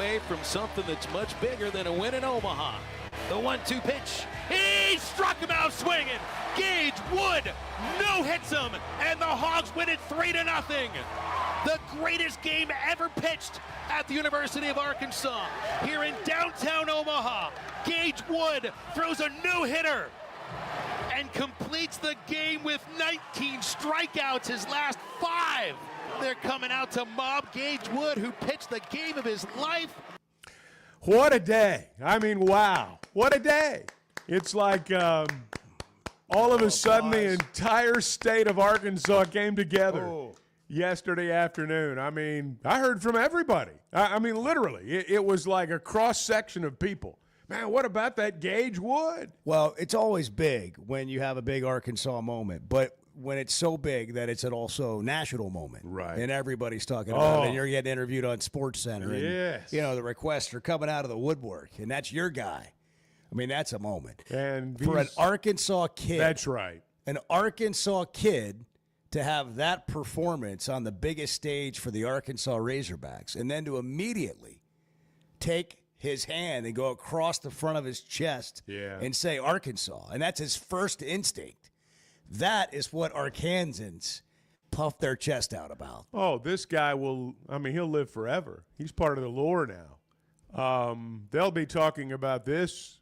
away from something that's much bigger than a win in Omaha. The 1-2 pitch. He struck him out swinging. Gage Wood no-hits him, and the Hogs win it 3-0. The greatest game ever pitched at the University of Arkansas. Here in downtown Omaha, Gage Wood throws a no-hitter and completes the game with 19 strikeouts, his last 5. They're coming out to mob Gage Wood, who pitched the game of his life. What a day. I mean, wow. What a day. It's like all of a sudden the entire state of Arkansas came together yesterday afternoon. I mean, I heard from everybody. I mean, literally, it was like a cross-section of people. Man, what about that Gage Wood? Well, it's always big when you have a big Arkansas moment, but when it's so big that it's an also national moment. Right. And everybody's talking about it, and you're getting interviewed on SportsCenter. Yes. And, the requests are coming out of the woodwork, and that's your guy. I mean, that's a moment. And for an Arkansas kid. That's right. An Arkansas kid to have that performance on the biggest stage for the Arkansas Razorbacks, and then to immediately take his hand and go across the front of his chest and say Arkansas. And that's his first instinct. That is what Arkansans puff their chest out about. Oh, this guy he'll live forever. He's part of the lore now. They'll be talking about this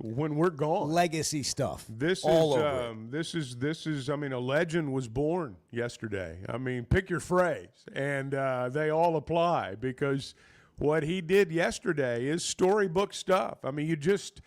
when we're gone. Legacy stuff. This is a legend was born yesterday. I mean, pick your phrase. And they all apply because what he did yesterday is storybook stuff. I mean, you just,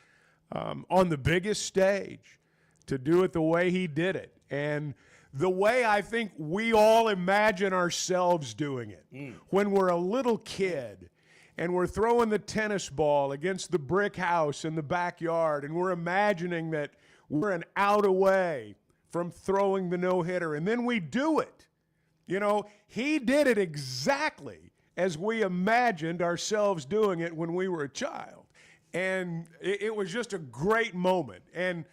on the biggest stage, to do it the way he did it. And the way I think we all imagine ourselves doing it. When we're a little kid and we're throwing the tennis ball against the brick house in the backyard and we're imagining that we're an out away from throwing the no-hitter. And then we do it. He did it exactly as we imagined ourselves doing it when we were a child. And it was just a great moment. And,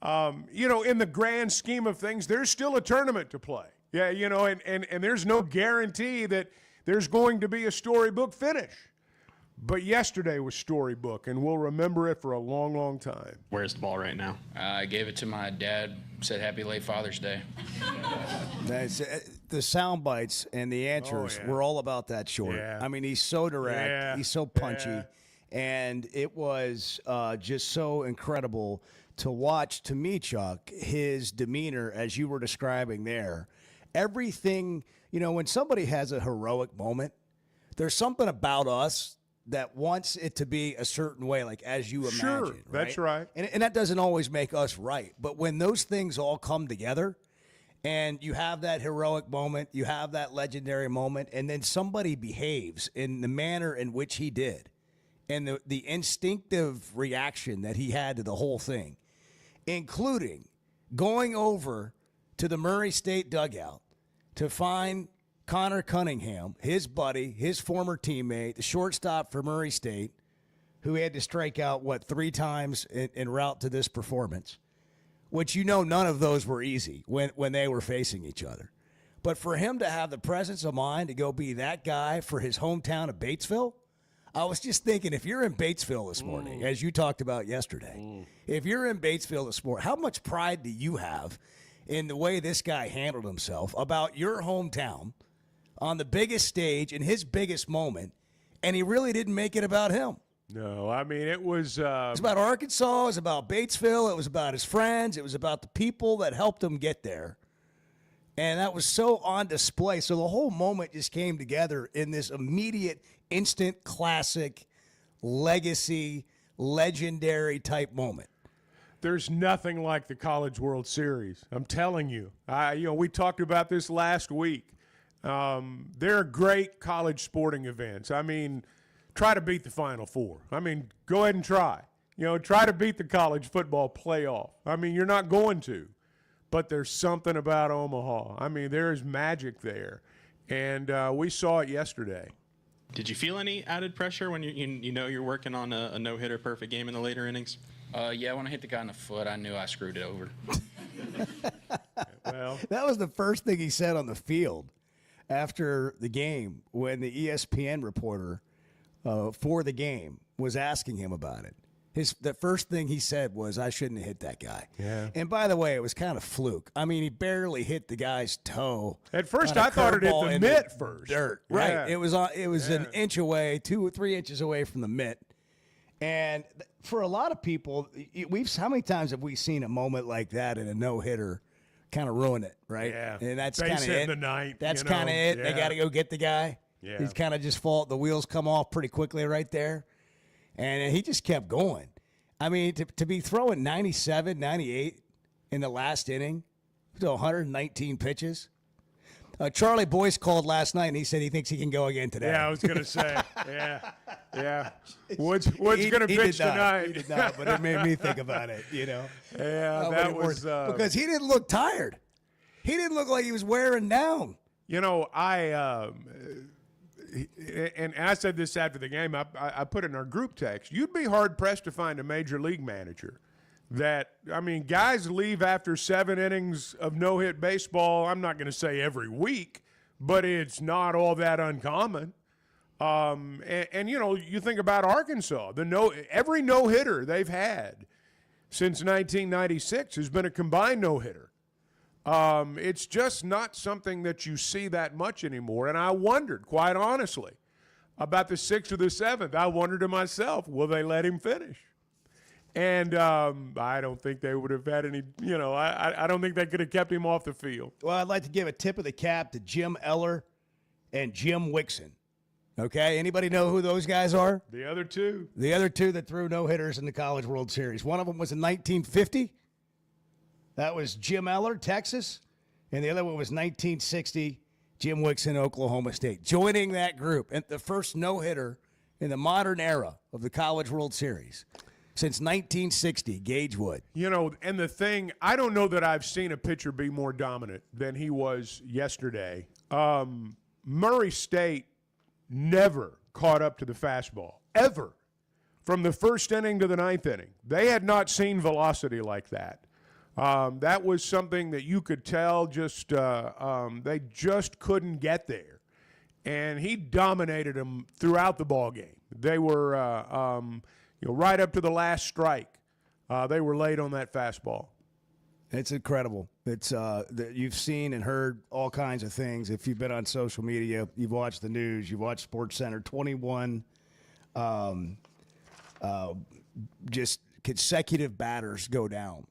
in the grand scheme of things, there's still a tournament to play. Yeah, and there's no guarantee that there's going to be a storybook finish. But yesterday was storybook, and we'll remember it for a long, long time. Where's the ball right now? I gave it to my dad, said happy late Father's Day. The sound bites and the answers were all about that short. Yeah. I mean, he's so direct. He's so punchy. Yeah. And it was just so incredible to watch, to me, Chuck, his demeanor as you were describing there. Everything, when somebody has a heroic moment, there's something about us that wants it to be a certain way, like as you imagine. Sure, right? that's right. And that doesn't always make us right. But when those things all come together and you have that heroic moment, you have that legendary moment, and then somebody behaves in the manner in which he did, and the instinctive reaction that he had to the whole thing, including going over to the Murray State dugout to find Connor Cunningham, his buddy, his former teammate, the shortstop for Murray State, who had to strike out, 3 times en route to this performance, which none of those were easy when they were facing each other. But for him to have the presence of mind to go be that guy for his hometown of Batesville, I was just thinking, if you're in Batesville this morning, as you talked about yesterday, if you're in Batesville this morning, how much pride do you have in the way this guy handled himself about your hometown on the biggest stage in his biggest moment, and he really didn't make it about him? No, I mean, it was... It was about Arkansas. It was about Batesville. It was about his friends. It was about the people that helped him get there. And that was so on display. So the whole moment just came together in this immediate, instant, classic, legacy, legendary type moment. There's nothing like the College World Series. I'm telling you. We talked about this last week. There are great college sporting events. I mean, try to beat the Final Four. I mean, go ahead and try. Try to beat the college football playoff. I mean, you're not going to. But there's something about Omaha. I mean, there's magic there. And we saw it yesterday. Did you feel any added pressure when you're working on a no-hitter perfect game in the later innings? Yeah, when I hit the guy in the foot, I knew I screwed it over. Well, that was the first thing he said on the field after the game when the ESPN reporter for the game was asking him about it. The first thing he said was, "I shouldn't have hit that guy." Yeah. And by the way, it was kind of fluke. I mean, he barely hit the guy's toe. At first, on a I thought it hit curveball the in mitt first. Dirt. Yeah. Right. It was an inch away, 2 or 3 inches away from the mitt. And for a lot of people, how many times have we seen a moment like that in a no-hitter kind of ruin it, right? Yeah. And that's Base kind of hit it. in the ninth, That's you know. kind of it. Yeah. They got to go get the guy. Yeah. He's kind of just the wheels come off pretty quickly right there. And he just kept going. I mean, to be throwing 97, 98 in the last inning to 119 pitches. Charlie Boyce called last night, and he said he thinks he can go again today. Yeah, I was going to say. Yeah. Wood's going to pitch tonight. He did not, but it made me think about it, Yeah, How that many was words- because he didn't look tired. He didn't look like he was wearing down. You know, and I said this after the game. I put it in our group text. You'd be hard pressed to find a major league manager guys leave after 7 innings of no-hit baseball. I'm not going to say every week, but it's not all that uncommon. And you know, you think about Arkansas. Every no-hitter they've had since 1996 has been a combined no-hitter. It's just not something that you see that much anymore. And I wondered, quite honestly, about the 6th or the 7th. I wondered to myself, will they let him finish? And I don't think they would have had any, I don't think they could have kept him off the field. Well, I'd like to give a tip of the cap to Jim Eller and Jim Wixon. Okay, anybody know who those guys are? The other two? The other two that threw no-hitters in the College World Series. One of them was in 1950. That was Jim Eller, Texas. And the other one was 1960, Jim Wixon, Oklahoma State. Joining that group, and the first no-hitter in the modern era of the College World Series since 1960, Gage Wood. You know, and the thing, I don't know that I've seen a pitcher be more dominant than he was yesterday. Murray State never caught up to the fastball, ever. From the first inning to the 9th inning. They had not seen velocity like that. That was something that you could tell they just couldn't get there. And he dominated them throughout the ball game. They were, right up to the last strike. They were late on that fastball. It's incredible. It's you've seen and heard all kinds of things. If you've been on social media, you've watched the news, you've watched SportsCenter. 21 just consecutive batters go down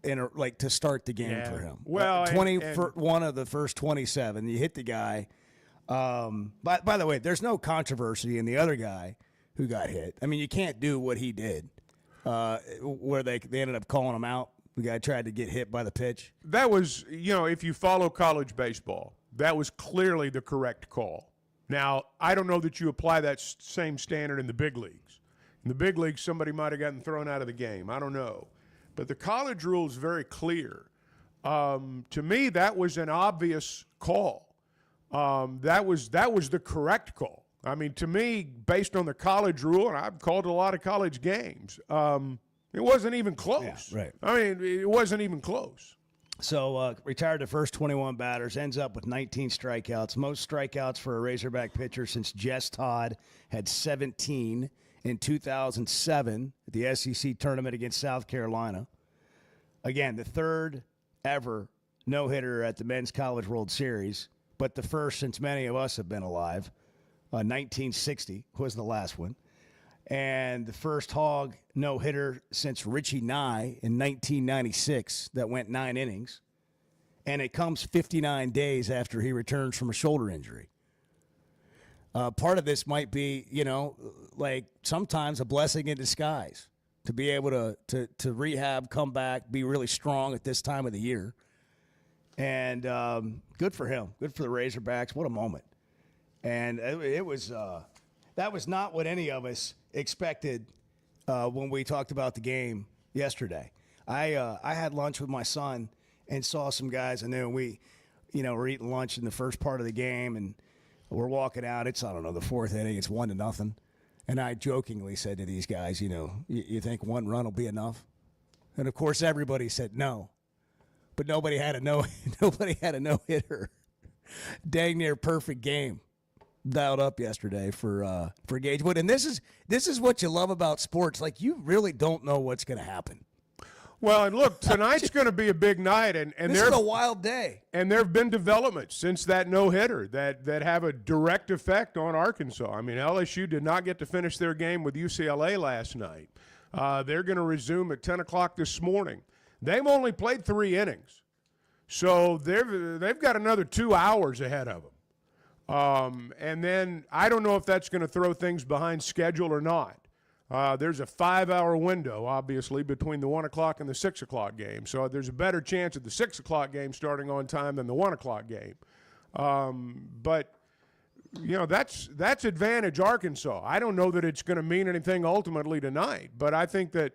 to start the game for him. Well, 21 of the first 27. You hit the guy. By the way, there's no controversy in the other guy who got hit. I mean, you can't do what he did, where they ended up calling him out. The guy tried to get hit by the pitch. That was, if you follow college baseball, that was clearly the correct call. Now, I don't know that you apply that same standard in the big leagues. In the big leagues, somebody might have gotten thrown out of the game. I don't know. But the college rule is very clear. To me, that was an obvious call. That was the correct call. I mean, to me, based on the college rule, and I've called a lot of college games, it wasn't even close. Yeah, right. I mean, it wasn't even close. So retired the first 21 batters, ends up with 19 strikeouts. Most strikeouts for a Razorback pitcher since Jess Todd had 17 in 2007 at the SEC tournament against South Carolina. Again, the third ever no-hitter at the Men's College World Series, but the first since many of us have been alive. 1960 was the last one. And the first Hog no-hitter since Richie Nye in 1996 that went 9 innings. And it comes 59 days after he returns from a shoulder injury. Part of this might be, sometimes a blessing in disguise to be able to rehab, come back, be really strong at this time of the year. And good for him. Good for the Razorbacks. What a moment. And it was that was not what any of us expected when we talked about the game yesterday. I had lunch with my son and saw some guys, and then we, were eating lunch in the first part of the game, and we're walking out. It's, the 4th inning. It's 1-0. And I jokingly said to these guys, you think one run will be enough? And of course, everybody said no. But nobody had a no hitter. Dang near perfect game. dialed up yesterday for Gage Wood. And this is what you love about sports. Like, you really don't know what's going to happen. Well, and look, tonight's going to be a big night, and This is a wild day. And there have been developments since that no-hitter that have a direct effect on Arkansas. I mean, LSU did not get to finish their game with UCLA last night. They're going to resume at 10 o'clock this morning. They've only played 3 innings, so they've got another 2 hours ahead of them. And then I don't know if that's going to throw things behind schedule or not. There's a 5-hour window, obviously, between the 1 o'clock and the 6 o'clock game. So there's a better chance of the 6 o'clock game starting on time than the 1 o'clock game. But, you know, that's advantage Arkansas. I don't know that it's going to mean anything ultimately tonight. But I think that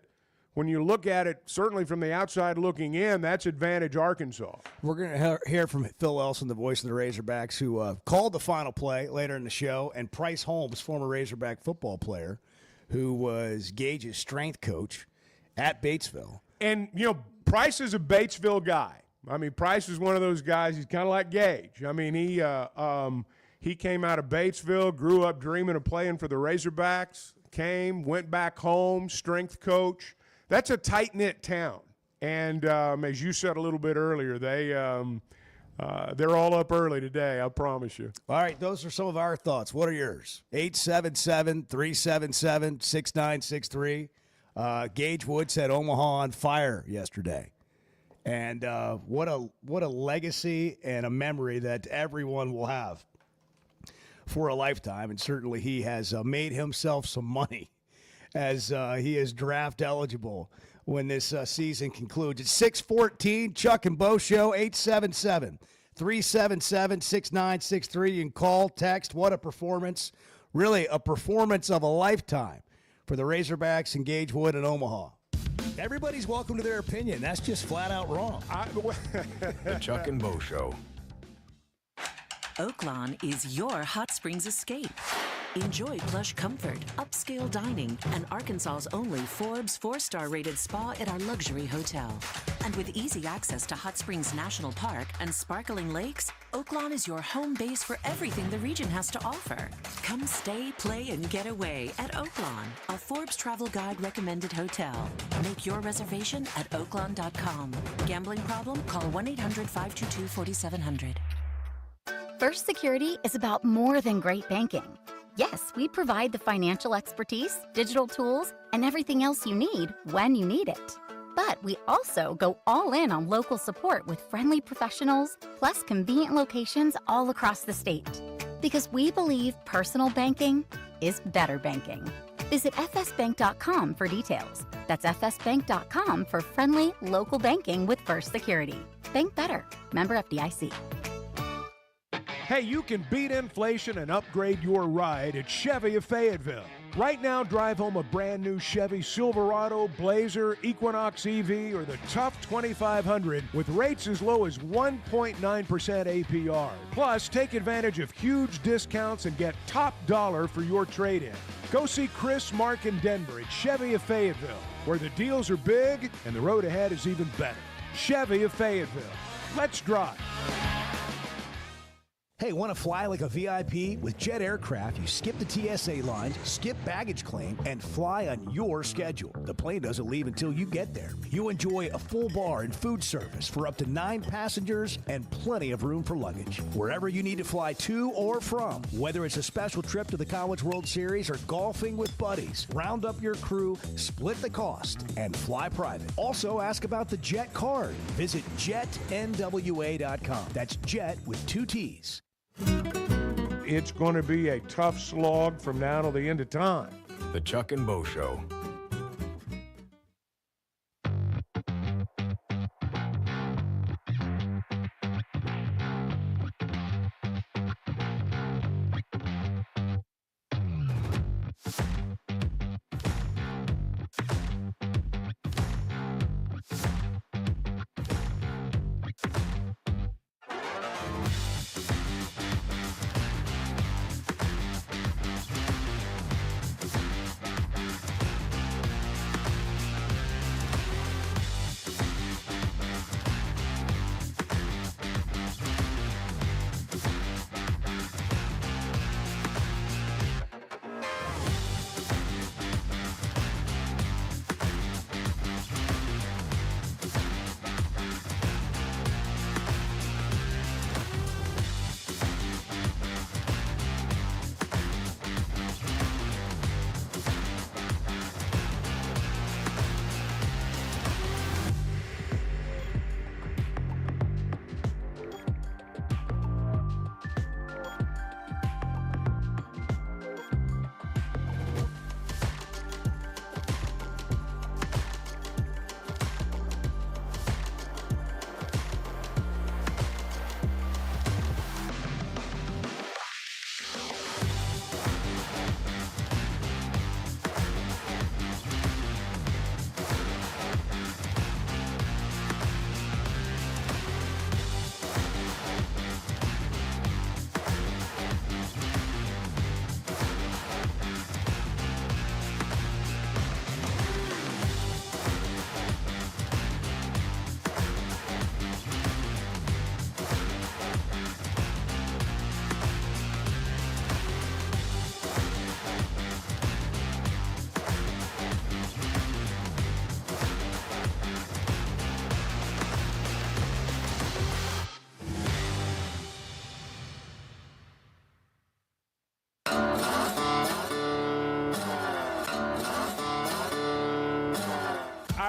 when you look at it, certainly from the outside looking in, that's advantage Arkansas. We're going to hear from Phil Elson, the voice of the Razorbacks, who called the final play later in the show, and Price Holmes, former Razorback football player, who was Gage's strength coach at Batesville. And, you know, Price is a Batesville guy. I mean, Price is one of those guys, he's kind of like Gage. I mean, he came out of Batesville, grew up dreaming of playing for the Razorbacks, went back home, strength coach. That's a tight-knit town. And as you said a little bit earlier, they're all up early today, I promise you. All right, those are some of our thoughts. What are yours? 877-377-6963. Gage Wood said Omaha on fire yesterday. And what a legacy and a memory that everyone will have for a lifetime. And certainly he has made himself some money as he is draft eligible when this season concludes. It's 6:14, Chuck and Bo Show, 877-377-6963. You can call, text. What a performance. Really a performance of a lifetime for the Razorbacks and Gage Wood in Omaha. Everybody's welcome to their opinion. That's just flat out wrong. The Chuck and Bo Show. Oaklawn is your hot springs escape. Enjoy plush comfort, upscale dining, and Arkansas's only Forbes 4-star rated spa at our luxury hotel. And with easy access to Hot Springs National Park and sparkling lakes, Oaklawn is your home base for everything the region has to offer. Come stay, play, and get away at Oaklawn, a Forbes Travel Guide recommended hotel. Make your reservation at oaklawn.com. Gambling problem? Call 1-800-522-4700. First Security is about more than great banking. Yes, we provide the financial expertise, digital tools, and everything else you need when you need it. But we also go all in on local support with friendly professionals, plus convenient locations all across the state. Because we believe personal banking is better banking. Visit fsbank.com for details. That's fsbank.com for friendly local banking with First Security. Bank better. Member FDIC. Hey, you can beat inflation and upgrade your ride at Chevy of Fayetteville. Right now, drive home a brand new Chevy Silverado, Blazer, Equinox EV, or the Tough 2500 with rates as low as 1.9% APR. Plus, take advantage of huge discounts and get top dollar for your trade-in. Go see Chris, Mark, and Denver at Chevy of Fayetteville, where the deals are big and the road ahead is even better. Chevy of Fayetteville. Let's drive. Hey, want to fly like a VIP? With Jet Aircraft, you skip the TSA lines, skip baggage claim, and fly on your schedule. The plane doesn't leave until you get there. You enjoy a full bar and food service for up to 9 passengers and plenty of room for luggage. Wherever you need to fly to or from, whether it's a special trip to the College World Series or golfing with buddies, round up your crew, split the cost, and fly private. Also, ask about the Jet card. Visit jetnwa.com. That's Jet with 2 T's. It's going to be a tough slog from now till the end of time. The Chuck and Bo Show.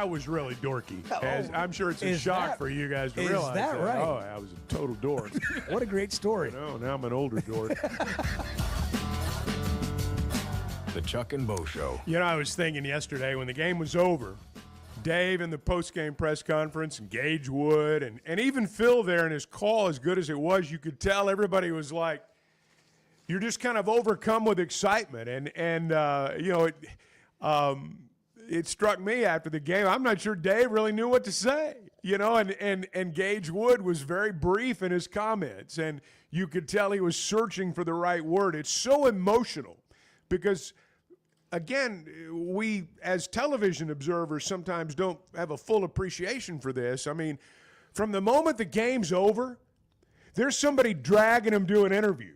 I was really dorky. As I'm sure it's a shock for you guys to realize. Is that right? Oh, I was a total dork. What a great story. No, now I'm an older dork. The Chuck and Bo Show. You know, I was thinking yesterday when the game was over, Dave in the post-game press conference and Gage Wood and even Phil there in his call, as good as it was, you could tell everybody was like, you're just kind of overcome with excitement. And you know, it struck me after the game. I'm not sure Dave really knew what to say, you know, and Gage Wood was very brief in his comments, and you could tell he was searching for the right word. It's so emotional because, again, we as television observers sometimes don't have a full appreciation for this. I mean, from the moment the game's over, there's somebody dragging him to an interview.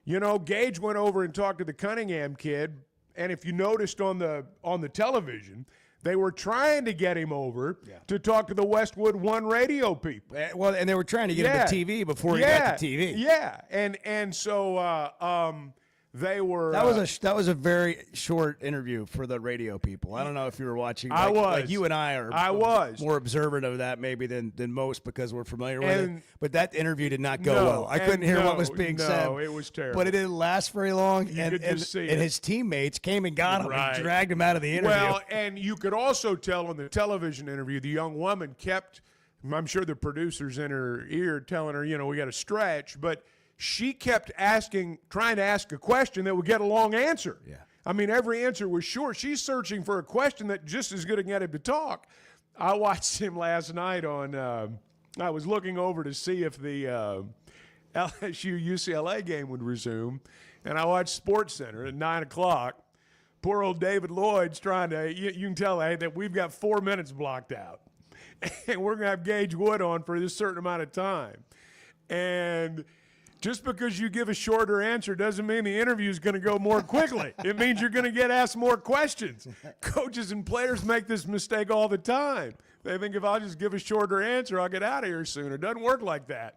You know, Gage went over and talked to the Cunningham kid, and if you noticed on the television, they were trying to get him over to talk to the Westwood One radio people. Well, and they were trying to get him to TV before he got to TV. Yeah, and so they were. That was a very short interview for the radio people. I don't know if you were watching. I was. Like you and I are. More observant of that maybe than most because we're familiar with it. But that interview did not go well. I couldn't hear what was being said. No, it was terrible. But it didn't last very long. You could just see it. And his teammates came and got him and dragged him out of the interview. Well, and you could also tell in the television interview, the young woman kept. I'm sure the producer's in her ear telling her, you know, we got to stretch, but she kept trying to ask a question that would get a long answer. Yeah. I mean, every answer was short. She's searching for a question that just as good as get him to talk. I watched him last night on I was looking over to see if the LSU-UCLA game would resume, and I watched SportsCenter at 9 o'clock. Poor old David Lloyd's trying to, you can tell that we've got 4 minutes blocked out, and we're going to have Gage Wood on for this certain amount of time. And just because you give a shorter answer doesn't mean the interview is going to go more quickly. It means you're going to get asked more questions. Coaches and players make this mistake all the time. They think if I'll just give a shorter answer, I'll get out of here sooner. It doesn't work like that.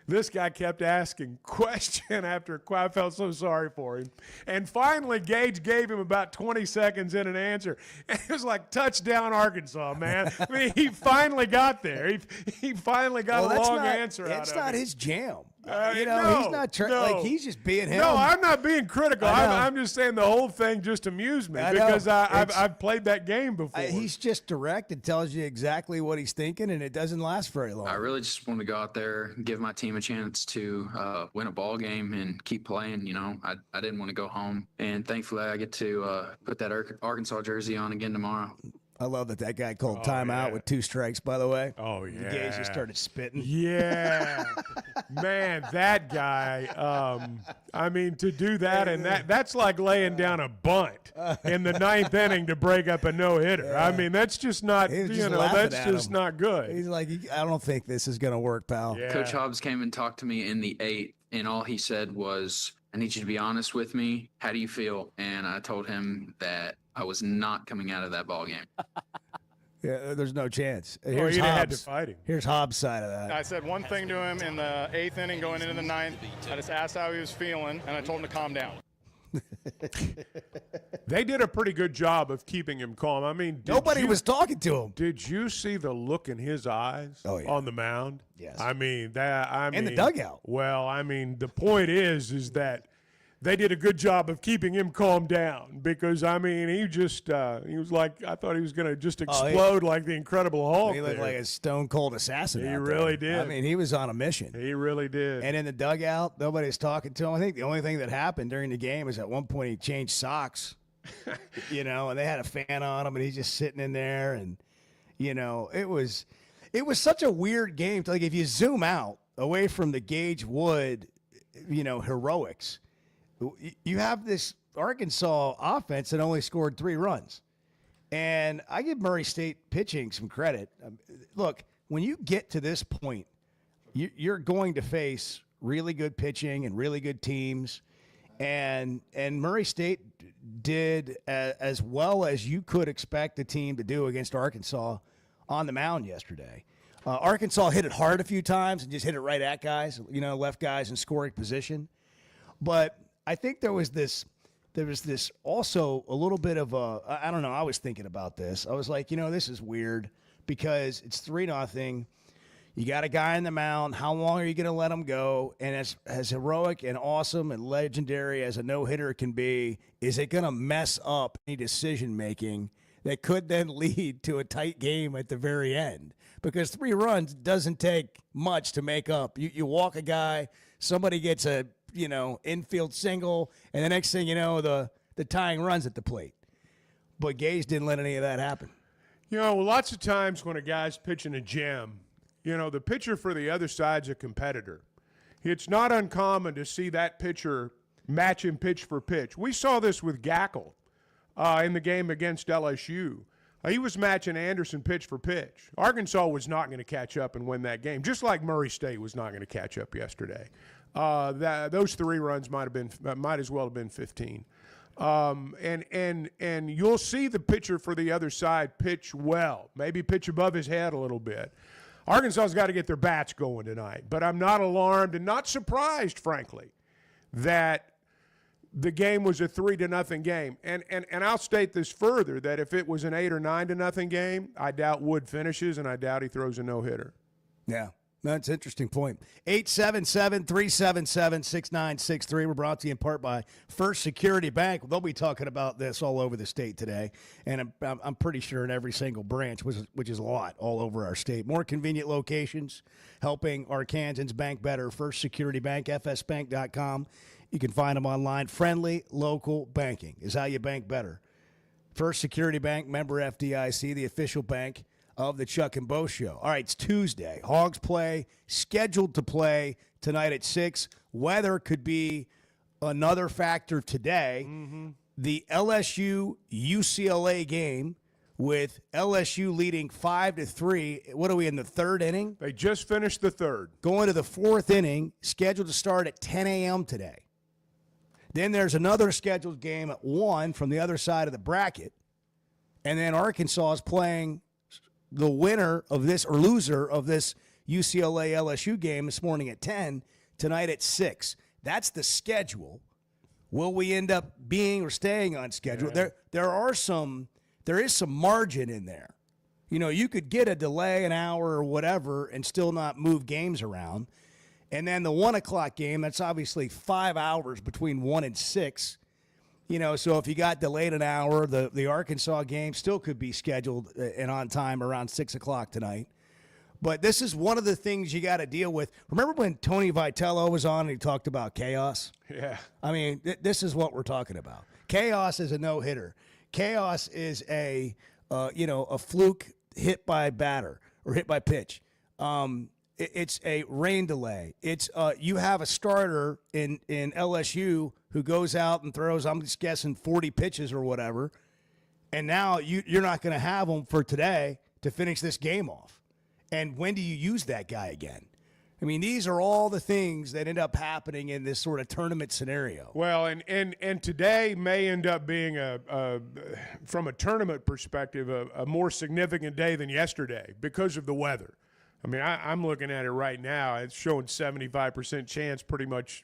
This guy kept asking question after I felt so sorry for him. And finally, Gage gave him about 20 seconds in an answer. And it was like touchdown Arkansas, man. I mean, he finally got there. He finally got a long answer out of it. It's not his jam. No, he's not like he's just being him. No, I'm not being critical. I'm just saying the whole thing just amused me because I've played that game before. He's just direct and tells you exactly what he's thinking, and it doesn't last very long. I really just want to go out there and give my team a chance to win a ball game and keep playing. You know, I didn't want to go home, and thankfully I get to put that Arkansas jersey on again tomorrow. I love that guy called timeout with 2 strikes, by the way. Oh, yeah. Gage just started spitting. Yeah. Man, that guy, I mean, to do that, and that's like laying down a bunt in the 9th inning to break up a no-hitter. Yeah. I mean, that's just not, that's just not good. He's like, I don't think this is going to work, pal. Yeah. Coach Hobs came and talked to me in the 8th, and all he said was, I need you to be honest with me. How do you feel? And I told him that I was not coming out of that ball game. Yeah, there's no chance. Here's Hobbs. Had to fight him. Here's Hobbs' side of that. I said one thing to him in the 8th inning going into the 9th. I just asked how he was feeling, and I told him to calm down. They did a pretty good job of keeping him calm. I mean, nobody was talking to him. Did you see the look in his eyes on the mound? Yes. I mean, in the dugout. Well, I mean, the point is that they did a good job of keeping him calmed down because, I mean, he just he was like, I thought he was going to just explode like the Incredible Hulk. He looked like a stone-cold assassin. He really did. I mean, he was on a mission. He really did. And in the dugout, nobody's talking to him. I think the only thing that happened during the game is at one point he changed socks, you know, and they had a fan on him, and he's just sitting in there. And, you know, it was such a weird game. Like, if you zoom out away from the Gage Wood, you know, heroics, you have this Arkansas offense that only scored 3 runs. And I give Murray State pitching some credit. Look, when you get to this point, you're going to face really good pitching and really good teams. And Murray State did as well as you could expect a team to do against Arkansas on the mound yesterday. Arkansas hit it hard a few times and just hit it right at guys, you know, left guys in scoring position. But I think there was this there was this also a little bit of I don't know. I was thinking about this. I was like, this is weird because it's 3-0. You got a guy in the mound. How long are you going to let him go? And as heroic and awesome and legendary as a no-hitter can be, is it going to mess up any decision-making that could then lead to a tight game at the very end? Because 3 runs doesn't take much to make up. You walk a guy, somebody gets a infield single, and the next thing you know, the tying runs at the plate. But Gage didn't let any of that happen. Lots of times when a guy's pitching a gem, the pitcher for the other side's a competitor. It's not uncommon to see that pitcher match him pitch for pitch. We saw this with Gackle in the game against LSU. He was matching Anderson pitch for pitch. Arkansas was not going to catch up and win that game, just like Murray State was not going to catch up yesterday. Those 3 runs might as well have been 15. And you'll see the pitcher for the other side pitch well, maybe pitch above his head a little bit. Arkansas's got to get their bats going tonight, but I'm not alarmed and not surprised, frankly, that the game was a 3-0 game. And I'll state this further, that if it was an 8 or 9-0 game, I doubt Wood finishes and I doubt he throws a no-hitter. Yeah. That's an interesting point. 877-377-6963. We're brought to you in part by First Security Bank. They'll be talking about this all over the state today, and I'm pretty sure in every single branch, which is a lot all over our state. More convenient locations, helping Arkansans bank better. First Security Bank, fsbank.com. You can find them online. Friendly local banking is how you bank better. First Security Bank, member FDIC, the official bank of the Chuck and Bo Show. All right, it's Tuesday. Hogs play, scheduled to play tonight at 6. Weather could be another factor today. Mm-hmm. The LSU-UCLA game with LSU leading 5-3. What are we in the 3rd inning? They just finished the 3rd. Going to the 4th inning, scheduled to start at 10 a.m. today. Then there's another scheduled game at 1 from the other side of the bracket. And then Arkansas is playing the winner of this or loser of this UCLA-LSU game this morning at 10, tonight at 6. That's the schedule. Will we end up being or staying on schedule? Yeah. There is some margin in there. You could get a delay, an hour or whatever, and still not move games around. And then the 1 o'clock game, that's obviously 5 hours between 1 and 6. So if you got delayed an hour, the Arkansas game still could be scheduled and on time around 6 o'clock tonight. But this is one of the things you got to deal with. Remember when Tony Vitello was on and he talked about chaos? Yeah. I mean, this is what we're talking about. Chaos is a no-hitter. Chaos is a fluke hit by batter or hit by pitch. It's a rain delay. It's you have a starter in LSU who goes out and throws, I'm just guessing, 40 pitches or whatever, and now you're not going to have him for today to finish this game off. And when do you use that guy again? I mean, these are all the things that end up happening in this sort of tournament scenario. Well, and today may end up being from a tournament perspective, a more significant day than yesterday because of the weather. I mean, I'm looking at it right now. It's showing 75% chance pretty much,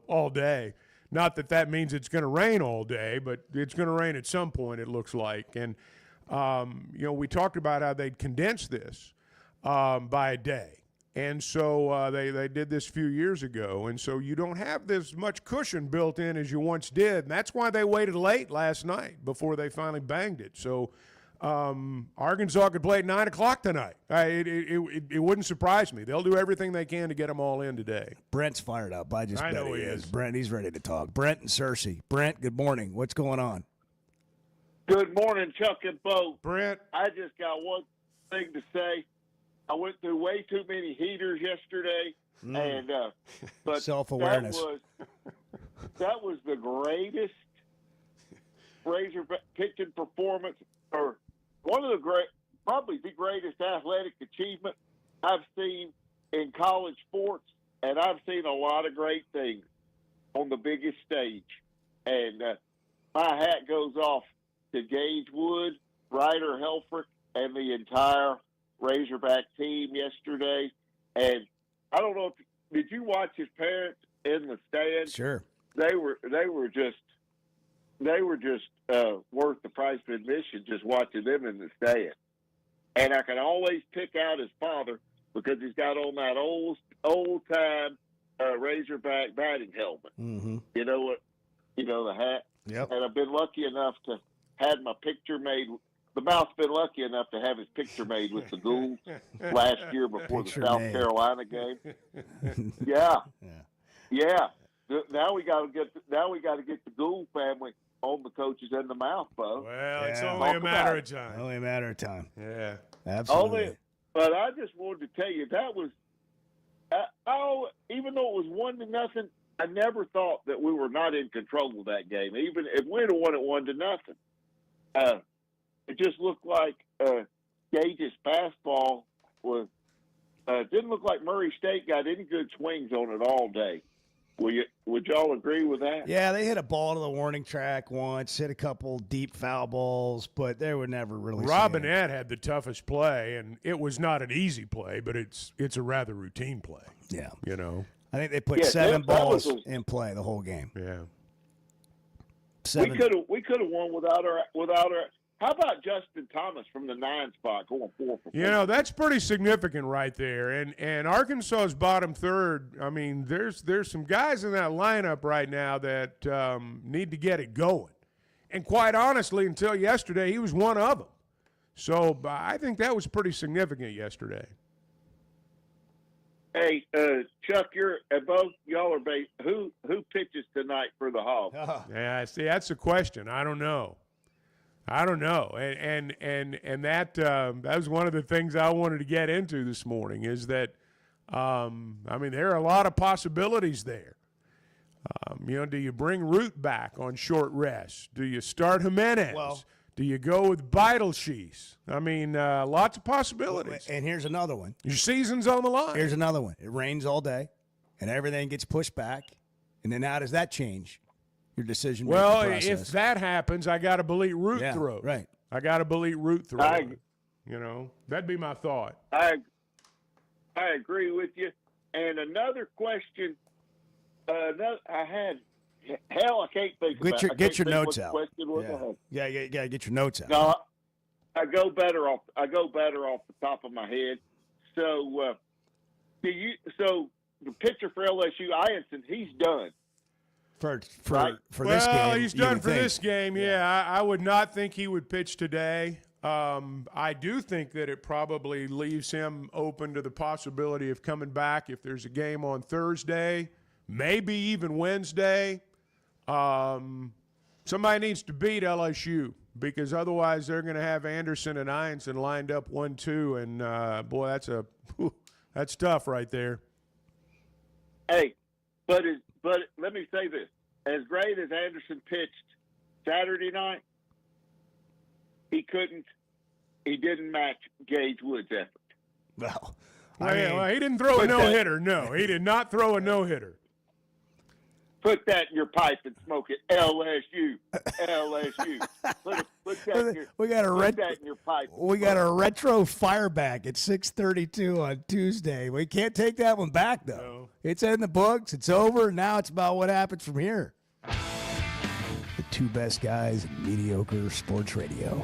all day. Not that means it's going to rain all day, but it's going to rain at some point, it looks like. And, we talked about how they'd condense this by a day. And so they did this a few years ago. And so you don't have this much cushion built in as you once did. And that's why they waited late last night before they finally banged it. So Arkansas could play at 9 o'clock tonight. It wouldn't surprise me. They'll do everything they can to get them all in today. Brent's fired up. I bet know he is. Brent, he's ready to talk. Brent and Cersei. Brent, good morning. What's going on? Good morning, Chuck and Bo. Brent. I just got one thing to say. I went through way too many heaters yesterday, but self-awareness. That was the greatest Razor pitching performance, or one of the probably the greatest athletic achievement I've seen in college sports, and I've seen a lot of great things on the biggest stage. And my hat goes off to Gage Wood, Ryder Helfrich, and the entire Razorback team yesterday. And I don't know did you watch his parents in the stands? Sure. They were just they were just worth the price of admission just watching them in the stand. And I can always pick out his father because he's got on that old time Razorback batting helmet. Mm-hmm. You know what? You know, the hat. Yep. And I've been lucky enough to have my picture made. The Mouth's been lucky enough to have his picture made with the Ghouls last year before Picture the South made. Carolina game. Yeah. Now we got to get the Gould family on the coaches and the Mouth, Bo. Well, it's Yeah. only a Talk matter about of time. Only a matter of time. Yeah. Absolutely. But I just wanted to tell you that was, even though it was 1-0, I never thought that we were not in control of that game. Even if we'd have won it 1-0, it just looked like Gage's fastball was didn't look like Murray State got any good swings on it all day. Would y'all agree with that? Yeah, they hit a ball to the warning track once, hit a couple deep foul balls, but they were never really. Robinette had the toughest play, and it was not an easy play, but it's a rather routine play. Yeah. You know? I think they put 7 balls in play the whole game. Yeah. 7. We could have won without our. How about Justin Thomas from the 9 spot going 4 for 4? You know, that's pretty significant right there. And Arkansas's bottom third, I mean, there's some guys in that lineup right now that need to get it going. And quite honestly, until yesterday, he was one of them. So I think that was pretty significant yesterday. Hey, Chuck, both y'all are based. Who pitches tonight for the Hobs? Yeah, see, that's the question. I don't know. And that was one of the things I wanted to get into this morning is that, I mean, there are a lot of possibilities there. You know, do you bring Root back on short rest? Do you start Jimenez? Well, do you go with Beidelshees? I mean, lots of possibilities. And here's another one. Your season's on the line. Here's another one. It rains all day, and everything gets pushed back. And then how does that change your decision making process? If that happens, I got to believe Root throws. Right. I got to believe Root throws. You know, that'd be my thought. I agree with you. And another question. I can't think about it. Get your notes out. Yeah, get your notes out. No, I go better off the top of my head. So, the pitcher for LSU, Ianson, he's done. For right? this game. Well, he's done for this game. Yeah, I would not think he would pitch today. I do think that it probably leaves him open to the possibility of coming back if there's a game on Thursday, maybe even Wednesday. Somebody needs to beat LSU because otherwise they're going to have Anderson and Ianson lined up 1-2, and boy, that's tough right there. Hey, but let me say this: as great as Anderson pitched Saturday night, he didn't match Gage Wood's effort. Well, he didn't throw a no-hitter. No, he did not throw a no-hitter. Put that in your pipe and smoke it. LSU. Put that in your pipe. We got a retro fireback at 6:32 on Tuesday. We can't take that one back, though. No. It's in the books. It's over. Now it's about what happens from here. The two best guys in mediocre sports radio.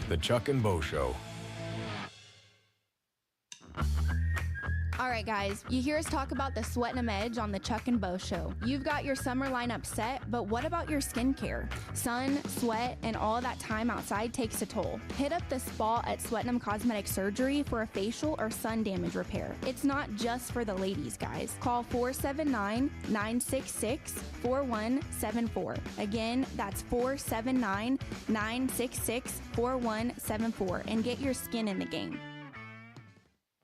The Chuck and Bo Show. All right, guys, you hear us talk about the Sweat 'n 'em Edge on the Chuck and Bo Show. You've got your summer lineup set, but what about your skincare? Sun, sweat, and all that time outside takes a toll. Hit up the spa at Sweat 'n 'em Cosmetic Surgery for a facial or sun damage repair. It's not just for the ladies, guys. Call 479-966-4174. Again, that's 479-966-4174 and get your skin in the game.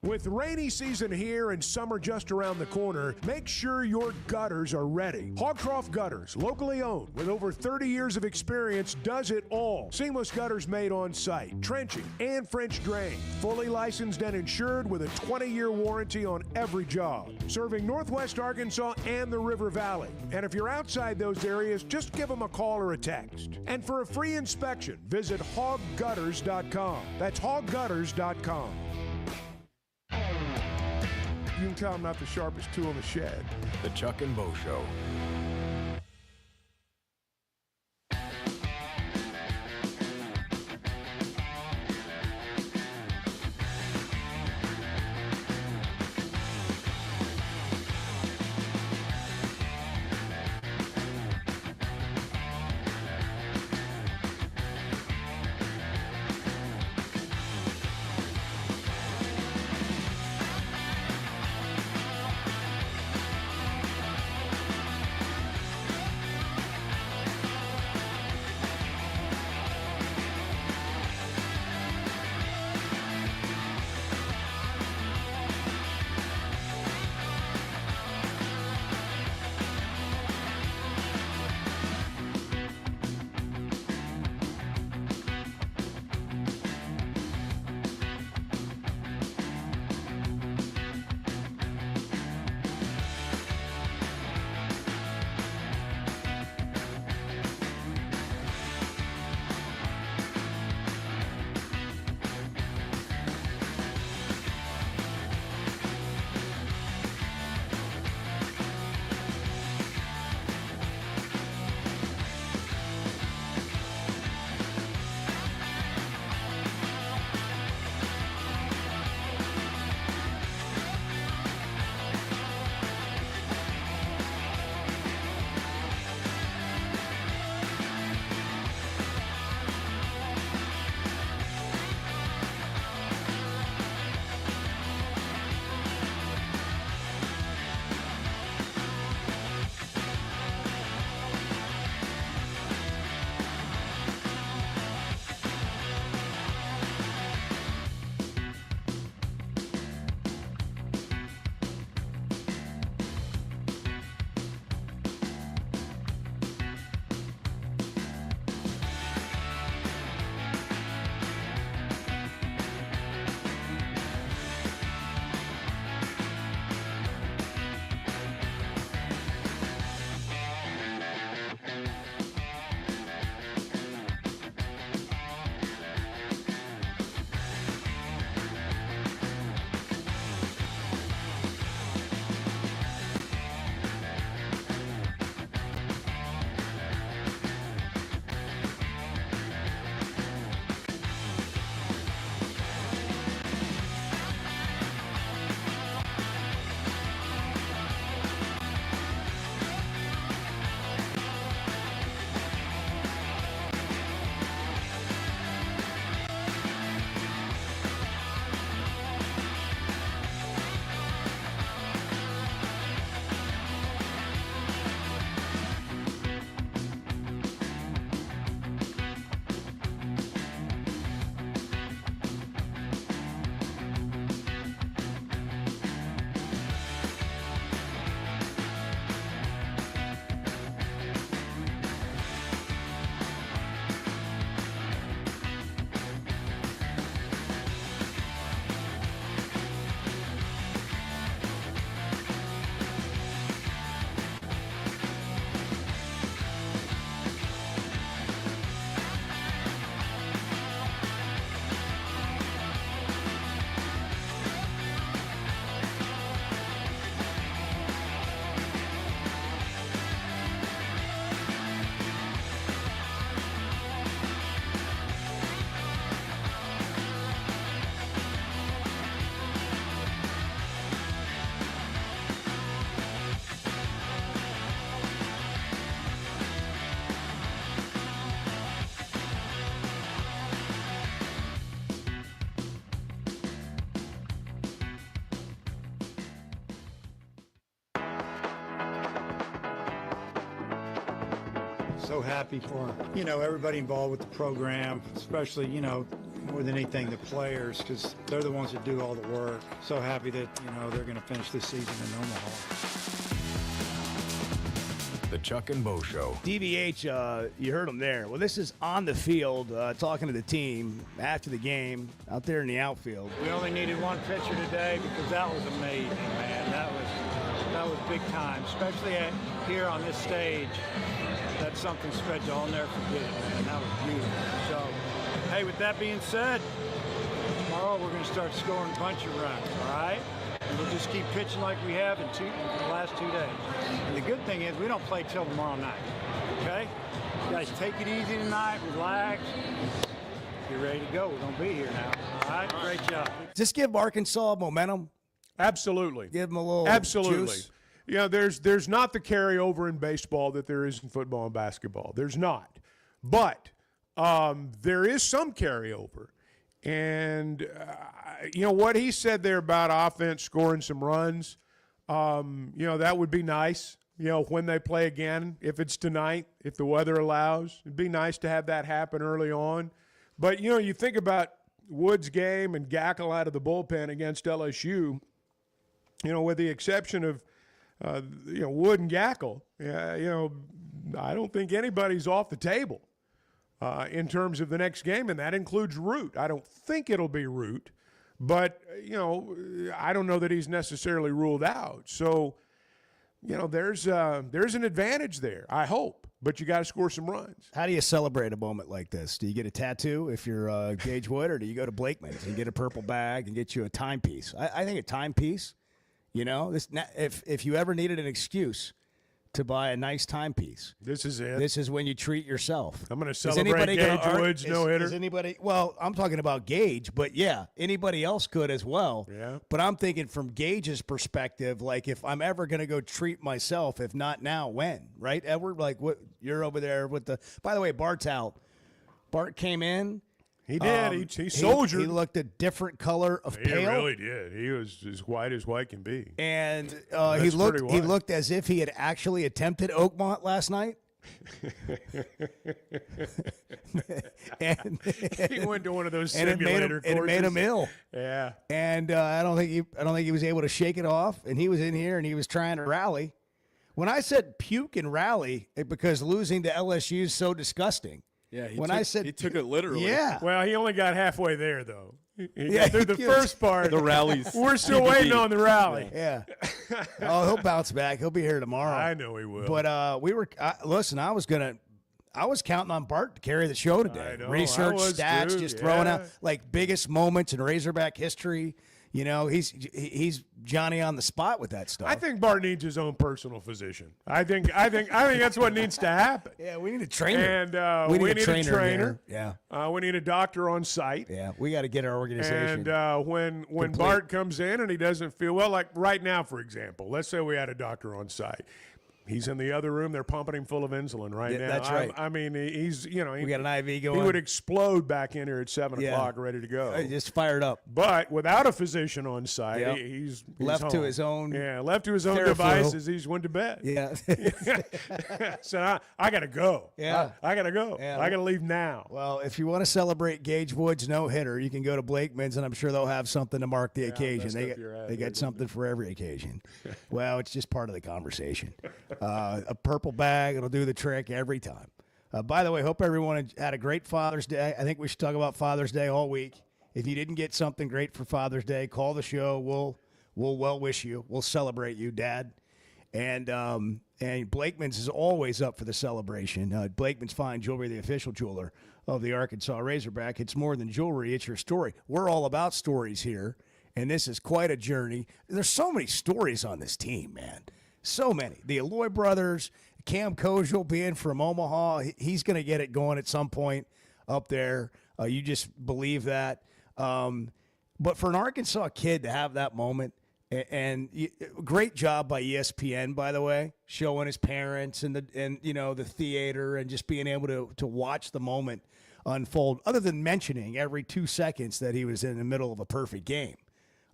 With rainy season here and summer just around the corner, make sure your gutters are ready. Hogcroft Gutters, locally owned with over 30 years of experience, does it all. Seamless gutters made on site, trenching, and French drain. Fully licensed and insured with a 20-year warranty on every job. Serving Northwest Arkansas and the River Valley. And if you're outside those areas, just give them a call or a text. And for a free inspection, visit hoggutters.com. That's hoggutters.com. You can tell I'm not the sharpest tool in the shed. The Chuck and Bo Show. So happy for, everybody involved with the program, especially, more than anything, the players, because they're the ones that do all the work. So happy that, they're going to finish this season in Omaha. The Chuck and Bo Show. DVH, you heard him there. Well, this is on the field, talking to the team after the game, out there in the outfield. We only needed one pitcher today because that was amazing, man. That was big time, especially here on this stage. That's something special. I'll never forget it, man. That was beautiful. So, hey, with that being said, tomorrow we're going to start scoring a bunch of runs, all right? And we'll just keep pitching like we have in the last 2 days. And the good thing is we don't play till tomorrow night, okay? You guys take it easy tonight, relax. Get ready to go. We're going to be here now, all right? Great job. Just give Arkansas momentum. Absolutely. Give them a little Absolutely. juice. There's not the carryover in baseball that there is in football and basketball. There's not. But there is some carryover. And, what he said there about offense scoring some runs, that would be nice, when they play again, if it's tonight, if the weather allows. It'd be nice to have that happen early on. But, you think about Wood's game and Gackle out of the bullpen against LSU, with the exception of, Wood and Gackle, I don't think anybody's off the table in terms of the next game, and that includes Root. I don't think it'll be Root, but, I don't know that he's necessarily ruled out. So, there's an advantage there, I hope, but you got to score some runs. How do you celebrate a moment like this? Do you get a tattoo if you're Gage Wood, or do you go to Blakeman's and get a purple bag and get you a timepiece? I think a timepiece, if you ever needed an excuse to buy a nice timepiece, this is it. This is when you treat yourself. I'm going to celebrate Gage Wood's no-hitter. Is anybody? Well, I'm talking about Gage, but yeah, anybody else could as well. Yeah. But I'm thinking from Gage's perspective, like if I'm ever going to go treat myself, if not now, when? Right, Edward? Like what? You're over there with the. By the way, Bart's out. Bart came in. He did. He soldiered. He looked a different color of pale. He really did. He was as white can be. And he looked as if he had actually attempted Oakmont last night. and he went to one of those simulator courses. And it made him ill. Yeah. And I don't think he was able to shake it off. And he was in here and he was trying to rally. When I said puke and rally, because losing to LSU is so disgusting. Yeah, he took it literally. Yeah. Well, he only got halfway there, though. He got through the first part. The rallies. We're still waiting on the rally. Yeah. Oh, he'll bounce back. He'll be here tomorrow. I know he will. But listen, I was counting on Bart to carry the show today. I know, Research, stats, too. just throwing out like biggest moments in Razorback history. He's Johnny on the spot with that stuff. I think Bart needs his own personal physician. I think that's what needs to happen. Yeah, we need a trainer. And we need a trainer. Yeah. We need a doctor on site. Yeah, we got to get our organization. And when complete. Bart comes in and he doesn't feel well, like right now, for example, let's say we had a doctor on site. He's in the other room. They're pumping him full of insulin right now. That's right. I mean, he's, we got an IV going. He would explode back in here at 7 o'clock, ready to go. Just fired up. But without a physician on site, he's left home. to his own. Yeah, left to his own devices. He's went to bed. Yeah. So I got to go. Yeah. I got to go. Yeah. I got to leave now. Well, if you want to celebrate Gage Wood's no-hitter, you can go to Blakeman's, and I'm sure they'll have something to mark the occasion. They got something for every occasion. Well, it's just part of the conversation. A purple bag, it'll do the trick every time. By the way, hope everyone had a great Father's Day. I think we should talk about Father's Day all week. If you didn't get something great for Father's Day, call the show. We'll well wish you. We'll celebrate you, Dad. And Blakeman's is always up for the celebration. Blakeman's Fine Jewelry, the official jeweler of the Arkansas Razorback. It's more than jewelry, it's your story. We're all about stories here, and this is quite a journey. There's so many stories on this team, man. So many. The Alloy brothers, Cam Kozel being from Omaha, he's going to get it going at some point up there. You just believe that. But for an Arkansas kid to have that moment, and great job by ESPN, by the way, showing his parents and the theater and just being able to watch the moment unfold, other than mentioning every 2 seconds that he was in the middle of a perfect game.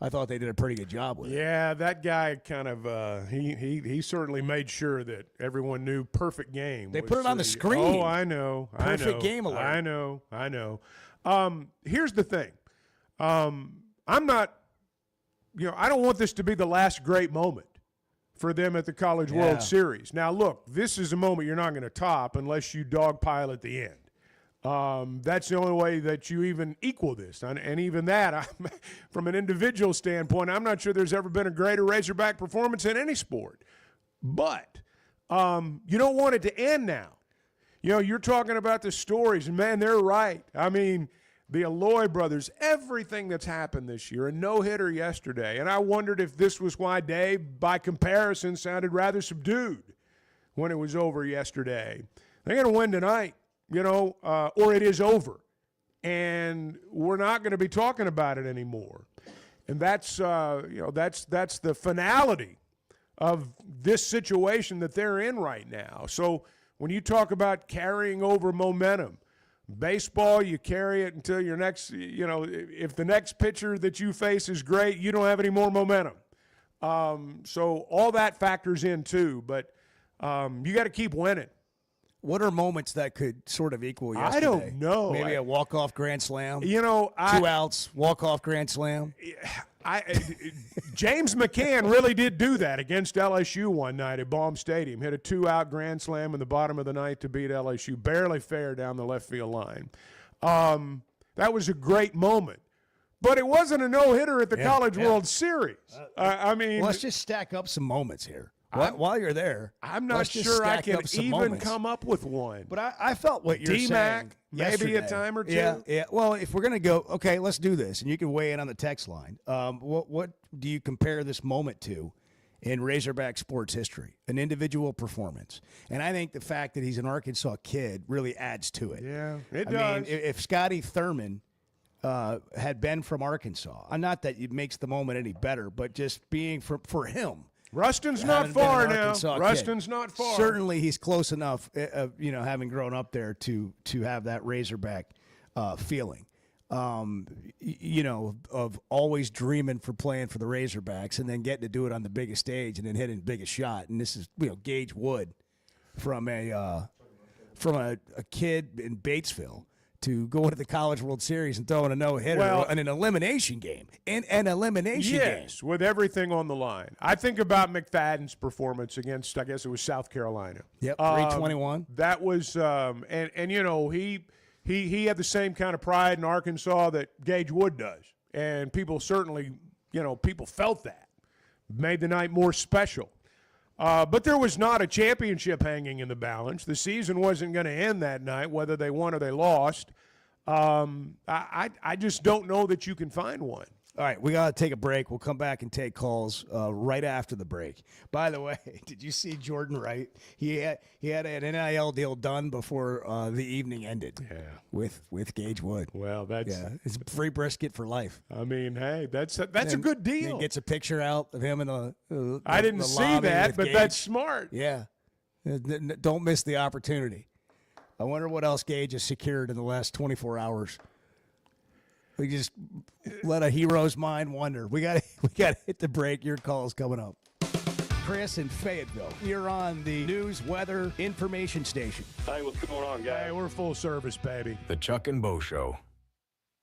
I thought they did a pretty good job with it. Yeah, that guy kind of he certainly made sure that everyone knew perfect game. They put it on the screen. Oh, I know. Perfect game alert. I know. Here's the thing. I'm not, I don't want this to be the last great moment for them at the College World Series. Now, look, this is a moment you're not going to top unless you dogpile at the end. That's the only way that you even equal this. And even that, from an individual standpoint, I'm not sure there's ever been a greater Razorback performance in any sport. But you don't want it to end now. You're talking about the stories, and, man, they're right. I mean, the Alloy brothers, everything that's happened this year, a no-hitter yesterday. And I wondered if this was why Dave, by comparison, sounded rather subdued when it was over yesterday. They're going to win tonight, or it is over. And we're not going to be talking about it anymore. And that's the finality of this situation that they're in right now. So when you talk about carrying over momentum, baseball, you carry it until your next, if the next pitcher that you face is great, you don't have any more momentum. So all that factors in too, but you got to keep winning. What are moments that could sort of equal yesterday? I don't know. Maybe a walk-off grand slam? 2 outs, walk-off grand slam? James McCann really did do that against LSU one night at Baum Stadium. Hit a 2-out grand slam in the bottom of the ninth to beat LSU. Barely fair down the left field line. That was a great moment. But it wasn't a no-hitter at the College World Series. Let's just stack up some moments here. While you're there, I'm not sure I can even come up with one. But I felt what you're saying. Maybe a time or two. Yeah. Well, if we're going to go, okay, let's do this. And you can weigh in on the text line. What do you compare this moment to in Razorback sports history? An individual performance. And I think the fact that he's an Arkansas kid really adds to it. Yeah, it does. I mean, if Scotty Thurman had been from Arkansas, not that it makes the moment any better, but just being for him. Rustin's not far now. Rustin's not far. Certainly, he's close enough, having grown up there to have that Razorback feeling, of always dreaming for playing for the Razorbacks and then getting to do it on the biggest stage and then hitting the biggest shot. And this is, Gage Wood from a kid in Batesville to go into the College World Series and throw in a no-hitter in an elimination game. In an elimination game. Yes, with everything on the line. I think about McFadden's performance against, I guess it was South Carolina. Yep, 321. That was, he had the same kind of pride in Arkansas that Gage Wood does. And people certainly, people felt that. Made the night more special. But there was not a championship hanging in the balance. The season wasn't going to end that night, whether they won or they lost. I just don't know that you can find one. All right, we got to take a break. We'll come back and take calls right after the break. By the way, did you see Jordan Wright? He had an NIL deal done before the evening ended. Yeah, with Gage Wood. Well, it's free brisket for life. I mean, hey, that's a good deal. He gets a picture out of him in the I didn't see that, but Gage. That's smart. Yeah, don't miss the opportunity. I wonder what else Gage has secured in the last 24 hours. We just let a hero's mind wander. We got to hit the break. Your call's coming up. Chris in Fayetteville. You're on the news, weather, information station. Hey, what's going on, guys? Hey, we're full service, baby. The Chuck and Bo Show.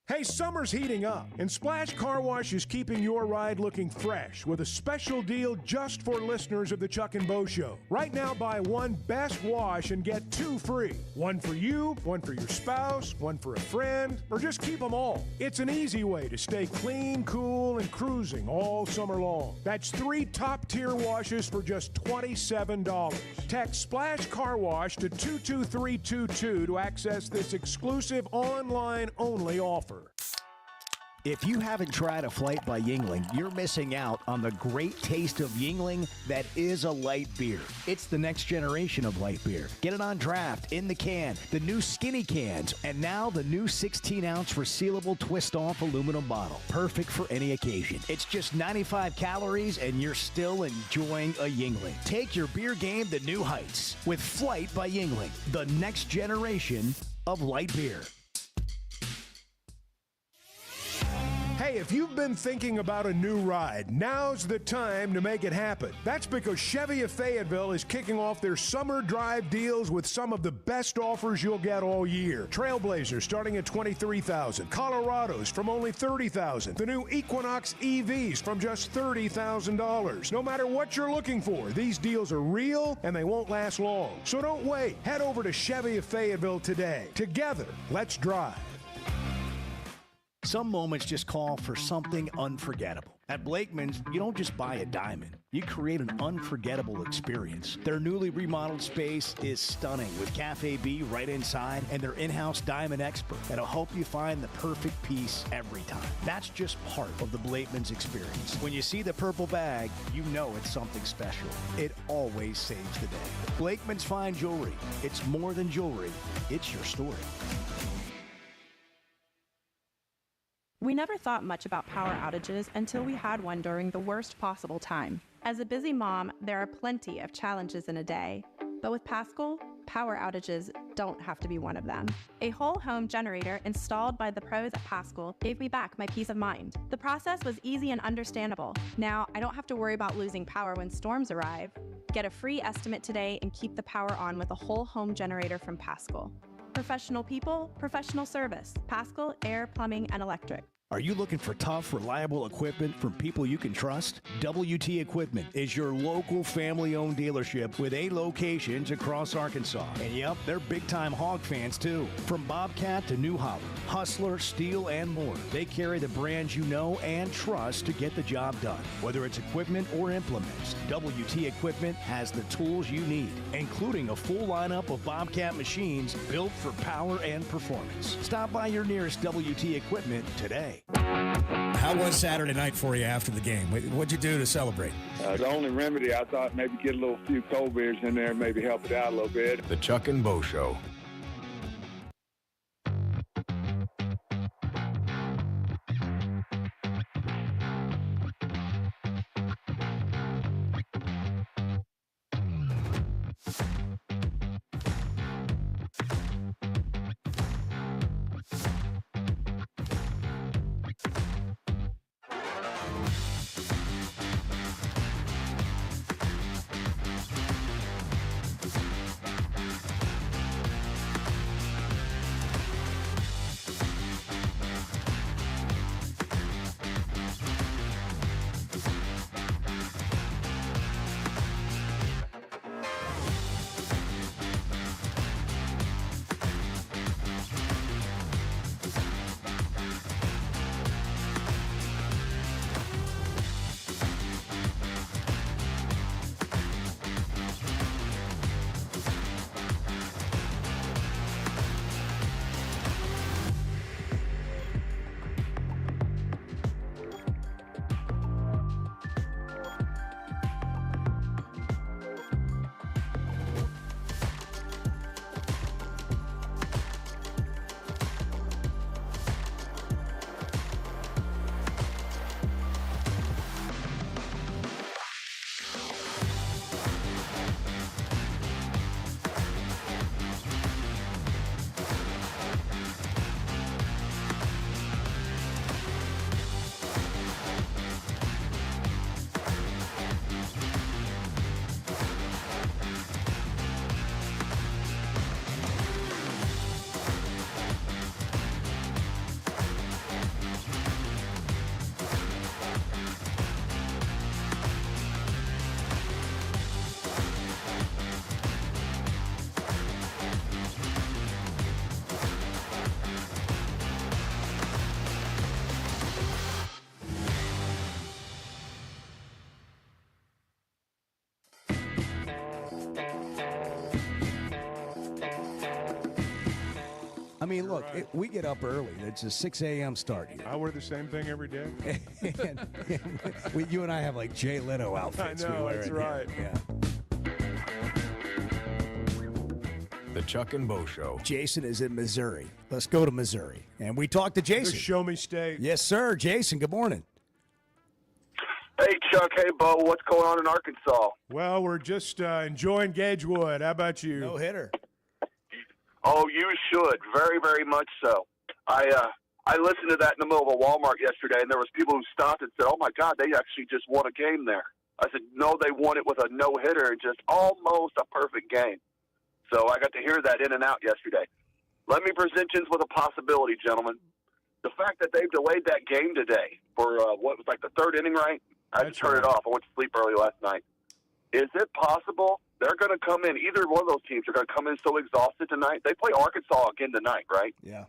Hey, summer's heating up, and Splash Car Wash is keeping your ride looking fresh with a special deal just for listeners of the Chuck and Bo Show. Right now, buy one best wash and get 2 free. One for you, one for your spouse, one for a friend, or just keep them all. It's an easy way to stay clean, cool, and cruising all summer long. That's 3 top-tier washes for just $27. Text Splash Car Wash to 22322 to access this exclusive online-only offer. If you haven't tried a flight by Yuengling, you're missing out on the great taste of Yuengling that is a light beer. It's the next generation of light beer. Get it on draft, in the can, the new skinny cans, and now the new 16-ounce resealable twist-off aluminum bottle. Perfect for any occasion. It's just 95 calories, and you're still enjoying a Yuengling. Take your beer game to new heights with Flight by Yuengling, the next generation of light beer. Hey, Hey, if you've been thinking about a new ride, now's the time to make it happen. That's because Chevy of Fayetteville is kicking off their summer drive deals with some of the best offers you'll get all year. Trailblazers starting at $23,000, Colorados from only $30,000, the new Equinox EVs from just $30,000. No matter what you're looking for, these deals are real and they won't last long. So don't wait. Head over to Chevy of Fayetteville today. Together, let's drive. Some moments just call for something unforgettable. At Blakeman's, you don't just buy a diamond. You create an unforgettable experience. Their newly remodeled space is stunning with Cafe B right inside and their in-house diamond expert that'll help you find the perfect piece every time. That's just part of the Blakeman's experience. When you see the purple bag, you know it's something special. It always saves the day. Blakeman's Fine Jewelry. It's more than jewelry. It's your story. We never thought much about power outages until we had one during the worst possible time. As a busy mom, there are plenty of challenges in a day. But with Paschal, power outages don't have to be one of them. A whole home generator installed by the pros at Paschal gave me back my peace of mind. The process was easy and understandable. Now, I don't have to worry about losing power when storms arrive. Get a free estimate today and keep the power on with a whole home generator from Paschal. Professional people, professional service. Paschal Air, Plumbing, and Electric. Are you looking for tough, reliable equipment from people you can trust? WT Equipment is your local family-owned dealership with 8 locations across Arkansas. And yep, they're big-time Hog fans too. From Bobcat to New Holland, Hustler, Steel, and more. They carry the brands you know and trust to get the job done. Whether it's equipment or implements, WT Equipment has the tools you need, including a full lineup of Bobcat machines built for power and performance. Stop by your nearest WT Equipment today. How was Saturday night for you after the game? What'd you do to celebrate? The only remedy, I thought maybe get a few cold beers in there, maybe help it out a little bit. The Chuck and Bo Show. I mean, look, we get up early. It's a 6 a.m. start here. I wear the same thing every day. You and I have like Jay Leno outfits. I know, we wear that's in right. Here. Yeah. The Chuck and Bo Show. Jason is in Missouri. Let's go to Missouri. And we talked to Jason. The Show Me State. Yes, sir. Jason, good morning. Hey, Chuck. Hey, Bo. What's going on in Arkansas? Well, we're just enjoying Gage Wood. How about you? No hitter. Oh, you should. Very, very much so. I I listened to that in the middle of a Walmart yesterday, and there was people who stopped and said, "Oh my God, they actually just won a game there." I said, "No, they won it with a no-hitter and just almost a perfect game." So I got to hear that in and out yesterday. Let me present you with a possibility, gentlemen. The fact that they've delayed that game today for what was like the third inning, right? I just turned it off. I went to sleep early last night. Is it possible they're going to come in, either one of those teams are going to come in so exhausted tonight? They play Arkansas again tonight, right? Yeah.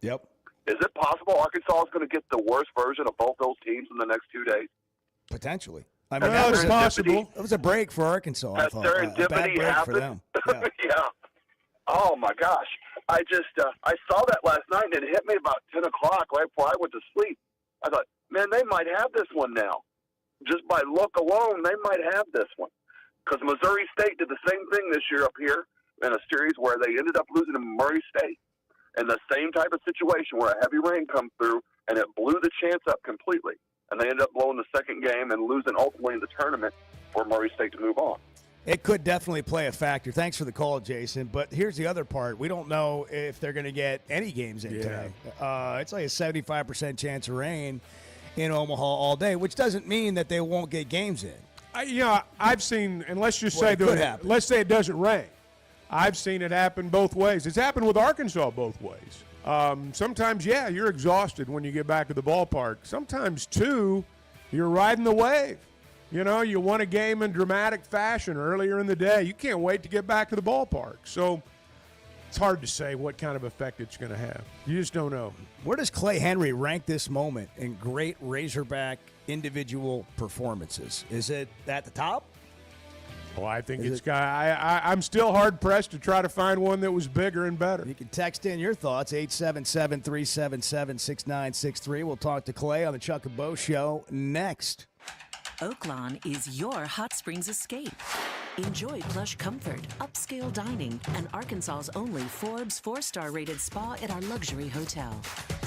Yep. Is it possible Arkansas is going to get the worst version of both those teams in the next 2 days? Potentially. I mean, that was possible. It was a break for Arkansas. I thought. A bad break for them. Yeah. Yeah. Oh my gosh! I just I saw that last night and it hit me about 10 o'clock right before I went to sleep. I thought, man, they might have this one now. Just by luck alone, they might have this one. Because Missouri State did the same thing this year up here in a series where they ended up losing to Murray State in the same type of situation where a heavy rain comes through and it blew the chance up completely. And they ended up blowing the second game and losing ultimately in the tournament for Murray State to move on. It could definitely play a factor. Thanks for the call, Jason. But here's the other part. We don't know if they're going to get any games in today. It's like a 75% chance of rain in Omaha all day, which doesn't mean that they won't get games in. I've seen, and let's just Well, say let's say it doesn't rain. I've seen it happen both ways. It's happened with Arkansas both ways. Sometimes, you're exhausted when you get back to the ballpark. Sometimes, too, you're riding the wave. You know, you won a game in dramatic fashion earlier in the day. You can't wait to get back to the ballpark. So it's hard to say what kind of effect it's going to have. You just don't know. Where does Klay Henry rank this moment in great Razorback individual performances? Is it at the top? Well, I think I'm still hard-pressed to try to find one that was bigger and better. You can text in your thoughts, 877-377-6963. We'll talk to Klay on the Chuck and Bo Show next. Oaklawn is your hot springs escape. Enjoy plush comfort, upscale dining, and Arkansas's only Forbes 4-star rated spa at our luxury hotel.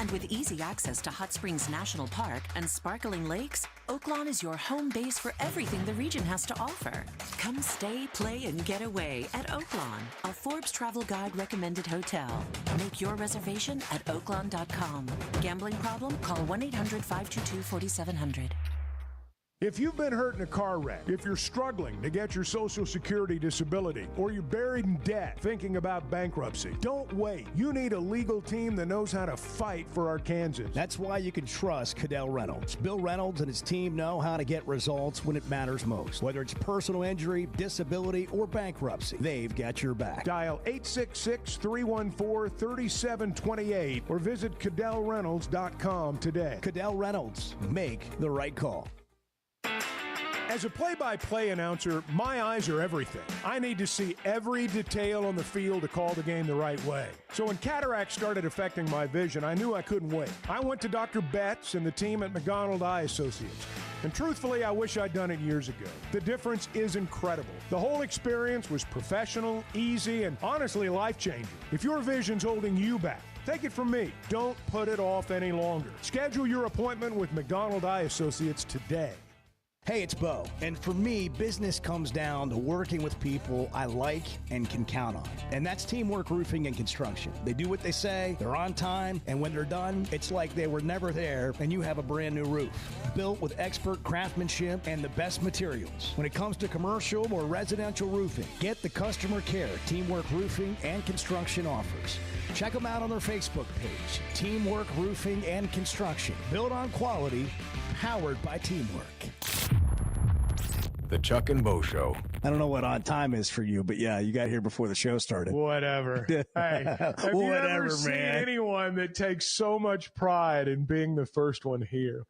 And with easy access to Hot Springs National Park and sparkling lakes, Oaklawn is your home base for everything the region has to offer. Come stay, play, and get away at Oaklawn, a Forbes Travel Guide recommended hotel. Make your reservation at oaklawn.com. Gambling problem? Call 1-800-522-4700. If you've been hurt in a car wreck, if you're struggling to get your Social Security disability, or you're buried in debt thinking about bankruptcy, don't wait. You need a legal team that knows how to fight for Arkansans. That's why you can trust Cadell Reynolds. Bill Reynolds and his team know how to get results when it matters most. Whether it's personal injury, disability, or bankruptcy, they've got your back. Dial 866-314-3728 or visit CadellReynolds.com today. Cadell Reynolds. Make the right call. As a play-by-play announcer, my eyes are everything. I need to see every detail on the field to call the game the right way. So when cataracts started affecting my vision, I knew I couldn't wait. I went to Dr. Betts and the team at McDonald Eye Associates. And truthfully, I wish I'd done it years ago. The difference is incredible. The whole experience was professional, easy, and honestly life-changing. If your vision's holding you back, take it from me. Don't put it off any longer. Schedule your appointment with McDonald Eye Associates today. Hey, it's Bo. And for me, business comes down to working with people I like and can count on. And that's Teamwork Roofing and Construction. They do what they say, they're on time, and when they're done, it's like they were never there and you have a brand new roof. Built with expert craftsmanship and the best materials. When it comes to commercial or residential roofing, get the customer care Teamwork Roofing and Construction offers. Check them out on their Facebook page, Teamwork Roofing and Construction. Built on quality, powered by teamwork. The Chuck and Bo Show. I don't know what on time is for you, but yeah, you got here before the show started. Whatever. Hey, have you ever seen anyone that takes so much pride in being the first one here?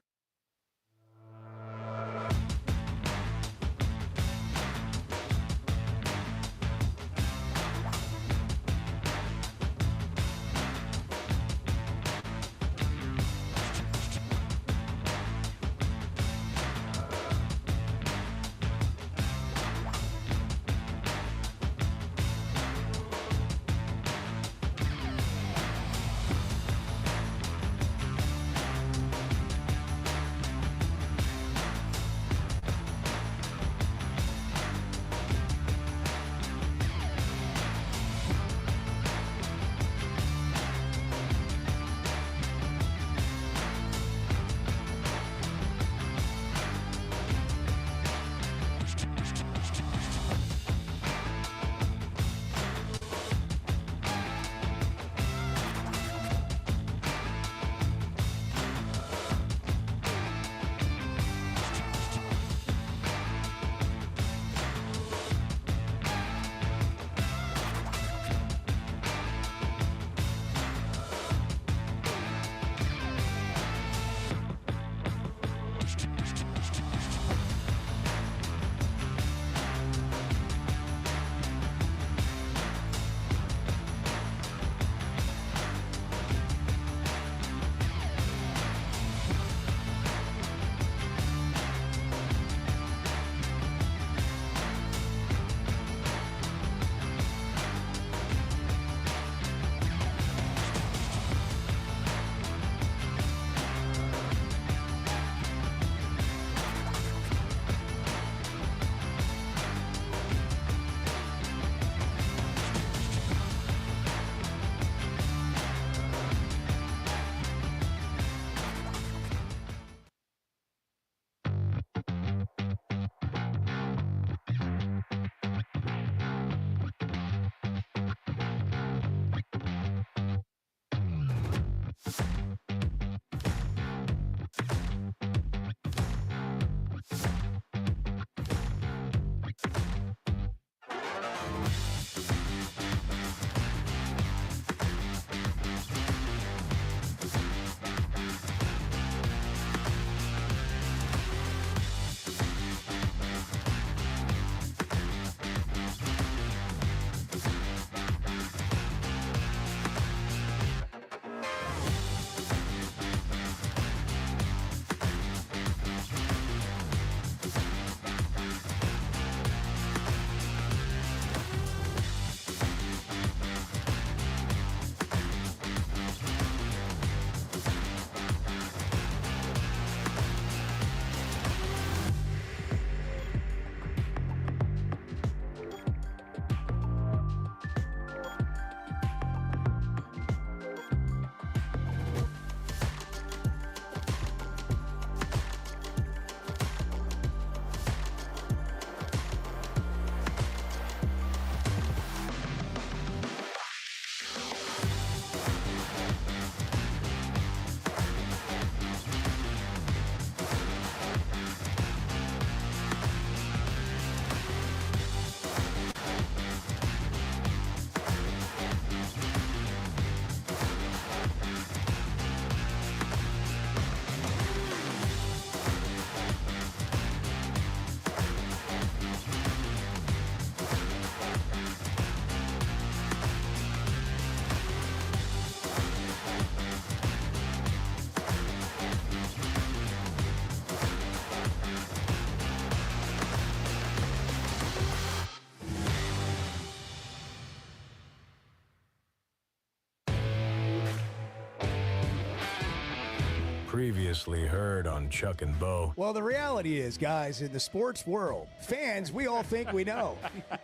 Previously heard on Chuck and Bo. Well, the reality is, guys, in the sports world, fans, we all think we know.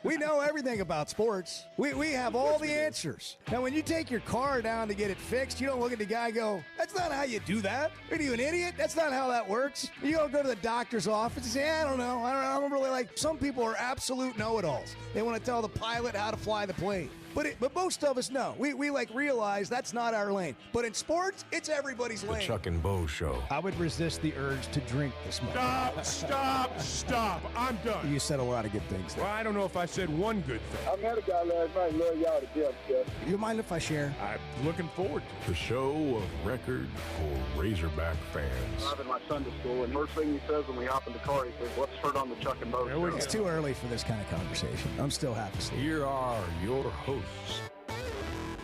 We know everything about sports. We have all the answers. Now, when you take your car down to get it fixed, you don't look at the guy and go, that's not how you do that. Are you an idiot? That's not how that works. You don't go to the doctor's office and say, I don't know. I don't really like. Some people are absolute know-it-alls. They want to tell the pilot how to fly the plane. But most of us know. We realize that's not our lane. But in sports, it's everybody's lane. The Chuck and Bo Show. I would resist the urge to drink this much. Stop. I'm done. You said a lot of good things there. Well, I don't know if I said one good thing. I met a guy last night, love y'all to death, Jeff. You mind if I share? I'm looking forward to it. The show of record for Razorback fans. I'm in my Sunday school, and first thing he says when we hop in the car, he says, "What's heard on the Chuck and Bo Show?" It's too early for this kind of conversation. I'm still half asleep. Here are your hosts,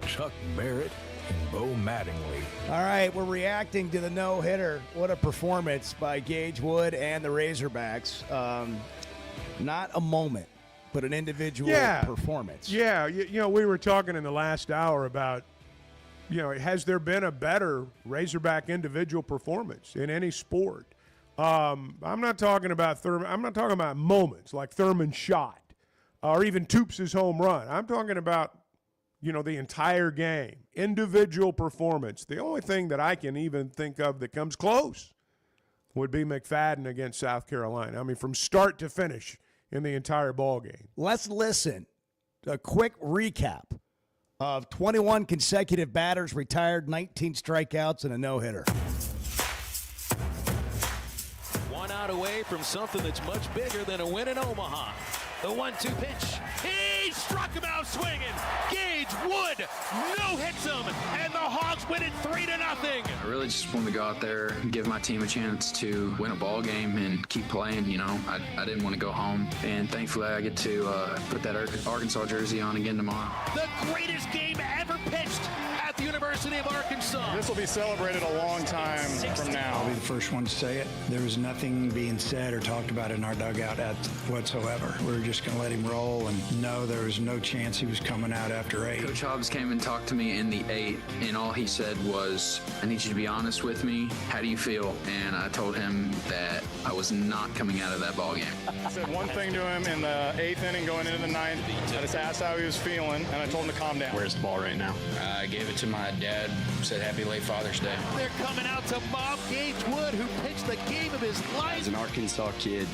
Chuck Barrett and Bo Mattingly. All right, we're reacting to the no-hitter. What a performance by Gage Wood and the Razorbacks. Not a moment, but an individual performance. Yeah, you know, we were talking in the last hour about, you know, has there been a better Razorback individual performance in any sport? I'm not talking about Thurman. I'm not talking about moments like Thurman's shot or even Toops' home run. I'm talking about, you know, the entire game, individual performance. The only thing that I can even think of that comes close would be McFadden against South Carolina. I mean, from start to finish in the entire ball game. Let's listen to a quick recap of 21 consecutive batters retired, 19 strikeouts, and a no-hitter. One out away from something that's much bigger than a win in Omaha. The 1-2 pitch. He struck him out swinging. Gage Wood no-hits him, and the Hogs win it 3-0. I really just wanted to go out there and give my team a chance to win a ball game and keep playing. You know, I didn't want to go home, and thankfully I get to put that Arkansas jersey on again tomorrow. The greatest game ever pitched at the University of Arkansas. This will be celebrated a long time from now. I'll be the first one to say it. There was nothing being said or talked about in our dugout whatsoever. We were just going to let him roll, and no, there was no chance he was coming out after 8. Coach Hobs came and talked to me in the 8th, and all he said was, I need you to be honest with me. How do you feel? And I told him that I was not coming out of that ball game. I said one thing to him in the 8th inning going into the 9th. I just asked how he was feeling, and I told him to calm down. Where's the ball right now? I gave it to my dad, said happy late Father's Day. They're coming out to Bob Gage Wood, who pitched the game of his life. As an Arkansas kid,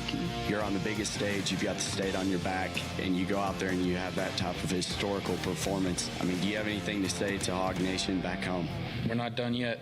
you're on the biggest stage, you've got the state on your back, and you go out there and you have that type of historical performance. I mean, do you have anything to say to Hog Nation back home? We're not done yet.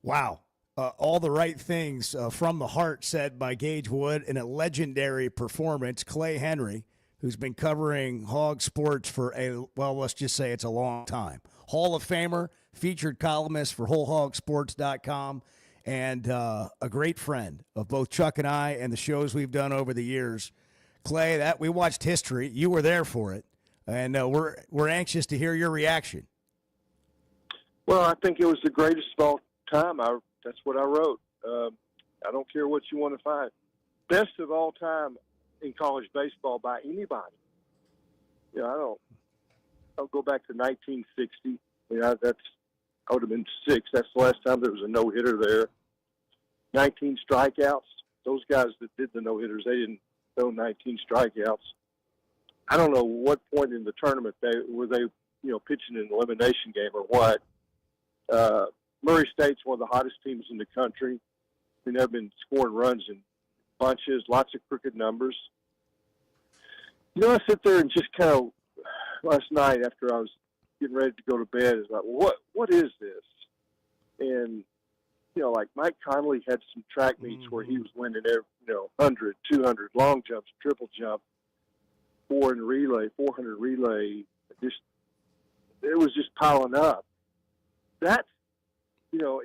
Wow. All the right things from the heart said by Gage Wood in a legendary performance. Klay Henry, who's been covering Hog sports for let's just say it's a long time. Hall of Famer, featured columnist for WholeHogSports.com, and a great friend of both Chuck and I and the shows we've done over the years. Klay, that we watched history. You were there for it, and we're anxious to hear your reaction. Well, I think it was the greatest of all time. That's what I wrote. I don't care what you want to find. Best of all time in college baseball by anybody. You know, I'll go back to 1960. You know, I would have been 6. That's the last time there was a no-hitter there. 19 strikeouts. Those guys that did the no-hitters, they didn't throw 19 strikeouts. I don't know what point in the tournament were they pitching an elimination game or what. Murray State's one of the hottest teams in the country. I mean, they've been scoring runs in bunches, lots of crooked numbers. You know, I sit there and just kind of, last night after I was getting ready to go to bed, is like, what is this? And, you know, like Mike Conley had some track meets where he was winning every, 100, 200, long jumps, triple jump, 400 relay. It was just piling up. That's,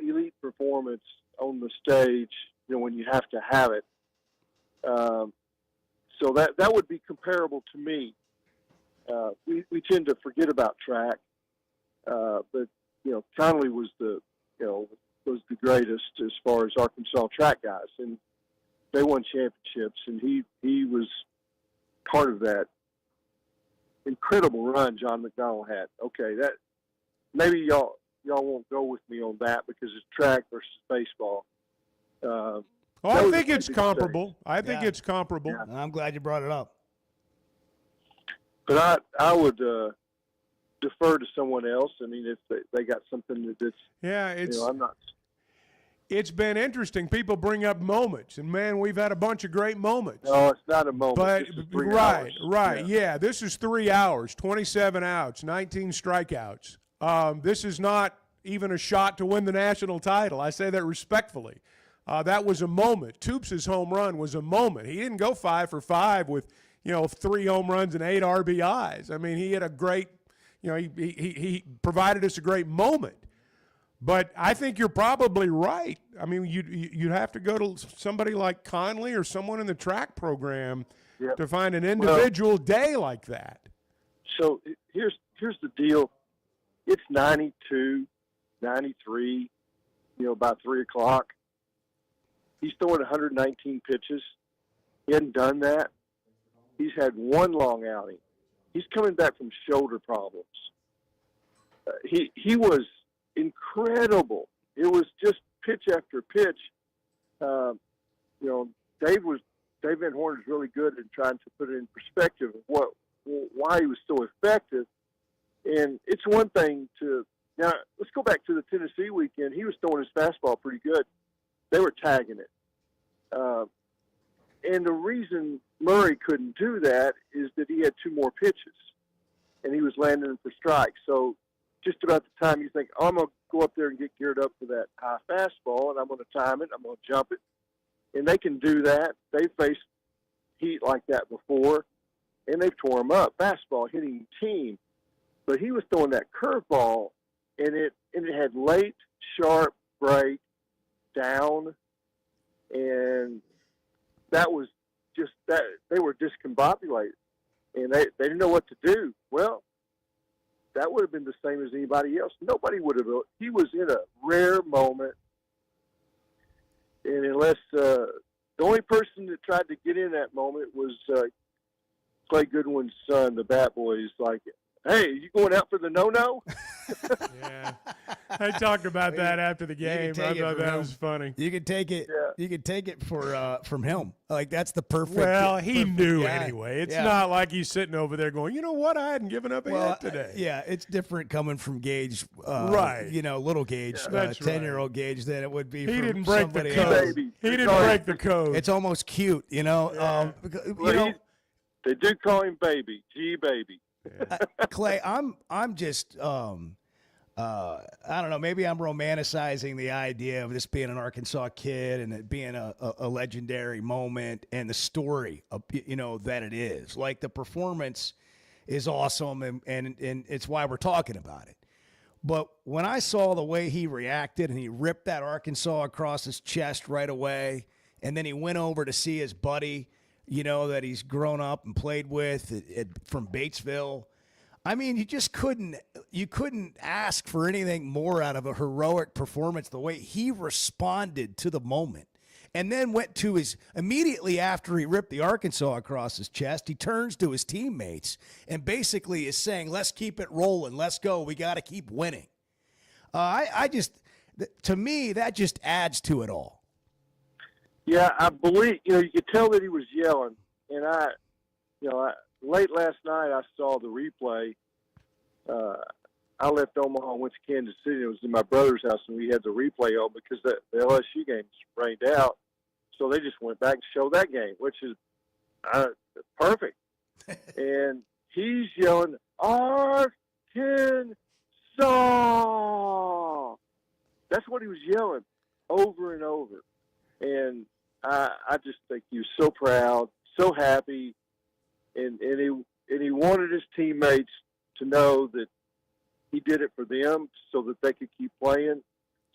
elite performance on the stage, when you have to have it. So that would be comparable to me. We tend to forget about track, but Conley was the greatest as far as Arkansas track guys, and they won championships, and he was part of that incredible run John McDonnell had. Okay, that maybe y'all won't go with me on that because it's track versus baseball. I think it's comparable. I think it's comparable. Yeah. I'm glad you brought it up. But I would defer to someone else. I mean, if they got something that's I'm not. It's been interesting. People bring up moments, and man, we've had a bunch of great moments. No, it's not a moment. But this is 3 hours. right, yeah. This is 3 hours, 27 outs, 19 strikeouts. This is not even a shot to win the national title. I say that respectfully. That was a moment. Toops' home run was a moment. He didn't go 5 for 5 with 3 home runs and 8 RBIs. I mean, he had a great, he provided us a great moment. But I think you're probably right. I mean, you'd have to go to somebody like Conley or someone in the track program to find an individual day like that. So here's the deal. It's 92, 93, about 3 o'clock. He's throwing 119 pitches. He hadn't done that. He's had 1 long outing. He's coming back from shoulder problems. He was incredible. It was just pitch after pitch. Dave Van Horn is really good at trying to put it in perspective of why he was so effective. And it's one thing now let's go back to the Tennessee weekend. He was throwing his fastball pretty good. They were tagging it. And the reason Murray couldn't do that is that he had 2 more pitches, and he was landing them for strikes. So just about the time you think, I'm going to go up there and get geared up for that high fastball, and I'm going to time it, I'm going to jump it. And they can do that. They've faced heat like that before, and they've tore him up. Fastball hitting team. But he was throwing that curveball, and it had late, sharp break down, and that was just that. They were discombobulated, and they didn't know what to do. Well, that would have been the same as anybody else. Nobody would have. He was in a rare moment, and unless the only person that tried to get in that moment was Clay Goodwin's son, the Bat Boy. He's like, "Hey, you going out for the no-no?" Yeah, I talked about that after the game. I thought that was funny. You could take it. Yeah. You could take it from him. Like that's the perfect. Well, he knew anyway. It's not like he's sitting over there going, "You know what? I hadn't given up yet today." Yeah, it's different coming from Gage, right? Little Gage, 10-year-old Gage, than it would be. He from didn't break the code. He didn't break the code. It's almost cute, Yeah. They do call him baby, G baby. Clay, I'm just I don't know, maybe I'm romanticizing the idea of this being an Arkansas kid and it being a legendary moment and the story of, that it is. Like the performance is awesome and it's why we're talking about it. But when I saw the way he reacted and he ripped that Arkansas across his chest right away, and then he went over to see his buddy, that he's grown up and played with from Batesville. I mean, you couldn't ask for anything more out of a heroic performance, the way he responded to the moment. And then went to immediately after he ripped the Arkansas across his chest, he turns to his teammates and basically is saying, let's keep it rolling. Let's go. We got to keep winning. To me, that just adds to it all. Yeah, I believe, you could tell that he was yelling. And late last night I saw the replay. I left Omaha and went to Kansas City. It was in my brother's house, and we had the replay on because the LSU games rained out. So they just went back to show that game, which is perfect. And he's yelling, Arkansas! That's what he was yelling over and over. And I just think he was so proud, so happy, and he wanted his teammates to know that he did it for them so that they could keep playing,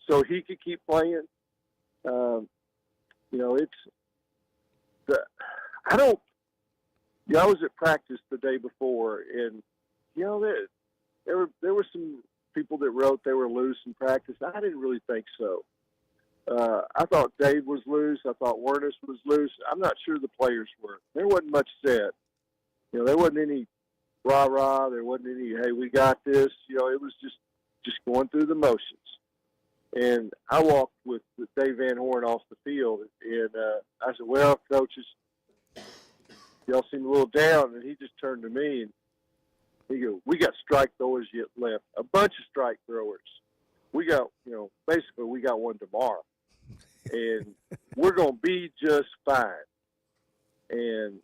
so he could keep playing. I was at practice the day before, and there were some people that wrote they were loose in practice. I didn't really think so. I thought Dave was loose. I thought Wernis was loose. I'm not sure the players were. There wasn't much said. There wasn't any rah-rah. There wasn't any, hey, we got this. It was just going through the motions. And I walked with Dave Van Horn off the field, and I said, well, coaches, y'all seem a little down. And he just turned to me, and he goes, we got strike throwers yet left, a bunch of strike throwers. We got, basically we got one tomorrow. And we're going to be just fine. And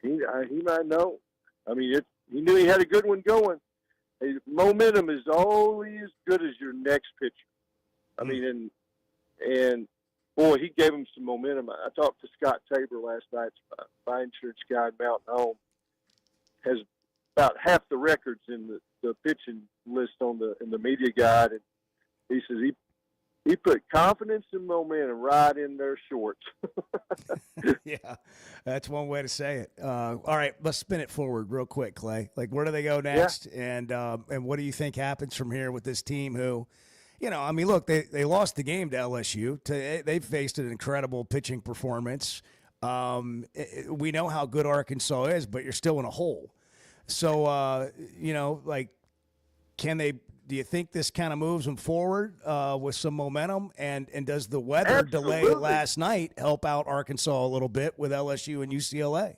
he might know. I mean, he knew he had a good one going. Momentum is only as good as your next pitcher. I mean, and boy, he gave him some momentum. I talked to Scott Tabor last night, my insurance guy in Mountain Home, has about half the records in the pitching list in the media guide, and he says he put confidence and momentum right in their shorts. Yeah, that's one way to say it. All right, let's spin it forward real quick, Klay. Like, where do they go next? Yeah. And what do you think happens from here with this team who, I mean, look, they lost the game to LSU. They faced an incredible pitching performance. We know how good Arkansas is, but you're still in a hole. So, do you think this kind of moves them forward with some momentum? And does the weather delay last night help out Arkansas a little bit with LSU and UCLA?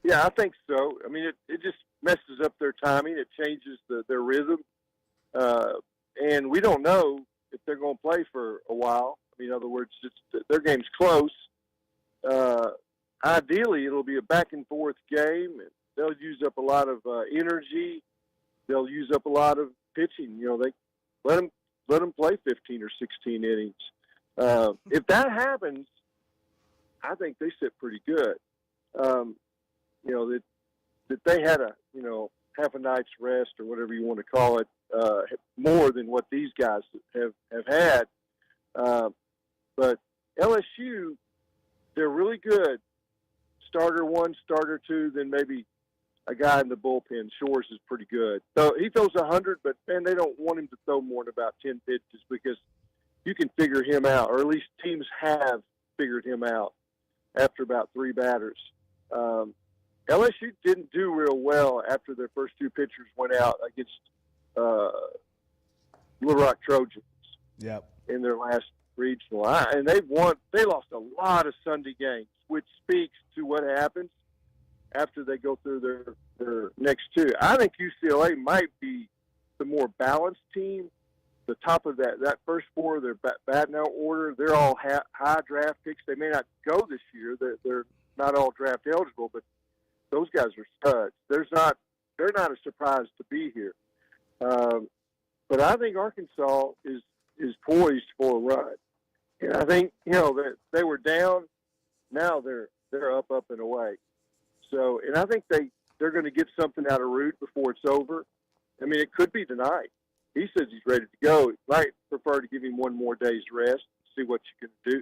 Yeah, I think so. I mean, it just messes up their timing. It changes their rhythm. And we don't know if they're going to play for a while. I mean, in other words, their game's close. Ideally, it'll be a back-and-forth game. They'll use up a lot of energy. They'll use up a lot of pitching. They let them play 15 or 16 innings. If that happens, I think they sit pretty good. That they had a half a night's rest or whatever you want to call it, more than what these guys have had. But LSU, they're really good. Starter one, starter two, then maybe a guy in the bullpen. Shores is pretty good. So he throws 100, but, man, they don't want him to throw more than about 10 pitches because you can figure him out, or at least teams have figured him out after about 3 batters. LSU didn't do real well after their first 2 pitchers went out against Little Rock Trojans in their last regional. And they lost a lot of Sunday games, which speaks to what happens after they go through their next 2. I think UCLA might be the more balanced team. The top of that first 4, they're batting out order. They're all high draft picks. They may not go this year. They're not all draft eligible, but those guys are studs. They're not a surprise to be here. But I think Arkansas is poised for a run. And I think, that they were down. Now they're up and away. So, and I think they're going to get something out of Root before it's over. I mean, it could be tonight. He says he's ready to go. Might prefer to give him one more day's rest, see what you can do.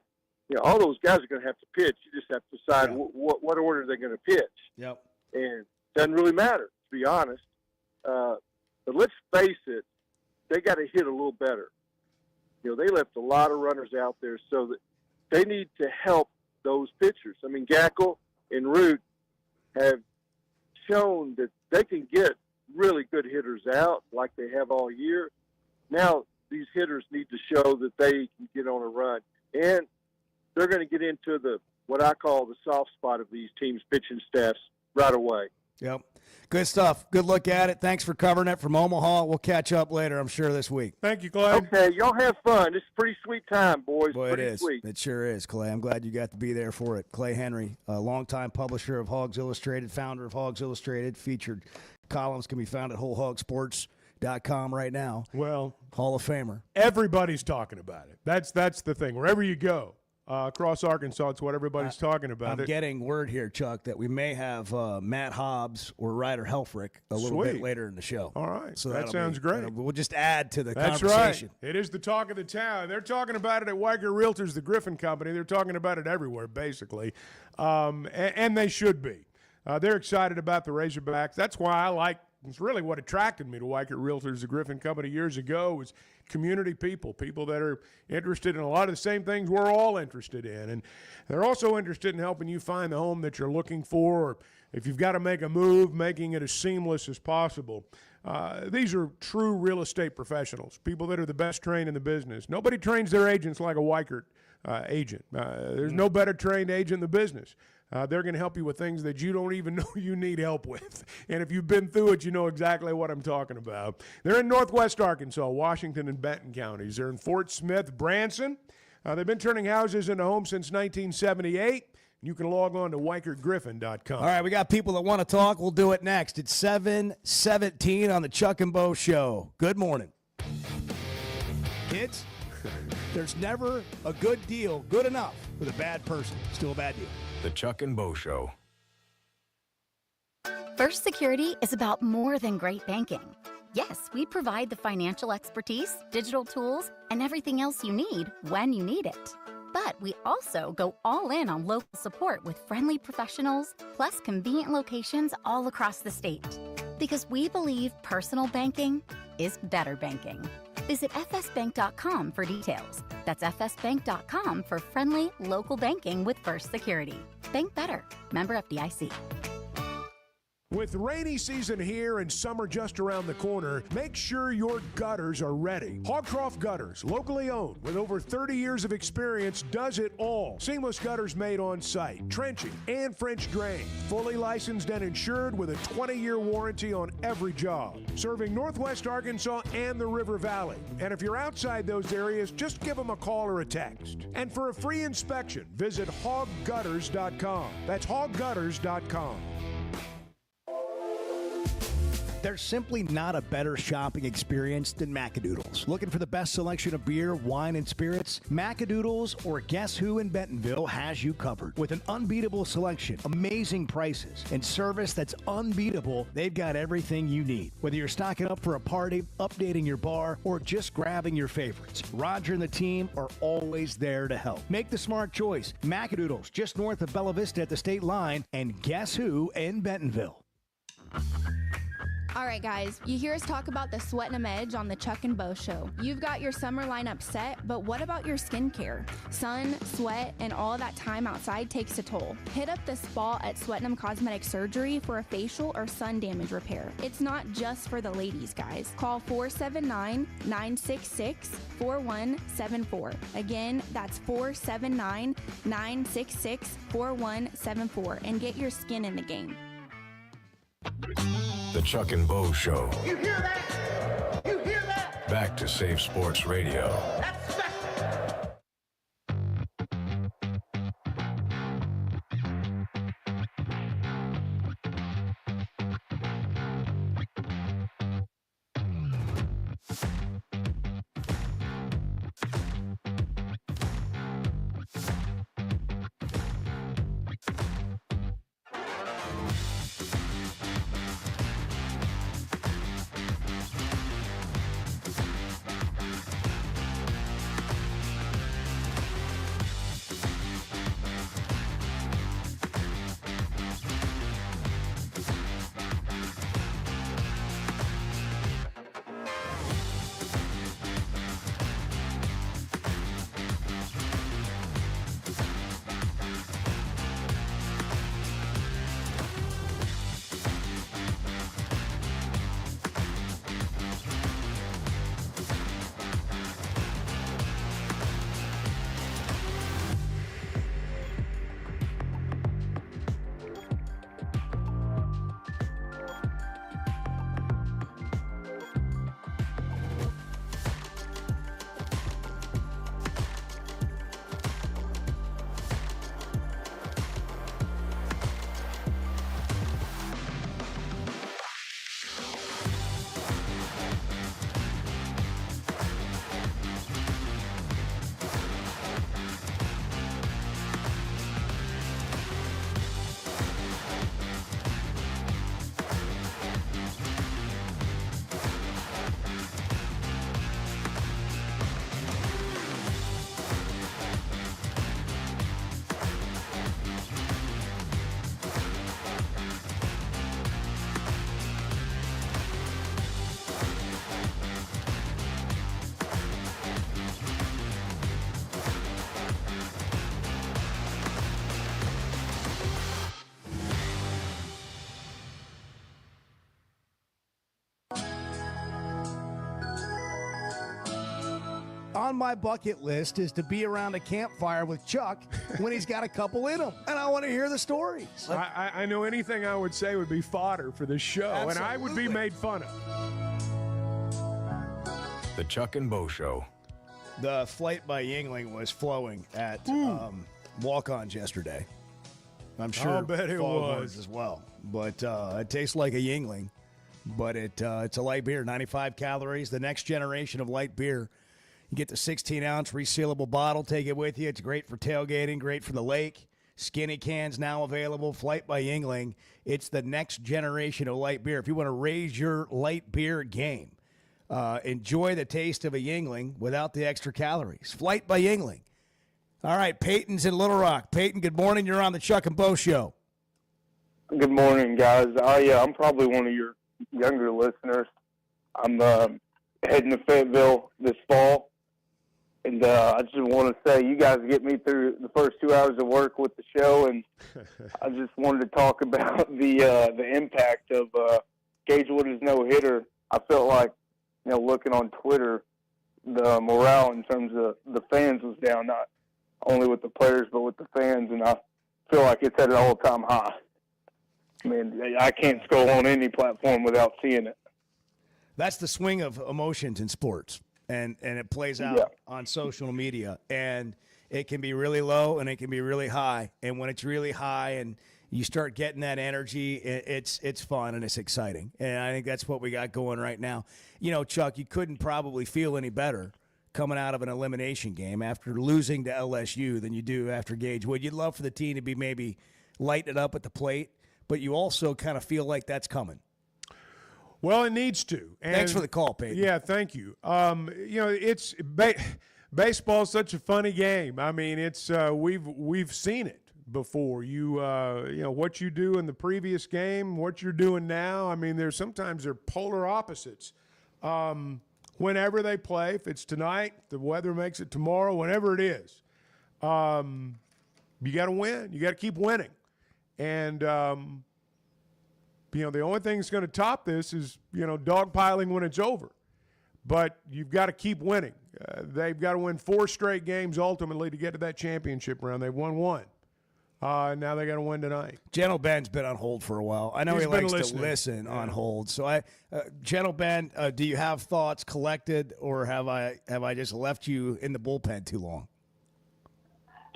All those guys are going to have to pitch. You just have to decide what order they're going to pitch. Yep. And it doesn't really matter, to be honest. But let's face it, they got to hit a little better. They left a lot of runners out there, so that they need to help those pitchers. I mean, Gackle and Root have shown that they can get really good hitters out like they have all year. Now these hitters need to show that they can get on a run. And they're going to get into what I call the soft spot of these teams' pitching staffs right away. Yep. Good stuff. Good look at it. Thanks for covering it from Omaha. We'll catch up later, I'm sure, this week. Thank you, Klay. Okay, y'all have fun. It's a pretty sweet time, boys. Boy, pretty it is. Sweet. It sure is, Klay. I'm glad you got to be there for it. Klay Henry, a longtime publisher of Hogs Illustrated, founder of Hogs Illustrated. Featured columns can be found at wholehogsports.com right now. Well, Hall of Famer. Everybody's talking about it. That's the thing. Wherever you go, across Arkansas, it's what everybody's talking about. I'm getting word here, Chuck, that we may have Matt Hobbs or Ryder Helfrich a little bit later in the show. All right. So that sounds great. We'll just add to the That's conversation. Right. It is the talk of the town. They're talking about it at Weicker Realtors, the Griffin Company. They're talking about it everywhere, basically. And they should be. They're excited about the Razorbacks. That's why it's really what attracted me to Weicker Realtors, the Griffin Company years ago, was community people that are interested in a lot of the same things we're all interested in. And they're also interested in helping you find the home that you're looking for, or if you've got to make a move, making it as seamless as possible. These are true real estate professionals, people that are the best trained in the business. Nobody trains their agents like a Weichert agent. There's no better trained agent in the business. They're going to help you with things that you don't even know you need help with. And if you've been through it, you know exactly what I'm talking about. They're in Northwest Arkansas, Washington, and Benton counties. They're in Fort Smith, Branson. They've been turning houses into homes since 1978. You can log on to WeichertGriffin.com. All right, we got people that want to talk. We'll do it next. It's 7:17 on the Chuck and Bo Show. Good morning. Kids, there's never a good deal good enough with a bad person. Still a bad deal. The Chuck and Bo Show. First Security is about more than great banking. Yes, we provide the financial expertise, digital tools, and everything else you need when you need it. But we also go all in on local support with friendly professionals, plus convenient locations all across the state. Because we believe personal banking is better banking. Visit fsbank.com for details. That's fsbank.com for friendly, local banking with First Security. Bank better. Member FDIC. With rainy season here and summer just around the corner, make sure your gutters are ready. Hogcroft Gutters, locally owned, with over 30 years of experience, does it all. Seamless gutters made on site, trenching, and French drain. Fully licensed and insured with a 20-year warranty on every job. Serving Northwest Arkansas and the River Valley. And if you're outside those areas, just give them a call or a text. And for a free inspection, visit hoggutters.com. That's hoggutters.com. There's simply not a better shopping experience than Macadoodles. Looking for the best selection of beer, wine, and spirits? Macadoodles or Guess Who in Bentonville has you covered. With an unbeatable selection, amazing prices, and service that's unbeatable, they've got everything you need. Whether you're stocking up for a party, updating your bar, or just grabbing your favorites, Roger and the team are always there to help. Make the smart choice. Macadoodles, just north of Bella Vista at the state line, and Guess Who in Bentonville. All right, guys, you hear us talk about the Sweatin' 'em Edge on the Chuck and Bo Show. You've got your summer lineup set, but what about your skincare? Sun, sweat, and all that time outside takes a toll. Hit up the spa at Sweatin' 'em Cosmetic Surgery for a facial or sun damage repair. It's not just for the ladies, guys. Call 479-966-4174. Again, that's 479-966-4174 and get your skin in the game. The Chuck and Bo Show. You hear that? You hear that? Back to Safe Sports Radio. That's special. on my bucket list is to be around a campfire with Chuck when he's got a couple in him, and I want to hear the stories. I know anything I would say would be fodder for this show, Absolutely. and I would be made fun of. The Chuck and Bo Show. The flight by Yingling was flowing at walk-ons yesterday. I'm sure I'll bet it Foghorns was as well. But it tastes like a Yingling. But it's a light beer, 95 calories. The next generation of light beer. You get the 16-ounce resealable bottle. Take it with you. It's great for tailgating, great for the lake. Skinny cans now available. Flight by Yingling. It's the next generation of light beer. If you want to raise your light beer game, enjoy the taste of a Yingling without the extra calories. Flight by Yingling. All right, Peyton's in Little Rock. Peyton, good morning. You're on the Chuck and Bo Show. Good morning, guys. I'm probably one of your younger listeners. I'm heading to Fayetteville this fall, and I just want to say you guys get me through the first 2 hours of work with the show, and I just wanted to talk about the impact of Gage Wood's no-hitter. I felt like, looking on Twitter, the morale in terms of the fans was down, not only with the players but with the fans, and I feel like it's at an all-time high. I mean, I can't scroll on any platform without seeing it. That's the swing of emotions in sports, and it plays out on social media, and it can be really low and it can be really high, and when it's really high and you start getting that energy, it's fun and it's exciting, and I think that's what we got going right now. Chuck, you couldn't probably feel any better coming out of an elimination game after losing to LSU than you do after Gage Wood. You'd love for the team to be maybe lighting it up at the plate, but you also kind of feel like that's coming. Well, it needs to. And thanks for the call, Peyton. Yeah, thank you. It's baseball's such a funny game. I mean, it's we've seen it before. What you do in the previous game, what you're doing now. I mean, sometimes they're polar opposites. Whenever they play, if it's tonight, the weather makes it tomorrow, whenever it is, you got to win. You got to keep winning. And, the only thing that's going to top this is, dogpiling when it's over. But you've got to keep winning. They've got to win 4 straight games ultimately to get to that championship round. They've won 1. Now they got to win tonight. Gentle Ben's been on hold for a while. I know he likes to listen on hold. So, Gentle Ben, do you have thoughts collected, or have I just left you in the bullpen too long?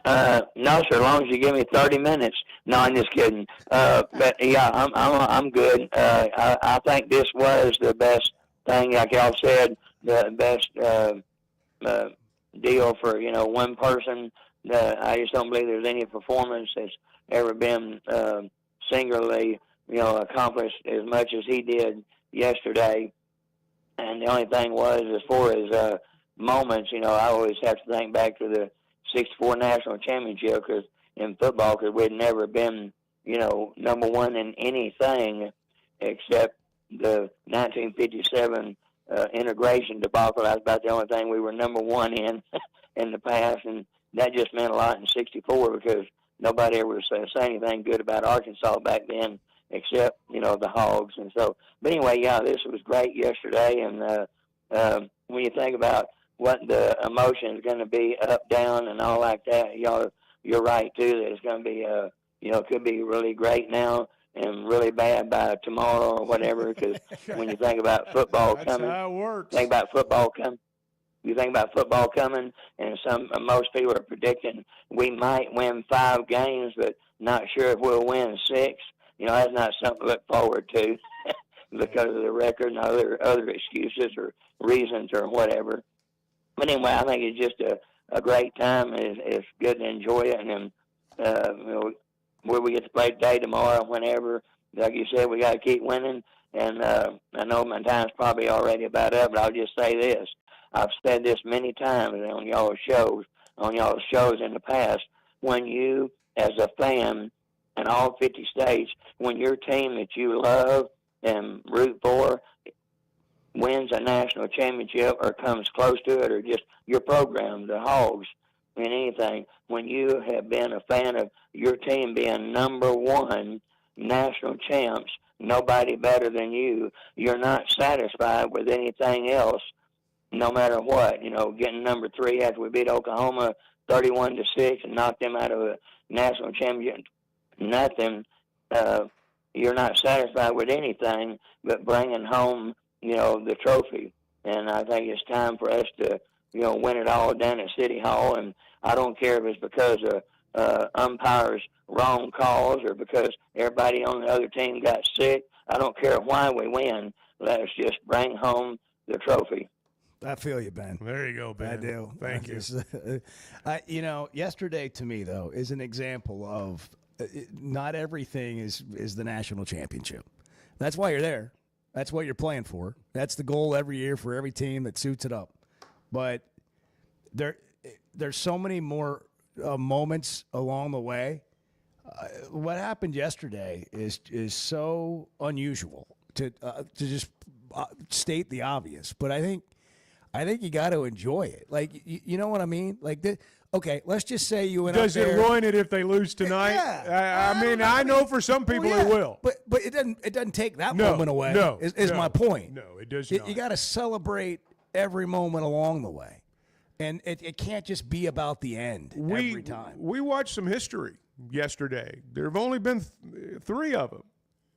No, sir. As long as you give me 30 minutes. No, I'm just kidding. But yeah, I'm good. I think this was the best thing, like y'all said, the best deal for one person. I just don't believe there's any performance that's ever been singularly accomplished as much as he did yesterday. And the only thing was, as far as moments, I always have to think back to the 64 national championship, because in football, because we'd never been, number one in anything except the 1957 integration debacle. That's about the only thing we were number one in the past, and that just meant a lot in 64 because nobody ever said anything good about Arkansas back then except, the Hogs. And so, but anyway, yeah, this was great yesterday, and when you think about what the emotion is going to be up, down, and all like that, you're right, too, that it's going to be, it could be really great now and really bad by tomorrow or whatever, because when you think about football That's coming, how it works. think about football coming. You think about football coming, and most people are predicting we might win 5 games, but not sure if we'll win 6. That's not something to look forward to because of the record and other excuses or reasons or whatever. But anyway, I think it's just a great time. It's good to enjoy it, and where we get to play today, tomorrow, whenever. Like you said, we got to keep winning. And I know my time's probably already about up, but I'll just say this. I've said this many times on y'all's shows in the past. When you, as a fan in all 50 states, when your team that you love and root for wins a national championship or comes close to it, or just your program, the Hogs, in anything, when you have been a fan of your team being number 1 national champs, nobody better than you, you're not satisfied with anything else. no matter what. Getting number 3 after we beat Oklahoma 31-6 and knocked them out of a national championship. Nothing. You're not satisfied with anything but bringing home, the trophy. And I think it's time for us to, win it all down at City Hall. And I don't care if it's because of umpires' wrong calls or because everybody on the other team got sick. I don't care why we win. Let's just bring home the trophy. I feel you, Ben. There you go, Ben. I do. Thank you. Yesterday to me, though, is an example of not everything is the national championship. That's why you're there. That's what you're playing for. That's the goal every year for every team that suits it up. But there's so many more moments along the way. What happened yesterday is so unusual to just state the obvious. But I think you got to enjoy it. Like, you know what I mean? Like, okay, let's just say you went Does up there. it ruin it if they lose tonight? Yeah. I know for some people it will. But it doesn't take that moment away. No, is my point. No, it does not. You got to celebrate every moment along the way, and it can't just be about the end every time. We watched some history yesterday. There have only been 3 of them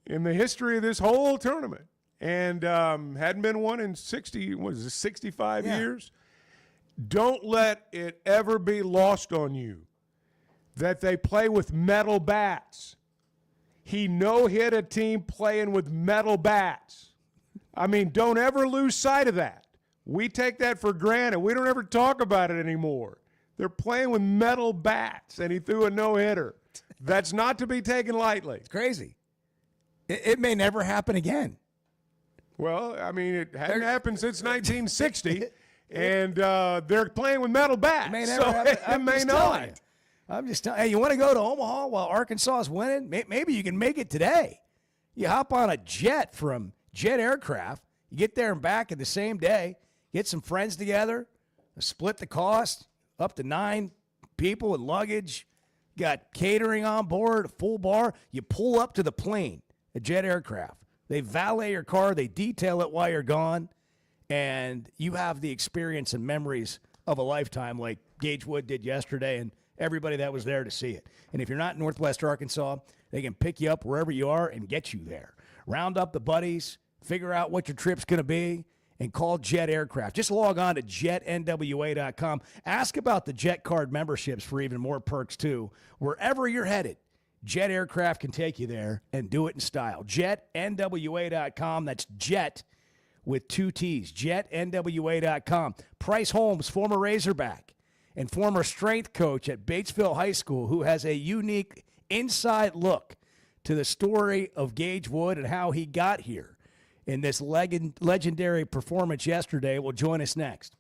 in the history of this whole tournament. And hadn't been one in 65 years. Don't let it ever be lost on you that they play with metal bats. He no-hit a team playing with metal bats. I mean, don't ever lose sight of that. We take that for granted. We don't ever talk about it anymore. They're playing with metal bats, and he threw a no-hitter. That's not to be taken lightly. It's crazy. It may never happen again. Well, I mean, it hadn't happened since 1960, and they're playing with metal bats. It may never happen. It may not. I'm just telling you. Hey, you want to go to Omaha while Arkansas is winning? Maybe you can make it today. You hop on a jet from Jet Aircraft. You get there and back in the same day. Get some friends together. Split the cost. Up to 9 people with luggage. Got catering on board, a full bar. You pull up to the plane at Jet Aircraft. They valet your car. They detail it while you're gone. And you have the experience and memories of a lifetime like Gage Wood did yesterday and everybody that was there to see it. And if you're not in Northwest Arkansas, they can pick you up wherever you are and get you there. Round up the buddies, figure out what your trip's going to be, and call Jet Aircraft. Just log on to jetnwa.com. Ask about the Jet Card memberships for even more perks, too. Wherever you're headed, Jet Aircraft can take you there and do it in style. JetNWA.com. That's Jet with 2 T's. JetNWA.com. Price Holmes, former Razorback and former strength coach at Batesville High School, who has a unique inside look to the story of Gage Wood and how he got here in this legendary performance yesterday, will join us next.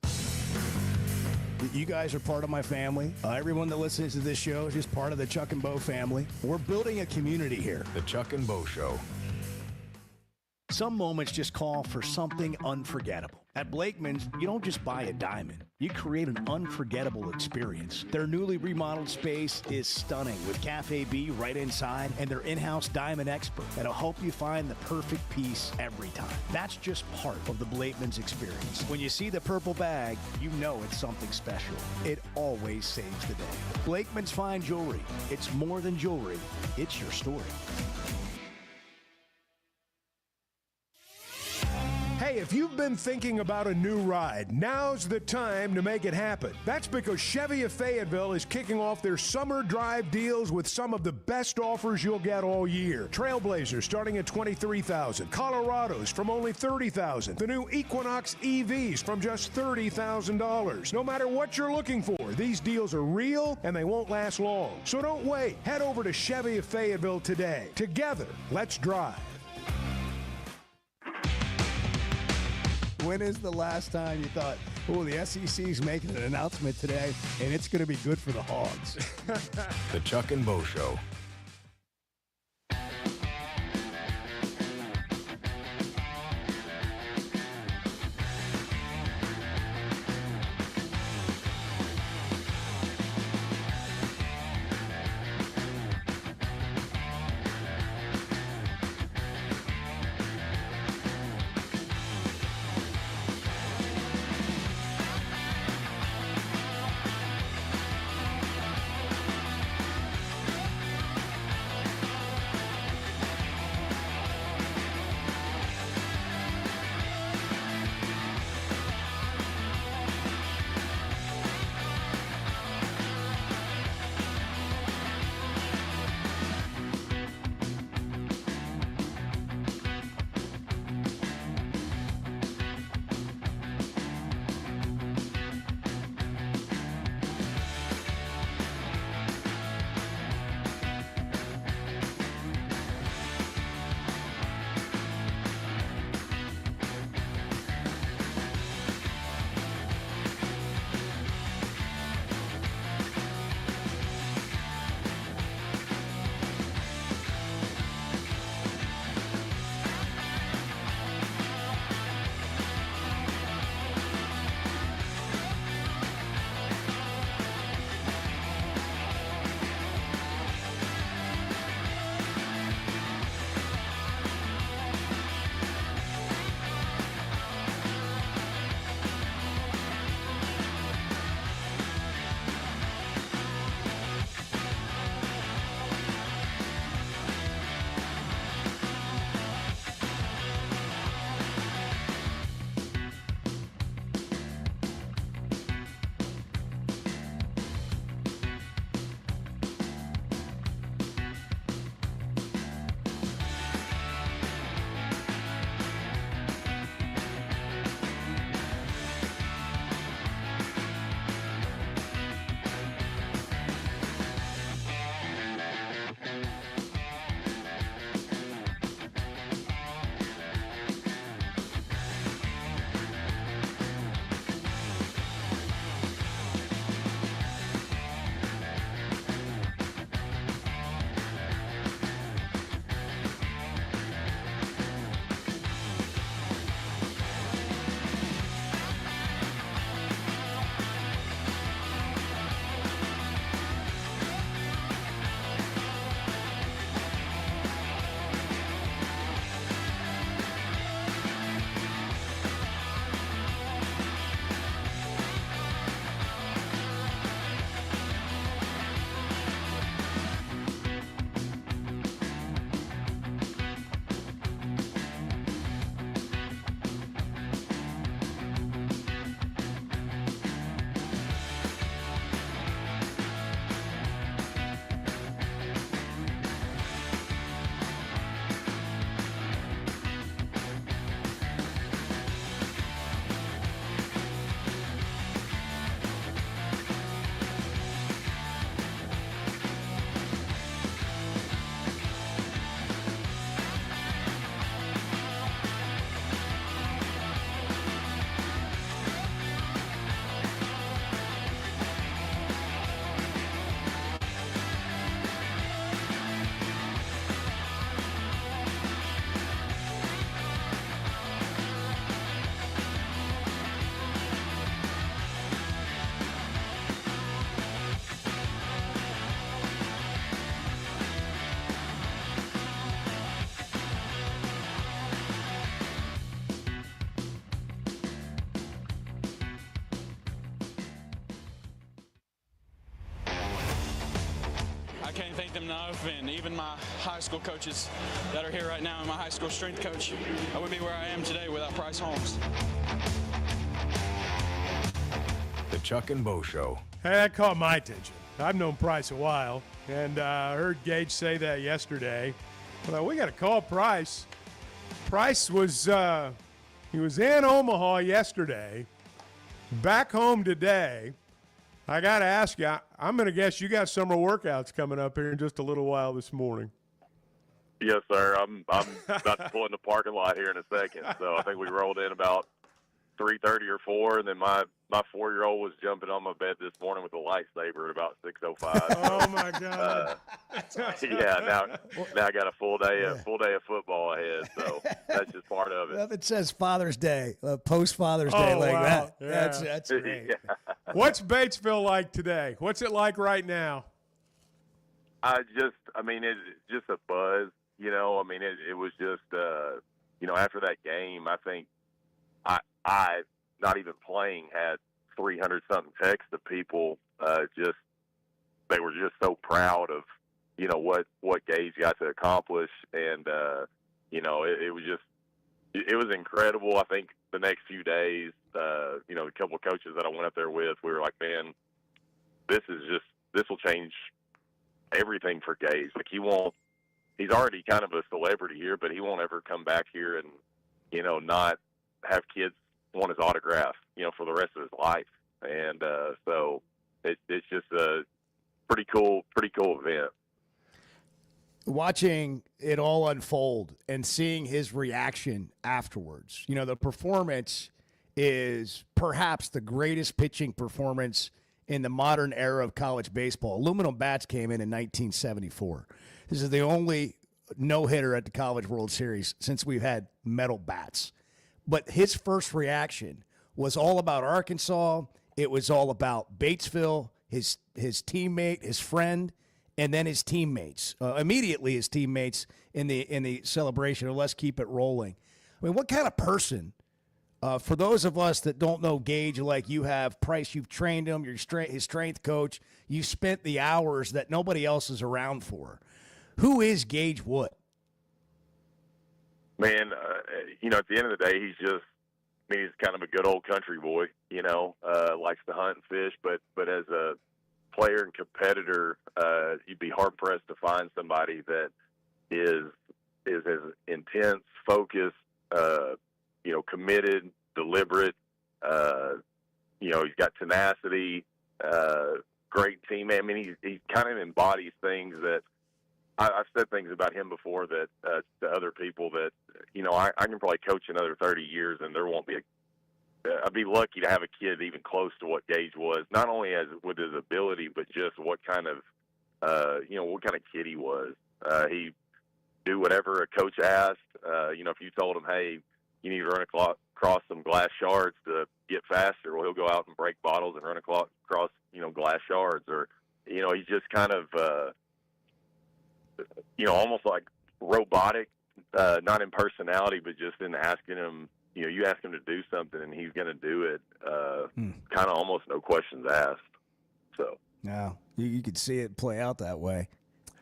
You guys are part of my family. Everyone that listens to this show is just part of the Chuck and Bo family. We're building a community here. The Chuck and Bo Show. Some moments just call for something unforgettable. At Blakeman's, you don't just buy a diamond. You create an unforgettable experience. Their newly remodeled space is stunning with Cafe B right inside and their in-house diamond expert that'll help you find the perfect piece every time. That's just part of the Blakeman's experience. When you see the purple bag, you know it's something special. It always saves the day. Blakeman's Fine Jewelry. It's more than jewelry. It's your story. Hey, if you've been thinking about a new ride, now's the time to make it happen. That's because Chevy of Fayetteville is kicking off their summer drive deals with some of the best offers you'll get all year. Trailblazers starting at $23,000, Colorados from only $30,000, the new Equinox EVs from just $30,000. No matter what you're looking for, these deals are real and they won't last long. So don't wait. Head over to Chevy of Fayetteville today. Together, let's drive. When is the last time you thought, oh, the SEC's making an announcement today, and it's going to be good for the Hogs? The Chuck and Bo Show. can't thank them enough, and even my high school coaches that are here right now, and my high school strength coach. I wouldn't be where I am today without Price Holmes. The Chuck and Bo Show. Hey, that caught my attention. I've known Price a while, and I heard Gage say that yesterday. Well, we got to call Price. Price was he was in Omaha yesterday, back home today. I got to ask you, I'm going to guess you got summer workouts coming up here in just a little while this morning. Yes, sir. I'm about to pull in the parking lot here in a second. So I think we rolled in about 3:30 or 4, and then my 4-year-old was jumping on my bed this morning with a lightsaber at about 6:05. Oh my God! Yeah, now I got a full day of football ahead, so that's just part of it. Nothing says Father's Day, post Father's Day like wow. that. Yeah. That's great. Yeah. What's Batesville like today? What's it like right now? It's just a buzz, you know. I mean, it was just, after that game, I think I not even playing, had 300-something texts of people. They were just so proud of, what Gage got to accomplish, and it was incredible. I think the next few days, the couple of coaches that I went up there with, we were like, man, this will change everything for Gage. Like he's already kind of a celebrity here, but he won't ever come back here and, not have kids want his autograph, for the rest of his life. And so it's just a pretty cool event. Watching it all unfold and seeing his reaction afterwards. The performance is perhaps the greatest pitching performance in the modern era of college baseball. Aluminum bats came in 1974. This is the only no-hitter at the College World Series since we've had metal bats. But his first reaction was all about Arkansas. It was all about Batesville, his teammate, his friend, and then his teammates. Immediately his teammates in the celebration. Let's keep it rolling. I mean, what kind of person, for those of us that don't know Gage like you have, Price, you've trained him, you're his strength coach, you spent the hours that nobody else is around for. Who is Gage Wood? Man, at the end of the day, he's kind of a good old country boy, likes to hunt and fish, but as a player and competitor, you'd be hard pressed to find somebody that is as intense, focused, committed, deliberate. He's got tenacity, great teammate. I mean, he kind of embodies things that I've said things about him before that to other people that, I can probably coach another 30 years and there won't be I'd be lucky to have a kid even close to what Gage was, not only with his ability, but just what kind of kid he was. He do whatever a coach asked. If you told him, hey, you need to run across some glass shards to get faster, well, he'll go out and break bottles and run across, glass shards. Or, he's just kind of, almost like robotic, not in personality, but just in asking him, you ask him to do something and he's going to do it, kind of almost no questions asked. So. No, you could see it play out that way.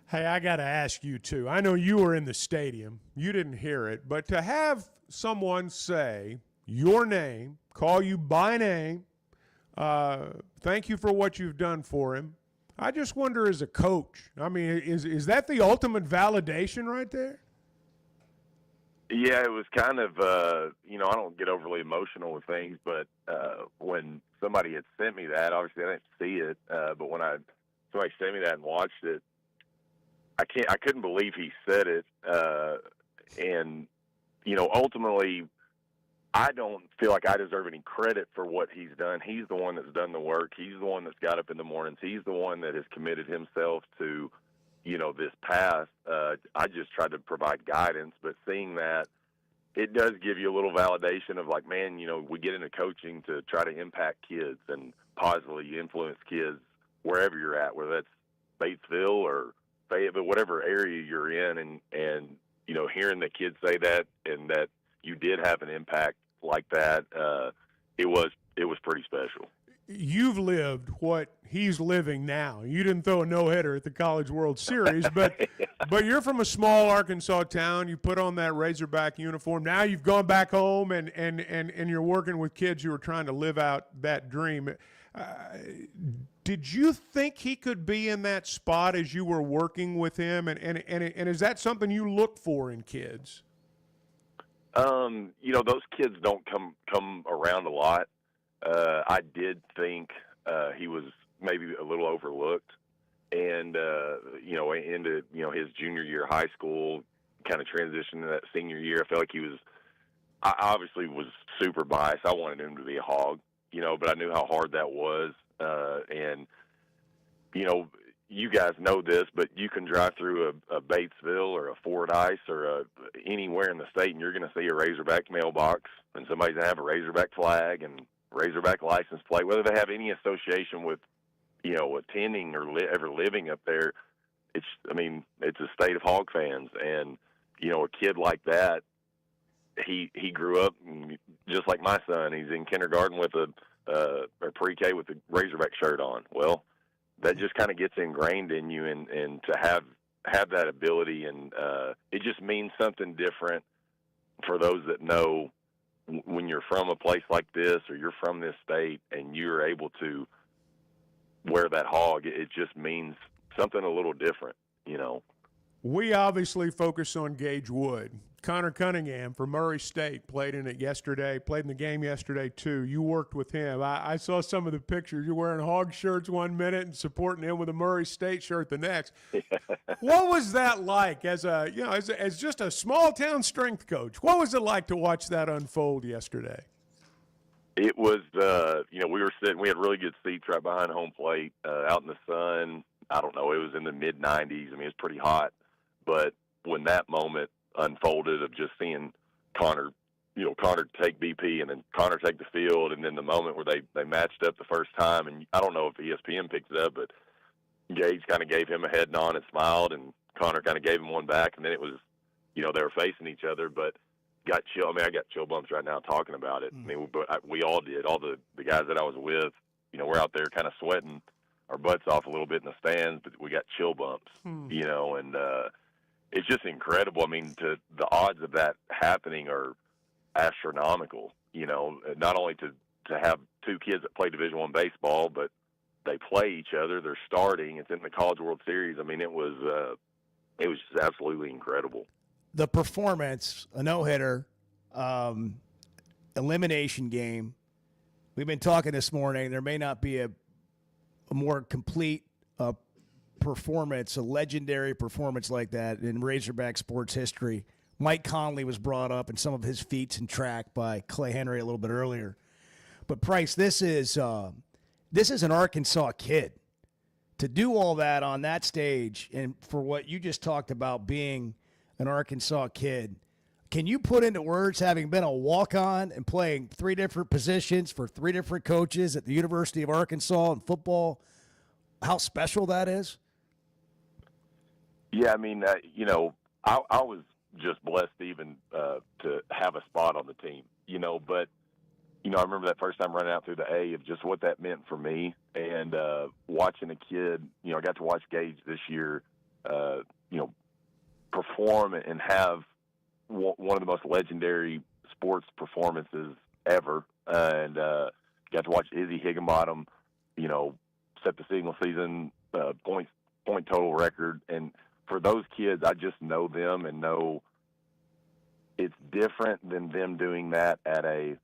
Hey, I got to ask you, too. I know you were in the stadium. You didn't hear it. But to have someone say your name, call you by name, thank you for what you've done for him, I just wonder as a coach, I mean, is that the ultimate validation right there? Yeah, it was kind of, I don't get overly emotional with things, but when somebody had sent me that, obviously I didn't see it, but when somebody sent me that and watched it, I couldn't believe he said it, and, ultimately, I don't feel like I deserve any credit for what he's done. He's the one that's done the work. He's the one that's got up in the mornings. He's the one that has committed himself to, this path. I just tried to provide guidance, but seeing that, it does give you a little validation of like, man, we get into coaching to try to impact kids and positively influence kids wherever you're at, whether that's Batesville or Fayetteville, whatever area you're in, and hearing the kids say that and that you did have an impact like that, it was pretty special. you've lived what he's living now. You didn't throw a no-hitter at the College World Series, but you're from a small Arkansas town. You put on that Razorback uniform. Now you've gone back home and you're working with kids who are trying to live out that dream. Did you think he could be in that spot as you were working with him? And is that something you look for in kids? Those kids don't come around a lot. I did think he was maybe a little overlooked, and into his junior year of high school, kind of transitioned to that senior year. I felt like I obviously was super biased. I wanted him to be a Hog, but I knew how hard that was, and you guys know this, but you can drive through a Batesville or a Fordyce or anywhere in the state, and you're going to see a Razorback mailbox, and somebody's going to have a Razorback flag and Razorback license plate, whether they have any association with, attending or ever living up there. It's a state of Hog fans, and a kid like that, he grew up just like my son. He's in kindergarten with or pre-K with a Razorback shirt on. Well, that just kind of gets ingrained in you, and to have that ability, and it just means something different for those that know when you're from a place like this or you're from this state and you're able to wear that Hog. It just means something a little different, We obviously focus on Gage Wood. Connor Cunningham from Murray State played in the game yesterday too. You worked with him. I saw some of the pictures. You're wearing Hog shirts one minute and supporting him with a Murray State shirt the next. What was that like as just a small town strength coach? What was it like to watch that unfold yesterday? It was, we had really good seats right behind home plate, out in the sun. I don't know, it was in the mid-90s. It was pretty hot. But when that moment unfolded of just seeing Connor take BP and then Connor take the field, and then the moment where they matched up the first time, and I don't know if ESPN picked it up, but Gage kind of gave him a head nod and smiled, and Connor kind of gave him one back, and then it was, they were facing each other, but got chill. I got chill bumps right now talking about it. We all did. All the guys that I was with, we're out there kind of sweating our butts off a little bit in the stands, but we got chill bumps, and it's just incredible. The odds of that happening are astronomical, not only to have two kids that play Division I baseball, but they play each other. They're starting. It's in the College World Series. It was just absolutely incredible. The performance, a no-hitter, elimination game. We've been talking this morning. There may not be a more complete performance, a legendary performance like that in Razorback sports history. Mike Conley was brought up in some of his feats in track by Klay Henry a little bit earlier. But Price, this is an Arkansas kid. To do all that on that stage, and for what you just talked about being an Arkansas kid, can you put into words, having been a walk-on and playing three different positions for three different coaches at the University of Arkansas in football, how special that is? Yeah, I was just blessed even to have a spot on the team, but, I remember that first time running out through the A of just what that meant for me, and watching a kid, I got to watch Gage this year, perform and have one of the most legendary sports performances ever, and got to watch Izzy Higginbottom, set the single season point total record. And for those kids, I just know them and know it's different than them doing that at a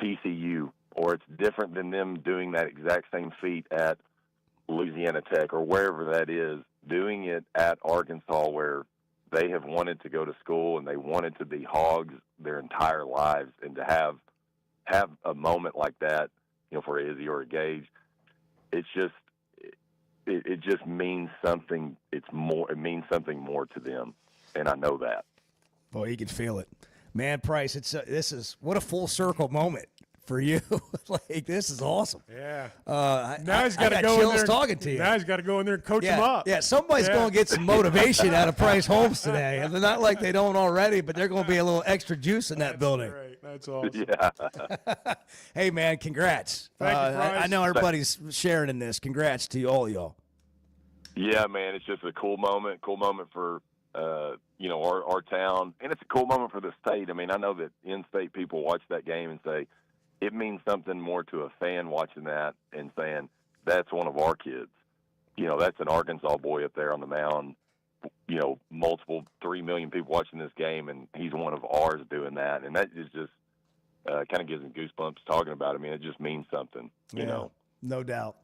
TCU, or it's different than them doing that exact same feat at Louisiana Tech or wherever that is, doing it at Arkansas, where they have wanted to go to school and they wanted to be Hogs their entire lives, and to have a moment like that, for Izzy or a Gage, it's just, it just means something. It means something more to them, and I know that. Boy, you can feel it, man. Price, this is what a full circle moment for you. This is awesome. Yeah. Now he's got to go in there talking to you. Now he's got to go in there and coach him up. Yeah, somebody's going to get some motivation out of Price Holmes today. And they're not like they don't already, but they're going to be a little extra juice in that building. Right. That's awesome. Yeah. Hey, man, congrats. Thank you, Bryce. I know everybody's sharing in this. Congrats to all y'all. Yeah, man, it's just a cool moment for our town, and it's a cool moment for the state. I mean, I know that in-state people watch that game and say it means something more to a fan watching that and saying that's one of our kids. That's an Arkansas boy up there on the mound. Multiple 3 million people watching this game, and he's one of ours doing that, and that is just kind of gives me goosebumps talking about it. I mean, it just means something. You know. No doubt.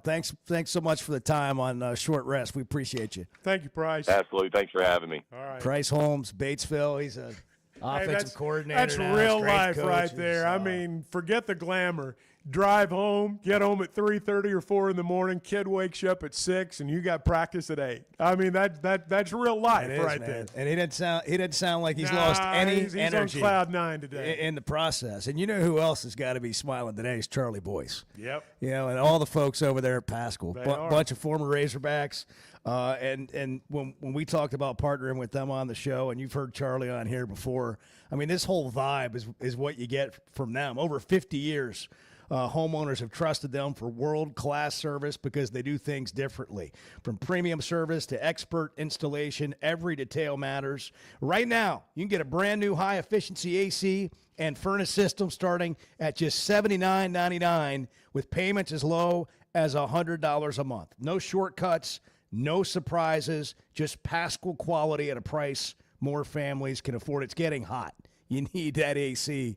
Thanks so much for the time on short rest. We appreciate you. Thank you, Price. Absolutely. Thanks for having me. All right. Price Holmes, Batesville. He's a offensive coordinator. That's now. real Great life coach. right there. I mean, forget the glamour. Drive home, get home at 3:30 or 4 in the morning. Kid wakes you up at 6, and you got practice at 8. I mean, that's real life right there. And he didn't sound like he's lost any he's energy. on cloud 9 today in the process. And you know who else has got to be smiling today is Charlie Boyce. Yep. And all the folks over there at Pascal, They are. bunch of former Razorbacks. And when we talked about partnering with them on the show, and you've heard Charlie on here before, I mean, this whole vibe is what you get from them. Over 50 years. Homeowners have trusted them for world-class service because they do things differently. From premium service to expert installation, every detail matters. Right now, you can get a brand-new high-efficiency AC and furnace system starting at just $79.99 with payments as low as $100 a month. No shortcuts, no surprises, just Pascal quality at a price more families can afford. It's getting hot. You need that AC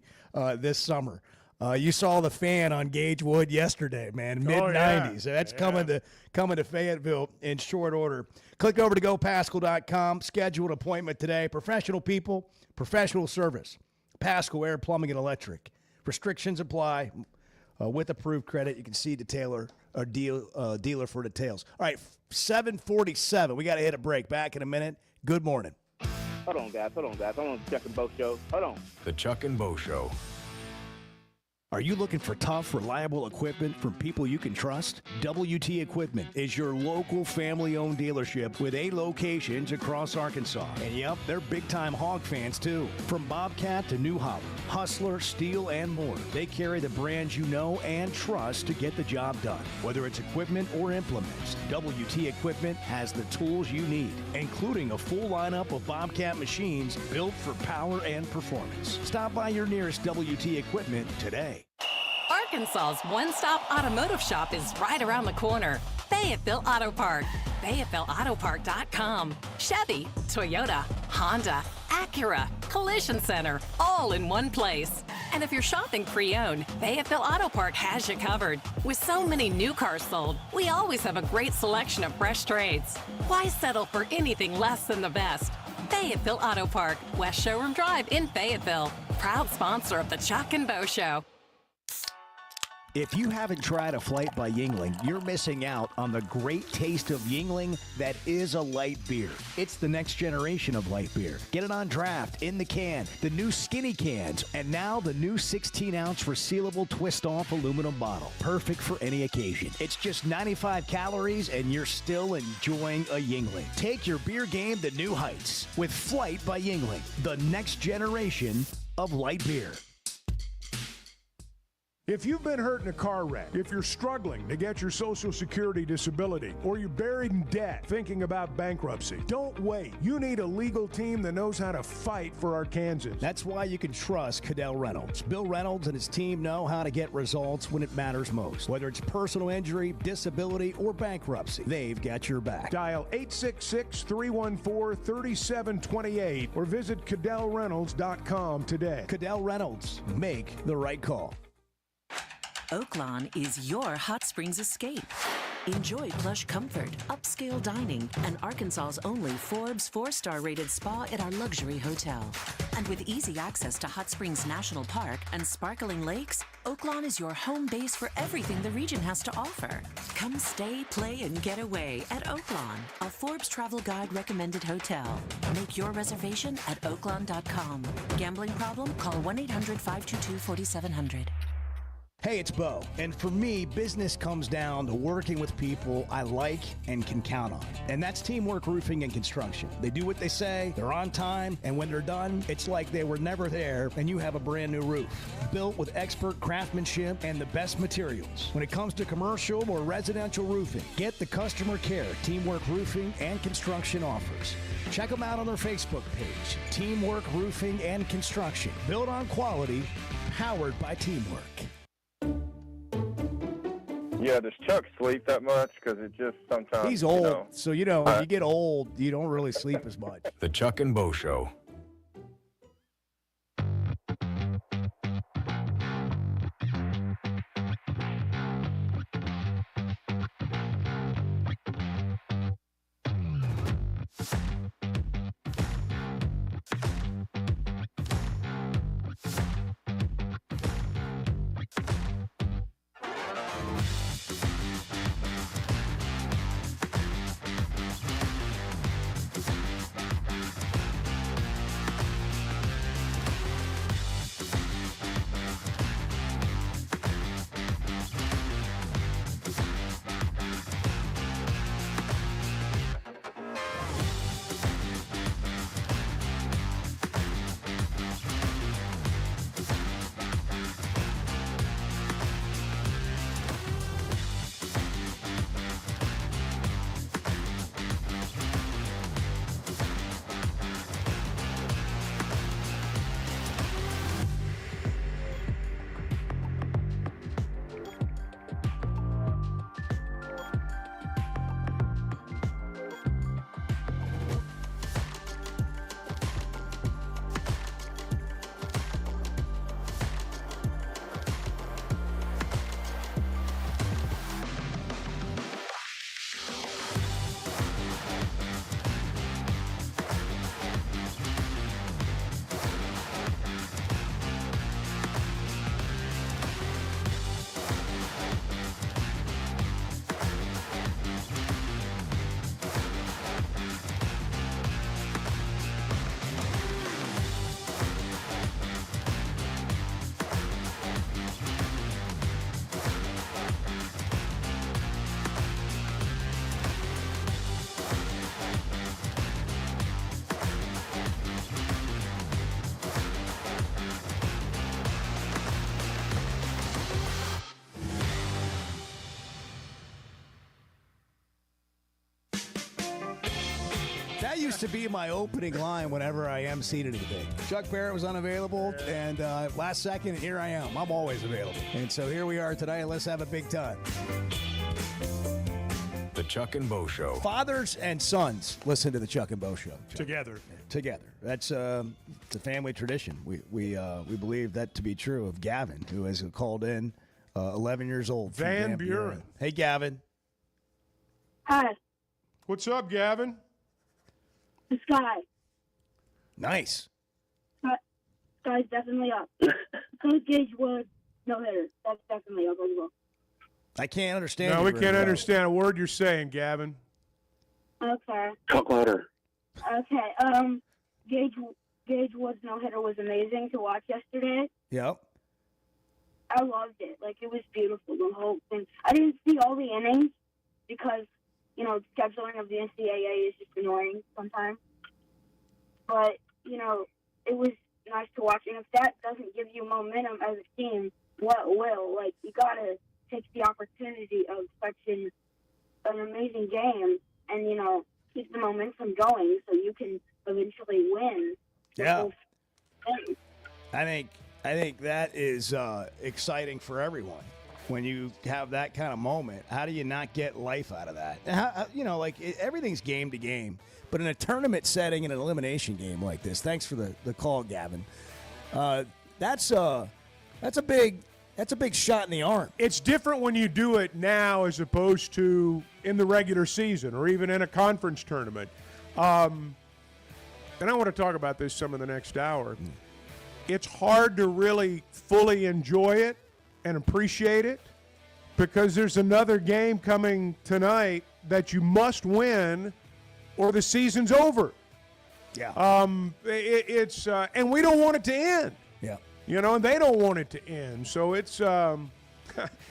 this summer. You saw the fan on Gage Wood yesterday, man, mid-90s. That's coming to Fayetteville in short order. Click over to gopascal.com. Schedule an appointment today. Professional people, professional service. Pascal Air Plumbing and Electric. Restrictions apply. With approved credit, you can see dealer for details. All right, 7:47. We got to hit a break. Back in a minute. Good morning. Hold on, guys. I'm on the Chuck and Bo Show. Hold on. The Chuck and Bo Show. Are you looking for tough, reliable equipment from people you can trust? WT Equipment is your local family-owned dealership with 8 locations across Arkansas. And yep, they're big-time hog fans too. From Bobcat to New Holland, Hustler, Steel, and more, they carry the brands you know and trust to get the job done. Whether it's equipment or implements, WT Equipment has the tools you need, including a full lineup of Bobcat machines built for power and performance. Stop by your nearest WT Equipment today. Arkansas's one-stop automotive shop is right around the corner. Fayetteville Auto Park. FayettevilleAutoPark.com. Chevy, Toyota, Honda, Acura, Collision Center, all in one place. And if you're shopping pre-owned, Fayetteville Auto Park has you covered. With so many new cars sold, we always have a great selection of fresh trades. Why settle for anything less than the best? Fayetteville Auto Park, West Showroom Drive in Fayetteville. Proud sponsor of the Chuck and Bo Show. If you haven't tried a flight by Yuengling, you're missing out on the great taste of Yuengling that is a light beer. It's the next generation of light beer. Get it on draft, in the can, the new skinny cans, and now the new 16-ounce resealable twist-off aluminum bottle. Perfect for any occasion. It's just 95 calories, and you're still enjoying a Yuengling. Take your beer game to new heights with Flight by Yuengling, the next generation of light beer. If you've been hurt in a car wreck, if you're struggling to get your Social Security disability, or you're buried in debt thinking about bankruptcy, don't wait. You need a legal team that knows how to fight for Arkansans. That's why you can trust Cadell Reynolds. Bill Reynolds and his team know how to get results when it matters most. Whether it's personal injury, disability, or bankruptcy, they've got your back. Dial 866-314-3728 or visit CadellReynolds.com today. Cadell Reynolds. Make the right call. Oaklawn is your hot springs escape. Enjoy plush comfort, upscale dining, and Arkansas's only Forbes 4-star rated spa at our luxury hotel. And with easy access to Hot Springs National Park and sparkling lakes, Oaklawn is your home base for everything the region has to offer. Come stay, play, and get away at Oaklawn, a Forbes Travel Guide recommended hotel. Make your reservation at oaklawn.com. Gambling problem? Call 1-800-522-4700. Hey, it's Bo. And for me, business comes down to working with people I like and can count on. And that's Teamwork Roofing and Construction. They do what they say, they're on time, and when they're done, it's like they were never there and you have a brand new roof. Built with expert craftsmanship and the best materials. When it comes to commercial or residential roofing, get the customer care Teamwork Roofing and Construction offers. Check them out on their Facebook page, Teamwork Roofing and Construction. Built on quality, powered by teamwork. Yeah, does Chuck sleep that much? Because it just sometimes... He's old, so when you get old, you don't really sleep as much. The Chuck and Bo Show. That used to be my opening line whenever I emceed anything. Chuck Barrett was unavailable, and last second, here I am. I'm always available. And so here we are today. Let's have a big time. The Chuck and Bo Show. Fathers and sons listen to the Chuck and Bo Show. Together. That's it's a family tradition. We believe that to be true of Gavin, who has called in 11 years old. From Van Buren. Hey, Gavin. Hi. What's up, Gavin? The sky. Nice. Sky's definitely up. Coach Gage Wood, no hitter. That's definitely up as well. I can't understand. No, we can't understand a word you're saying, Gavin. Okay. Talk louder. Okay. Gage Wood's no hitter was amazing to watch yesterday. Yep. I loved it. Like, it was beautiful, the whole thing. I didn't see all the innings because, scheduling of the NCAA is just annoying sometimes. But, it was nice to watch. And if that doesn't give you momentum as a team, what will? Like, you got to take the opportunity of such an amazing game and, keep the momentum going so you can eventually win. Yeah. I think that is exciting for everyone. When you have that kind of moment, how do you not get life out of that? Everything's game to game. But in a tournament setting, in an elimination game like this, thanks for the call, Gavin. That's a big shot in the arm. It's different when you do it now as opposed to in the regular season or even in a conference tournament. And I want to talk about this some of the next hour. It's hard to really fully enjoy it and appreciate it because there's another game coming tonight that you must win or the season's over. Yeah. And we don't want it to end. Yeah. And they don't want it to end. So it's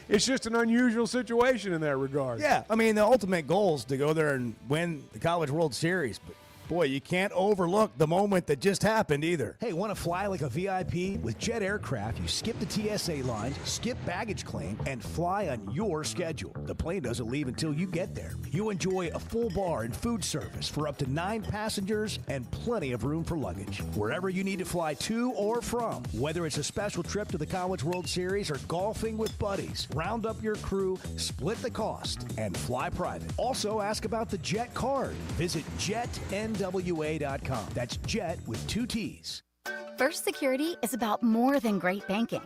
it's just an unusual situation in that regard. Yeah, I mean, the ultimate goal is to go there and win the College World Series, but boy, you can't overlook the moment that just happened either. Hey, want to fly like a VIP? With Jet Aircraft, you skip the TSA lines, skip baggage claim, and fly on your schedule. The plane doesn't leave until you get there. You enjoy a full bar and food service for up to 9 passengers and plenty of room for luggage. Wherever you need to fly to or from, whether it's a special trip to the College World Series or golfing with buddies, round up your crew, split the cost, and fly private. Also, ask about the Jet card. Visit JetNWA.com. That's Jet with 2 T's. First Security is about more than great banking.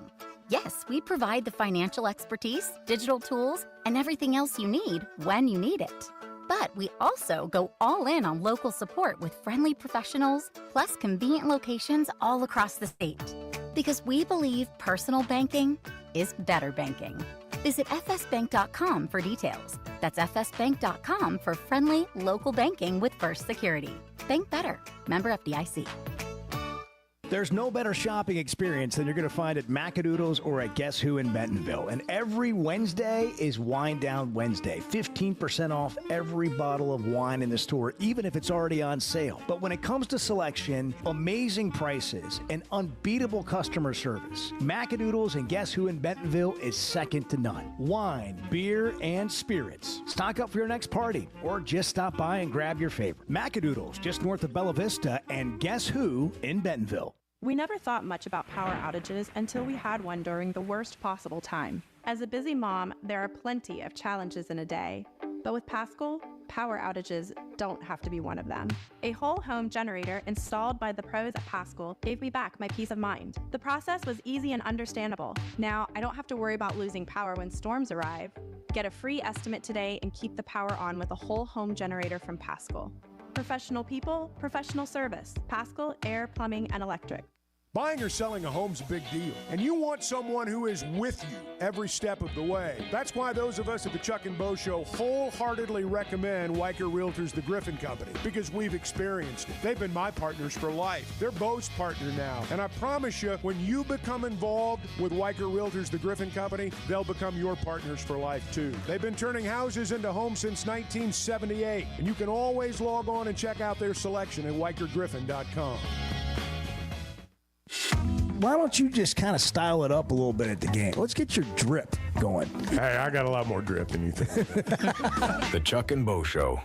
Yes, we provide the financial expertise, digital tools, and everything else you need when you need it. But we also go all in on local support with friendly professionals, plus convenient locations all across the state. Because we believe personal banking is better banking. Visit fsbank.com for details. That's fsbank.com for friendly, local banking with First Security. Bank better. Member FDIC. There's no better shopping experience than you're going to find at Macadoodles or at Guess Who in Bentonville. And every Wednesday is Wine Down Wednesday. 15% off every bottle of wine in the store, even if it's already on sale. But when it comes to selection, amazing prices, and unbeatable customer service, Macadoodles and Guess Who in Bentonville is second to none. Wine, beer, and spirits. Stock up for your next party or just stop by and grab your favorite. Macadoodles, just north of Bella Vista, and Guess Who in Bentonville. We never thought much about power outages until we had one during the worst possible time. As a busy mom, there are plenty of challenges in a day. But with Paschal, power outages don't have to be one of them. A whole home generator installed by the pros at Paschal gave me back my peace of mind. The process was easy and understandable. Now, I don't have to worry about losing power when storms arrive. Get a free estimate today and keep the power on with a whole home generator from Paschal. Professional people, professional service. Paschal Air, Plumbing, and Electric. Buying or selling a home's a big deal, and you want someone who is with you every step of the way. That's why those of us at the Chuck and Bo Show wholeheartedly recommend Weicker Realtors, the Griffin Company, because we've experienced it. They've been my partners for life. They're Bo's partner now, and I promise you, when you become involved with Weicker Realtors, the Griffin Company, they'll become your partners for life too. They've been turning houses into homes since 1978, and you can always log on and check out their selection at WeicherGriffin.com. Why don't you just kind of style it up a little bit at the game? Let's get your drip going. Hey, I got a lot more drip than you think. The Chuck and Bo Show.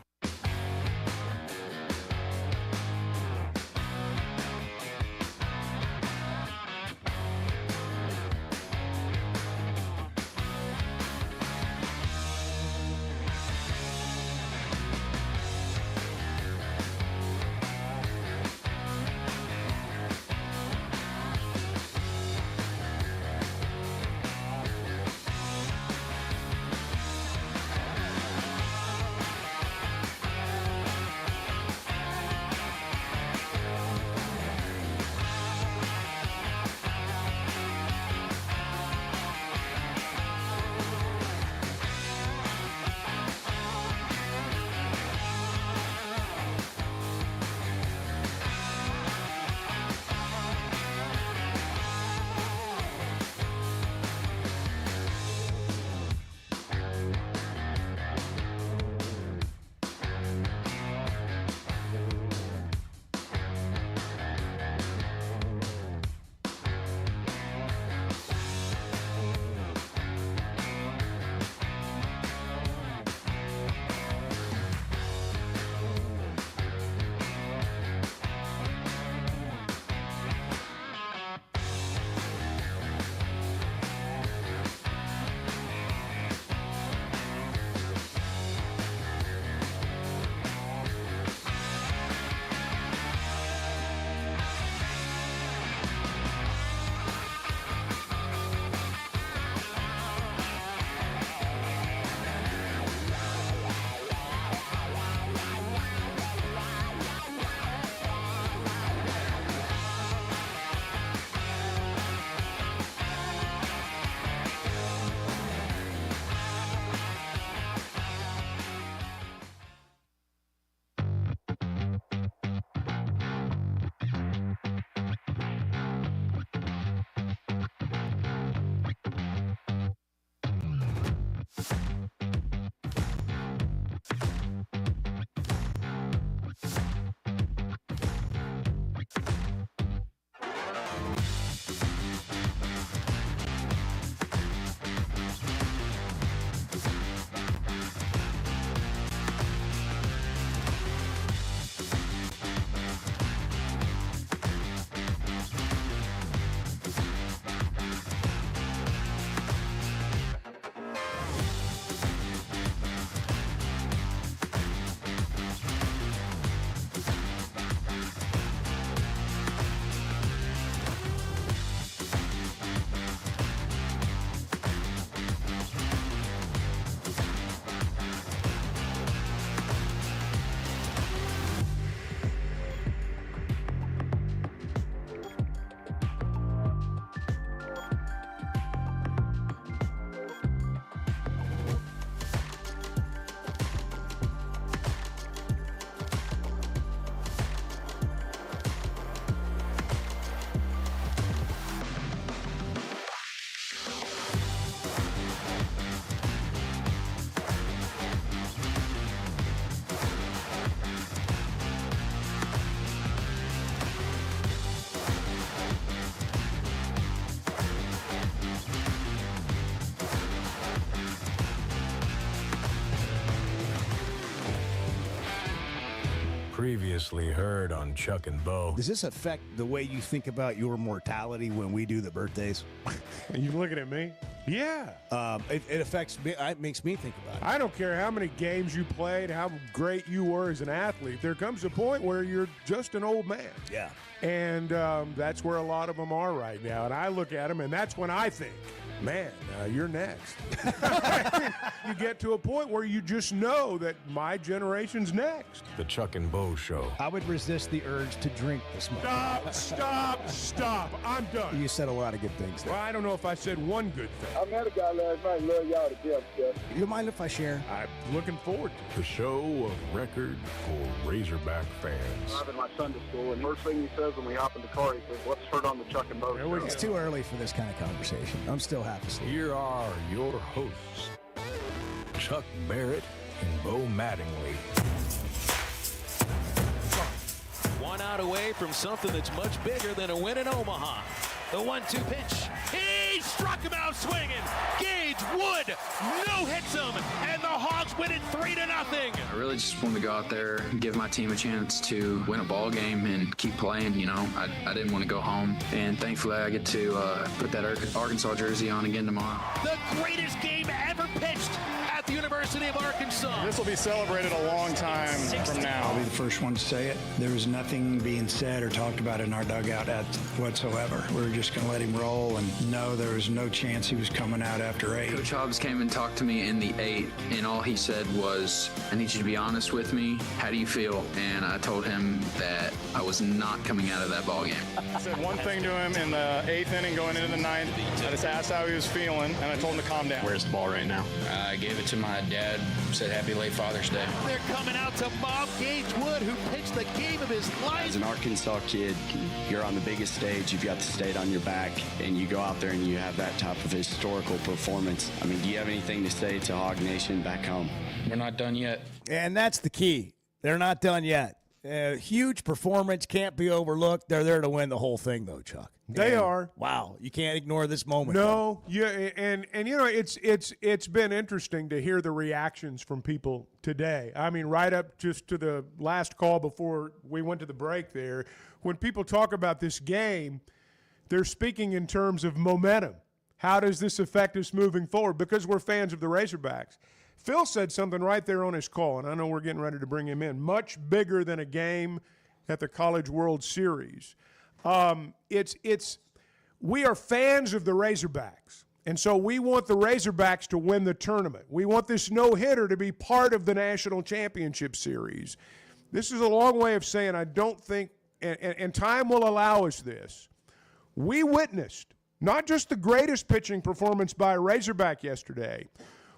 Previously heard on Chuck and Bo. Does this affect the way you think about your mortality when we do the birthdays? Are you looking at me? Yeah. It affects me. It makes me think about it. I don't care how many games you played, how great you were as an athlete. There comes a point where you're just an old man. Yeah. And that's where a lot of them are right now. And I look at them, and that's when I think, man, you're next. You get to a point where you just know that my generation's next. The Chuck and Bo Show. I would resist the urge to drink this morning. Stop. I'm done. You said a lot of good things there. Well, I don't know if I said one good thing. I met a guy last night. Love y'all to death, Jeff. You mind if I share? I'm looking forward to it. The show of record for Razorback fans. I'm in my Sunday school, and first thing he says when we hop in the car, he says, "Let's turn on the Chuck and Bo Show." It's too early for this kind of conversation. I'm still half asleep. Here are your hosts, Chuck Barrett and Bo Mattingly. One out away from something that's much bigger than a win in Omaha. The 1-2 pitch. He struck him out swinging. Gage Wood no-hits him, and the Hogs win it 3-0. I really just wanted to go out there and give my team a chance to win a ball game and keep playing. You know, I didn't want to go home, and thankfully I get to put that Arkansas jersey on again tomorrow. The greatest game ever pitched at the University of Arkansas. This will be celebrated a long time from now. I'll be the first one to say it. There was nothing being said or talked about in our dugout whatsoever. We were just going to let him roll, and no, there was no chance he was coming out after 8. Coach Hobs came and talked to me in the 8th, and all he said was, "I need you to be honest with me. How do you feel?" And I told him that I was not coming out of that ball game. I said one thing to him in the 8th inning going into the 9th. I just asked how he was feeling, and I told him to calm down. Where's the ball right now? I gave it to my dad. Said happy late Father's Day. They're coming out to mob Gage Wood, who pitched the game of his life. As an Arkansas kid, you're on the biggest stage. You've got the state on your back, and you go out there and you have that type of historical performance. I mean, do you have anything to say to Hog Nation back home? We're not done yet. And that's the key. They're not done yet. Huge performance, can't be overlooked. They're there to win the whole thing, though, Chuck. They are. Wow, you can't ignore this moment. No, yeah, and you know it's been interesting to hear the reactions from people today. I mean, right up just to the last call before we went to the break there, when people talk about this game, they're speaking in terms of momentum. How does this affect us moving forward? Because we're fans of the Razorbacks. Phil said something right there on his call, and I know we're getting ready to bring him in. Much bigger than a game at the College World Series. We are fans of the Razorbacks, and so we want the Razorbacks to win the tournament. We want this no-hitter to be part of the National Championship Series. This is a long way of saying I don't think, and time will allow us this. We witnessed not just the greatest pitching performance by a Razorback yesterday.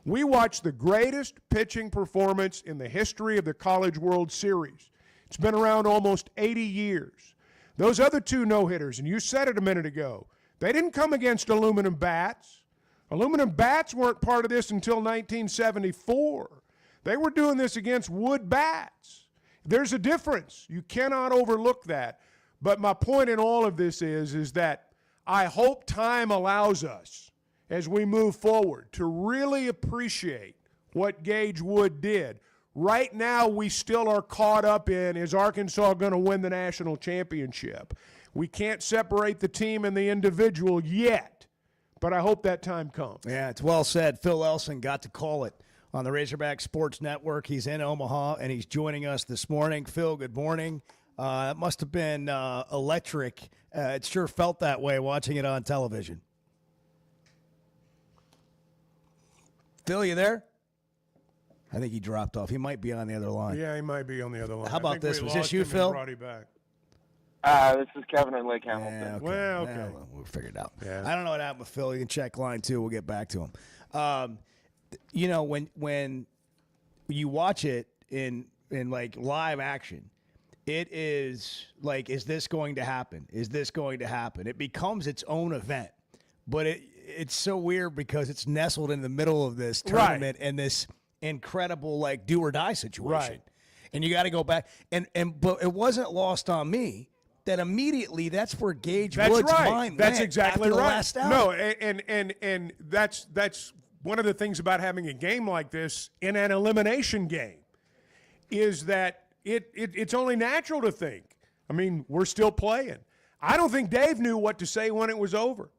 We watched the greatest pitching performance in the history of the College World Series. It's been around almost 80 years. Those other two no-hitters, and you said it a minute ago, they didn't come against aluminum bats. Aluminum bats weren't part of this until 1974. They were doing this against wood bats. There's a difference. You cannot overlook that. But my point in all of this is that I hope time allows us, as we move forward, to really appreciate what Gage Wood did. Right now, we still are caught up in, is Arkansas going to win the national championship? We can't separate the team and the individual yet, but I hope that time comes. Yeah, it's well said. Phil Elson got to call it on the Razorback Sports Network. He's in Omaha, and he's joining us this morning. Phil, good morning. It must have been electric. It sure felt that way watching it on television. Phil, you there? I think he dropped off. He might be on the other line. Yeah, he might be on the other line. How about this? Was this you, Phil? Brought him back. This is Kevin in Lake Hamilton. Yeah, okay. Well, okay. Yeah, we'll figure it out. Yeah. I don't know what happened with Phil. You can check line 2. We'll get back to him. You know, when you watch it in like live action, it is like, is this going to happen? Is this going to happen? It becomes its own event. But it's so weird because it's nestled in the middle of this tournament and this incredible like do or die situation. Right. And you got to go back but it wasn't lost on me that immediately that's where Gage Wood's mind That's went exactly after the right. last out. No, and that's one of the things about having a game like this in an elimination game is that it's only natural to think. I mean, we're still playing. I don't think Dave knew what to say when it was over.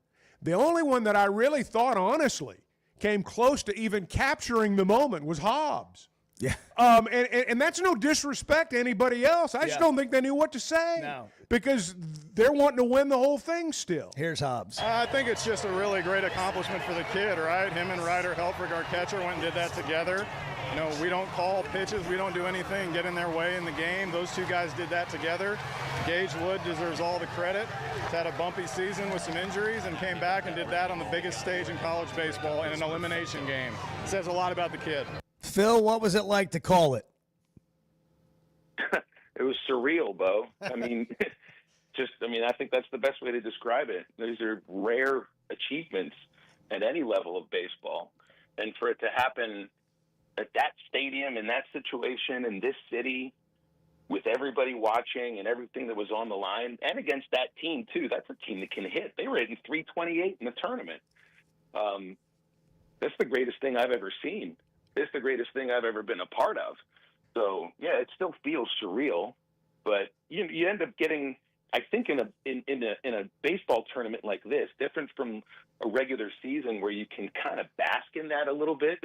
The only one that I really thought, honestly, came close to even capturing the moment was Hobs. Yeah. And that's no disrespect to anybody else. I just don't think they knew what to say. No. Because they're wanting to win the whole thing still. Here's Hobs. I think it's just a really great accomplishment for the kid, right? Him and Ryder Helfrich, our catcher, went and did that together. You know, we don't call pitches. We don't do anything, get in their way in the game. Those two guys did that together. Gage Wood deserves all the credit. He's had a bumpy season with some injuries and came back and did that on the biggest stage in college baseball in an elimination game. It says a lot about the kid. Phil, what was it like to call it? It was surreal, Bo. I mean, I think that's the best way to describe it. These are rare achievements at any level of baseball. And for it to happen at that stadium, in that situation, in this city, with everybody watching and everything that was on the line, and against that team, too. That's a team that can hit. They were hitting 328 in the tournament. That's the greatest thing I've ever seen. It's the greatest thing I've ever been a part of. So, yeah, it still feels surreal, but you end up getting, I think, in a baseball tournament like this, different from a regular season where you can kind of bask in that a little bit.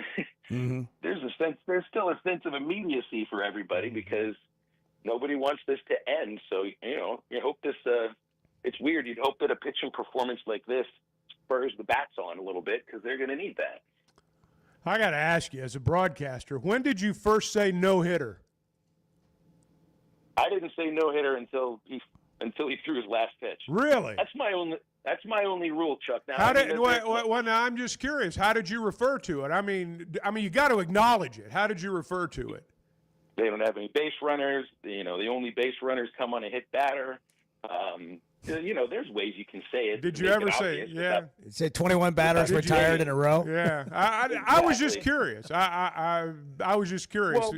Mm-hmm. There's still a sense of immediacy for everybody because nobody wants this to end. So, you hope this, it's weird. You'd hope that a pitching performance like this spurs the bats on a little bit because they're going to need that. I got to ask you, as a broadcaster, when did you first say no-hitter? I didn't say no-hitter until he threw his last pitch. Really? That's my only rule, Chuck. Now, now I'm just curious. How did you refer to it? I mean, you got to acknowledge it. How did you refer to it? They don't have any base runners. The only base runners come on a hit batter. There's ways you can say it. Did you ever say, yeah? It said 21 batters retired in a row. Yeah. I was just curious. I was just curious. Well,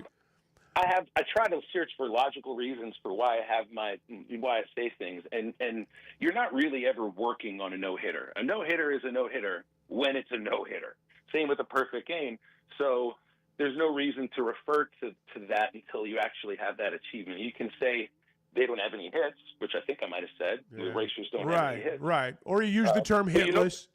I try to search for logical reasons for why I say things, and you're not really ever working on a no-hitter. A no-hitter is a no-hitter when it's a no-hitter. Same with a perfect game. So there's no reason to refer to that until you actually have that achievement. You can say they don't have any hits, which I think I might have said. Yeah. The racers don't have any hits. Right. Or you use the term hitless.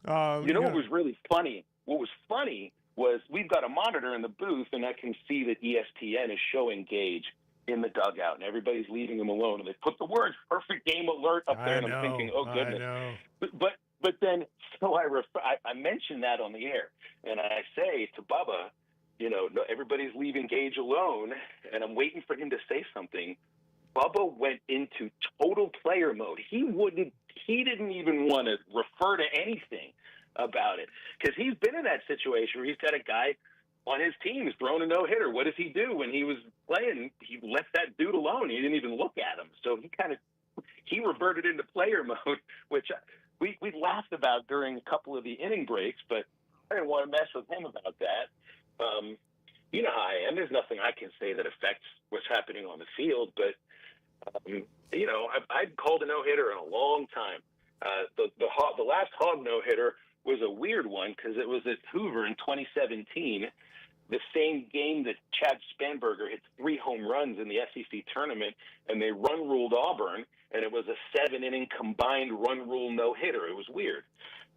What was really funny? What was funny was we've got a monitor in the booth, and I can see that ESPN is showing Gage in the dugout, and everybody's leaving him alone. And they put the words "perfect game alert" up there, and I'm thinking, oh, goodness. I know. But then, so I mentioned that on the air, and I say to Bubba, no, everybody's leaving Gage alone, and I'm waiting for him to say something. Bubba went into total player mode. He didn't even want to refer to anything about it because he's been in that situation where he's got a guy on his team who's thrown a no-hitter. What does he do when he was playing? He left that dude alone. He didn't even look at him. So he reverted into player mode, which we laughed about during a couple of the inning breaks, but I didn't want to mess with him about that. You know how I am. There's nothing I can say that affects what's happening on the field, but I've called a no-hitter in a long time. The last Hog no-hitter was a weird one because it was at Hoover in 2017, the same game that Chad Spanberger hit 3 home runs in the SEC tournament, and they run-ruled Auburn, and it was a 7-inning combined run-rule no-hitter. It was weird.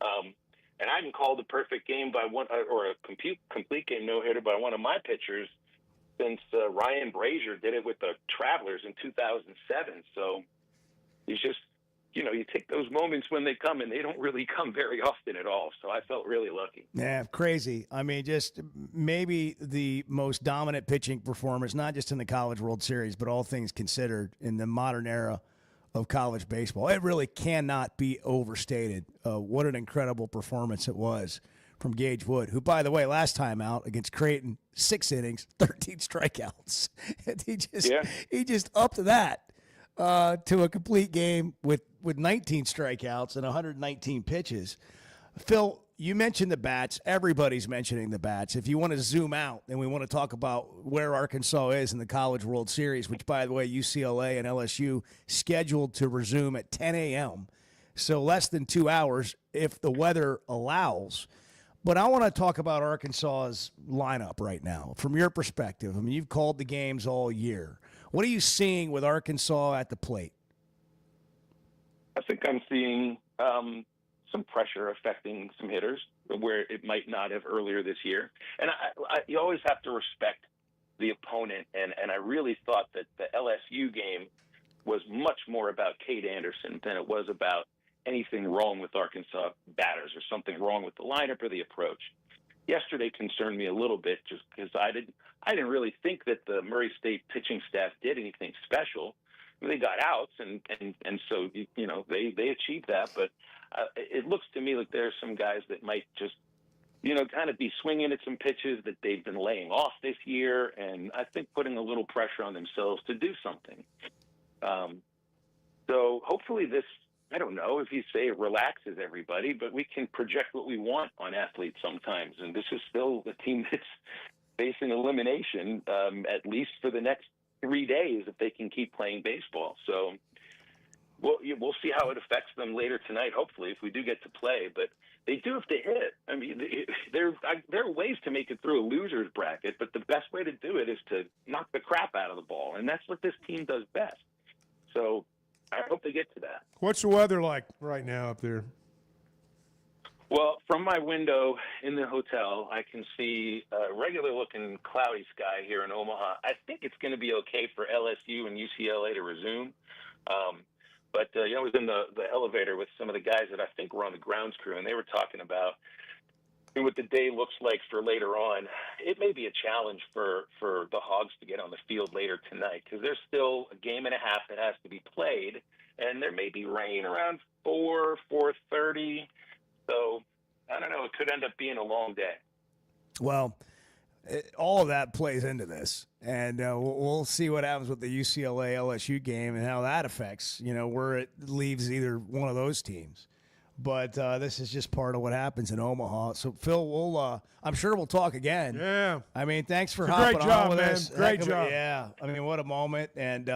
And I haven't called a perfect game by one or a complete game no-hitter by one of my pitchers since Ryan Brazier did it with the Travelers in 2007. So it's just, you take those moments when they come, and they don't really come very often at all. So I felt really lucky. Yeah, crazy. I mean, just maybe the most dominant pitching performance, not just in the College World Series, but all things considered in the modern era of college baseball. It really cannot be overstated. What an incredible performance it was from Gage Wood, who, by the way, last time out against Creighton, 6 innings, 13 strikeouts. He just upped that to a complete game with 19 strikeouts and 119 pitches. Phil, you mentioned the bats. Everybody's mentioning the bats. If you want to zoom out and we want to talk about where Arkansas is in the College World Series, which, by the way, UCLA and LSU scheduled to resume at 10 a.m., so less than 2 hours if the weather allows. But I want to talk about Arkansas's lineup right now from your perspective. I mean, you've called the games all year. What are you seeing with Arkansas at the plate? I think I'm seeing some pressure affecting some hitters where it might not have earlier this year. And you always have to respect the opponent. And I really thought that the LSU game was much more about Cade Anderson than it was about anything wrong with Arkansas batters or something wrong with the lineup or the approach. Yesterday concerned me a little bit just because I didn't really think that the Murray State pitching staff did anything special. I mean, they got outs, and so, you know, they achieved that. But it looks to me like there are some guys that might just, you know, kind of be swinging at some pitches that they've been laying off this year, and I think putting a little pressure on themselves to do something. So hopefully this, I don't know if you say it relaxes everybody, but we can project what we want on athletes sometimes. And this is still a team that's facing elimination, at least for the next 3 days if they can keep playing baseball. So we'll see how it affects them later tonight, hopefully, if we do get to play. But they do have to hit. I mean, there are ways to make it through a loser's bracket, but the best way to do it is to knock the crap out of the ball. And that's what this team does best. So I hope they get to that. What's the weather like right now up there? Well, from my window in the hotel, I can see a regular-looking cloudy sky here in Omaha. I think it's going to be okay for LSU and UCLA to resume. But I was in the elevator with some of the guys that I think were on the grounds crew, and they were talking about what the day looks like for later on. It may be a challenge for the Hogs to get on the field later tonight because there's still a game and a half that has to be played, and there may be rain around 4:30. So, I don't know. It could end up being a long day. Well, all of that plays into this, and we'll see what happens with the UCLA-LSU game and how that affects, where it leaves either one of those teams. But this is just part of what happens in Omaha. So, Phil, I'm sure we'll talk again. Yeah. I mean, thanks for hopping on with us. Great job. Yeah. I mean, what a moment. And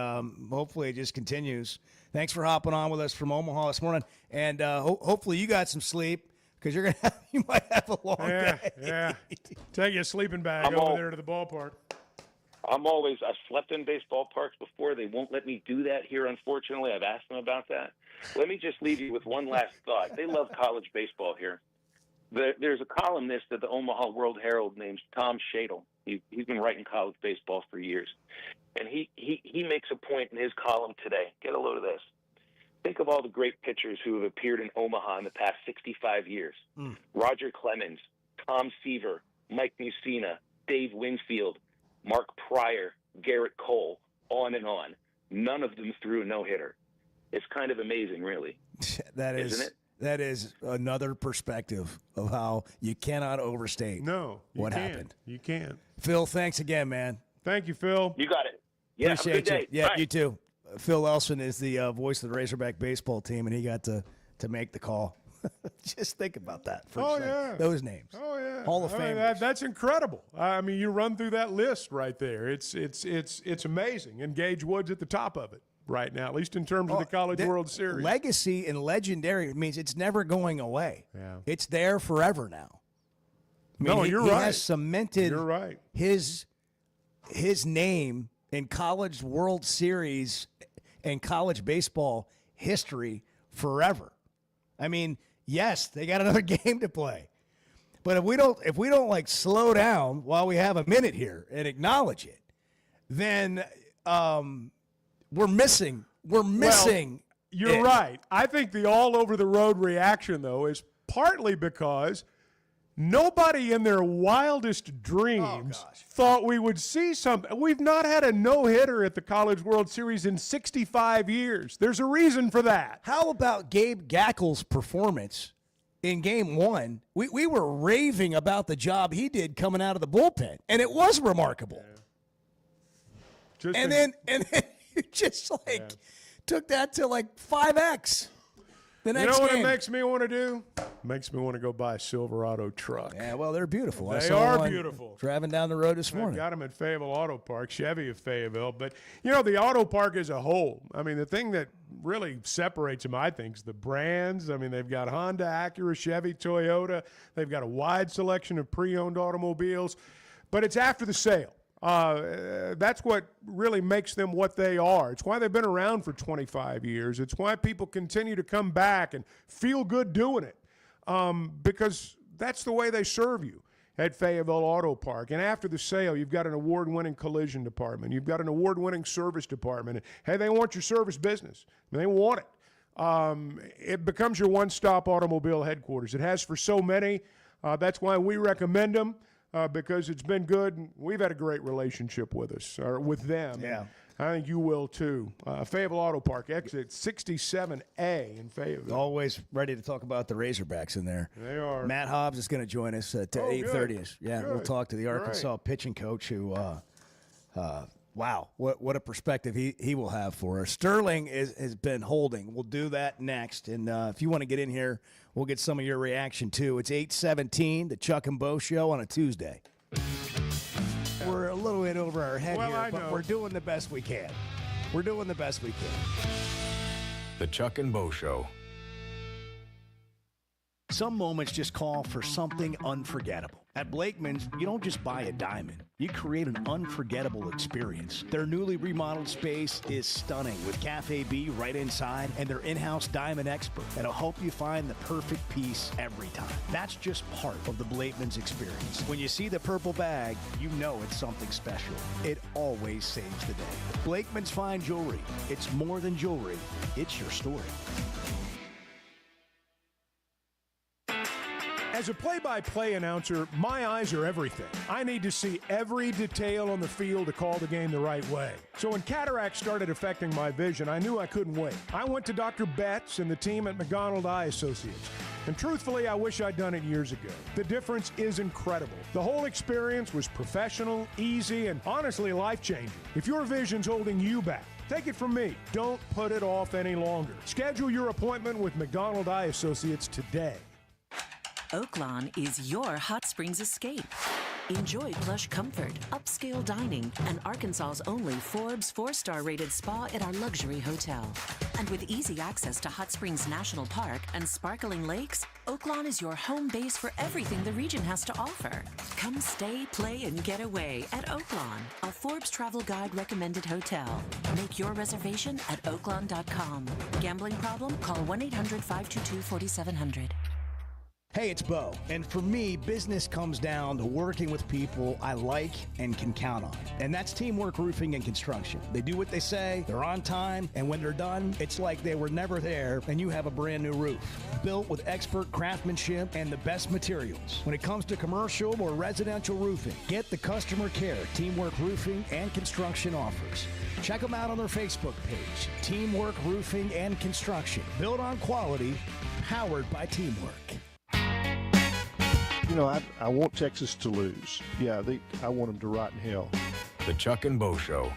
hopefully it just continues. Thanks for hopping on with us from Omaha this morning. And hopefully you got some sleep because you might have a long day. Yeah. Take your sleeping bag there to the ballpark. I've slept in baseball parks before. They won't let me do that here, unfortunately. I've asked them about that. Let me just leave you with one last thought. They love college baseball here. There's a columnist at the Omaha World Herald named Tom Shadle. He's been writing college baseball for years. And he makes a point in his column today. Get a load of this. Think of all the great pitchers who have appeared in Omaha in the past 65 years. Roger Clemens, Tom Seaver, Mike Mussina, Dave Winfield, Mark Pryor, Garrett Cole, on and on. None of them threw a no-hitter. It's kind of amazing, really. Isn't it? That is another perspective of how you cannot overstate what happened. You can't. Phil, thanks again, man. Thank you, Phil. You got it. Yeah, appreciate have a good day. you. Yeah, Bye. you too. Phil Elson is the voice of the Razorback baseball team, and he got to make the call. Just think about that for a second. Yeah. Those names. Oh, yeah. Hall of Fame. That's incredible. I mean, you run through that list right there. It's amazing. And Gage Wood's at the top of it right now, at least in terms of the College World Series. Legacy and legendary means it's never going away. Yeah. It's there forever now. I mean, you're he right. has cemented You're right. his name in College World Series and college baseball history forever. I mean, yes, they got another game to play. But if we don't like slow down while we have a minute here and acknowledge it, then we're missing. Well, you're right. I think the all over the road reaction though is partly because nobody in their wildest dreams thought we would see something. We've not had a no-hitter at the College World Series in 65 years. There's a reason for that. How about Gabe Gackel's performance in Game 1? We were raving about the job he did coming out of the bullpen, and it was remarkable. Yeah. And then you just took that to 5X the next game. You know what it makes me want to do? Makes me want to go buy a Silverado truck. Yeah, well, they're beautiful. I They saw are one beautiful. Driving down the road this morning. I got them at Fayetteville Auto Park, Chevy of Fayetteville. But, the auto park as a whole, the thing that really separates them, I think, is the brands. They've got Honda, Acura, Chevy, Toyota. They've got a wide selection of pre-owned automobiles. But it's after the sale. That's what really makes them what they are. It's why they've been around for 25 years. It's why people continue to come back and feel good doing it, because that's the way they serve you at Fayetteville Auto Park. And after the sale, you've got an award-winning collision department. You've got an award-winning service department. Hey, they want your service business. They want it. It becomes your one-stop automobile headquarters. It has for so many. That's why we recommend them. Because it's been good, and we've had a great relationship with them. Yeah. I think you will too. Fayetteville Auto Park, exit 67A in Fayetteville. Always ready to talk about the Razorbacks in there. They are. Matt Hobs is going to join us at 8:30. Yeah, Good. we'll talk to the Arkansas pitching coach who, wow, what a perspective he will have for us. Sterling has been holding. We'll do that next. And if you want to get in here, we'll get some of your reaction too. It's 8:17, the Chuck and Bo Show on a Tuesday. We're a little bit over our head here, but we're doing the best we can. The Chuck and Bo Show. Some moments just call for something unforgettable. At Blakeman's, you don't just buy a diamond. You create an unforgettable experience. Their newly remodeled space is stunning with Cafe B right inside and their in-house diamond expert that'll help you find the perfect piece every time. That's just part of the Blakeman's experience. When you see the purple bag, you know it's something special. It always saves the day. Blakeman's Fine Jewelry. It's more than jewelry. It's your story. As a play-by-play announcer, my eyes are everything. I need to see every detail on the field to call the game the right way. So when cataracts started affecting my vision, I knew I couldn't wait. I went to Dr. Betts and the team at McDonald Eye Associates. And truthfully, I wish I'd done it years ago. The difference is incredible. The whole experience was professional, easy, and honestly life-changing. If your vision's holding you back, take it from me. Don't put it off any longer. Schedule your appointment with McDonald Eye Associates today. Oaklawn is your hot springs escape. Enjoy plush comfort, upscale dining, and Arkansas's only Forbes 4-star rated spa at our luxury hotel. And with easy access to Hot Springs National Park and sparkling lakes, Oaklawn is your home base for everything the region has to offer. Come stay, play, and get away at Oaklawn, a Forbes Travel Guide recommended hotel. Make your reservation at oaklawn.com. Gambling problem? Call 1-800-522-4700. Hey, it's Bo, and for me, business comes down to working with people I like and can count on. And that's Teamwork Roofing and Construction. They do what they say, they're on time, and when they're done, it's like they were never there and you have a brand new roof. Built with expert craftsmanship and the best materials. When it comes to commercial or residential roofing, get the customer care Teamwork Roofing and Construction offers. Check them out on their Facebook page, Teamwork Roofing and Construction. Built on quality, powered by teamwork. I want Texas to lose. Yeah, I want them to rot in hell. The Chuck and Bo Show.